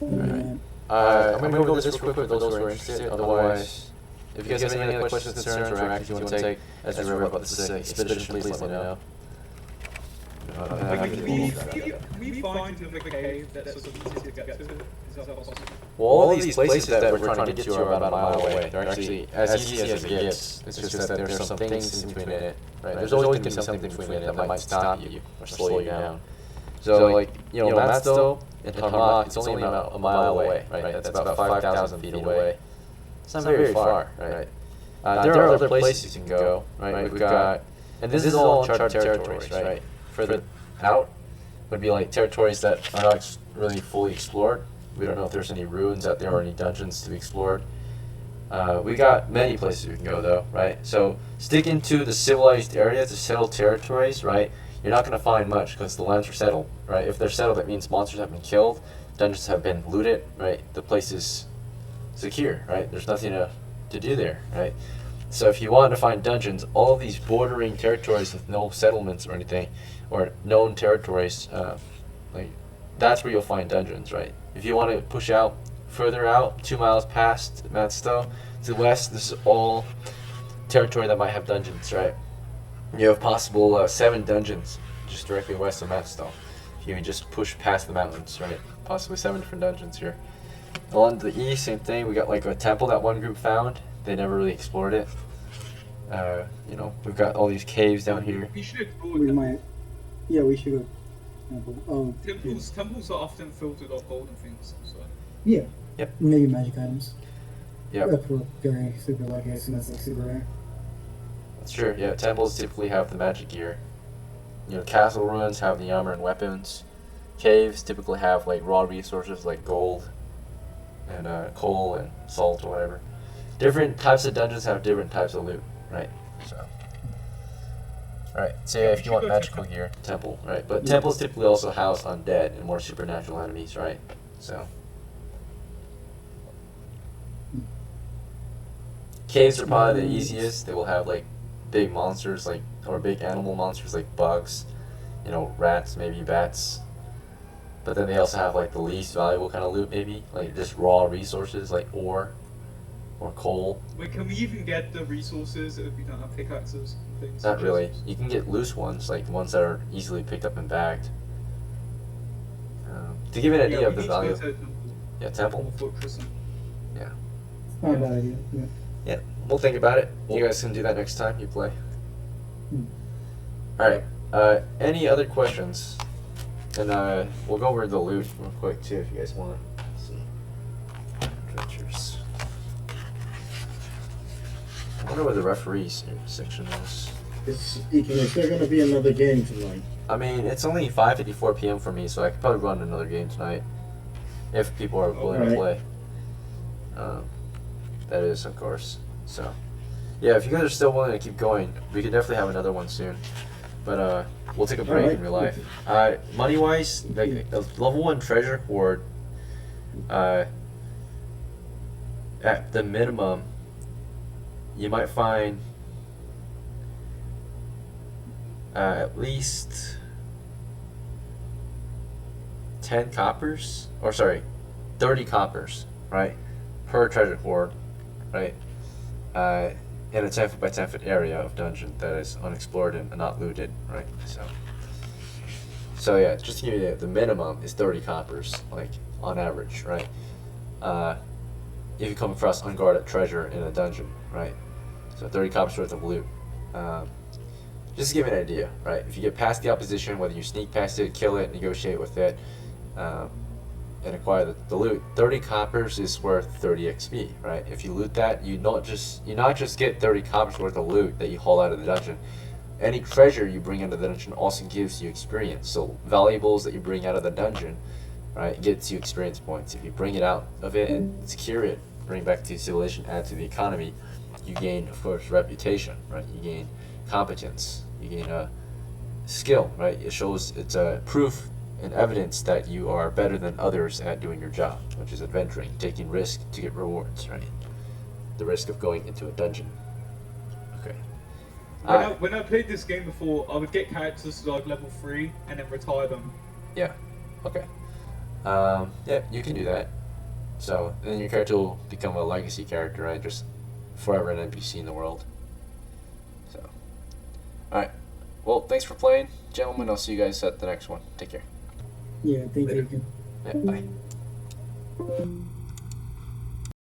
Alright. I'm going to go over this real quick for those who are interested. Otherwise, if you guys have any other questions, concerns, or actions you want to take as we wrap up this expedition, please let me know. We find another cave that's sort of easy to get to. Is that possible? Well, all these places that we're trying to get to are about a mile away. They're actually as easy as it gets. It's just that there's some things in between it. Right? There's always going to be something between it that might stop you or slow you down. So, like, MATSTOW and HARMOK, it's only about a mile away, right? That's about 5,000 feet away. It's not very far, right? There are other places you can go, right? We've got, and this is all uncharted territories, right? Further out would be like territories that are not really fully explored. We don't know if there's any ruins out there or any dungeons to be explored. We got many places we can go though, right? So sticking to the civilized areas, the settled territories, right? You're not going to find much because the lands are settled, right? If they're settled, that means monsters have been killed, dungeons have been looted, right? The place is secure, right? There's nothing to do there, right? So if you want to find dungeons, all of these bordering territories with no settlements or anything, or known territories, like that's where you'll find dungeons, right? If you want to push out further out, 2 miles past MATSTOW to the west, this is all territory that might have dungeons, right? You have possible 7 dungeons just directly west of MATSTOW. If you just push past the mountains, right? Possibly 7 different dungeons here. Along to the east, same thing. We got like a temple that one group found. They never really explored it. We've got all these caves down here. We should explore We them. might. Yeah, we should go. Oh, Temples are often filled with golden things. So. yeah. Yep. Maybe magic items. Yep. That's for very super lucky. I assume that's like super rare. That's true. Yeah, temples typically have the magic gear. Castle ruins have the armor and weapons. Caves typically have like raw resources like gold and coal and salt or whatever. Different types of dungeons have different types of loot, right? So, right. So yeah, if you want magical gear, temple, right? But temples typically also house undead and more supernatural enemies, right? So, caves are probably the easiest. They will have like big monsters, or big animal monsters like bugs, rats, maybe bats. But then they also have like the least valuable kind of loot, maybe like just raw resources like ore or coal. Wait, can we even get the resources if we don't have pickaxes and things? Not really. You can get loose ones, like the ones that are easily picked up and bagged. To give you an idea of the value. Yeah, temple. Yeah. Not a bad idea. Yeah. Yeah, we'll think about it. You guys can do that next time you play. Alright, any other questions? And we'll go over the loot real quick too if you guys want. Let's see. Adventures. I wonder what the referees section is. Is there going to be another game tonight? I mean, it's only 5:54 p.m. for me, so I could probably run another game tonight. If people are willing to play. That is, of course. So, yeah, if you guys are still willing to keep going, we could definitely have another one soon. But we'll take a break in real life. Money-wise, like a level 1 treasure hoard, at the minimum, you might find at least 10 coppers, or sorry, 30 coppers, right, per treasure hoard, right, in a 10 foot by 10 foot area of dungeon that is unexplored and not looted, right, so yeah, just to give you the minimum is 30 coppers, like, on average, right, if you come across unguarded treasure in a dungeon, right, so 30 coppers worth of loot. Just to give you an idea, right? If you get past the opposition, whether you sneak past it, kill it, negotiate with it, and acquire the loot. 30 coppers is worth 30 XP, right? If you loot that, you not just get 30 coppers worth of loot that you haul out of the dungeon. Any treasure you bring out of the dungeon also gives you experience. So valuables that you bring out of the dungeon, right, gets you experience points. If you bring it out of it and secure it, bring it back to civilization, add to the economy, you gain, of course, reputation, right? You gain competence, you gain skill, right? It shows, it's a proof and evidence that you are better than others at doing your job, which is adventuring, taking risk to get rewards, right? The risk of going into a dungeon. Okay. When I played this game before, I would get characters to like level 3 and then retire them. Yeah. Okay. Yeah, you can do that. So then your character will become a legacy character, right? Just forever an NPC in the world. So, all right. Well, thanks for playing, gentlemen. I'll see you guys at the next one. Take care. Yeah, thank you. Yeah, bye.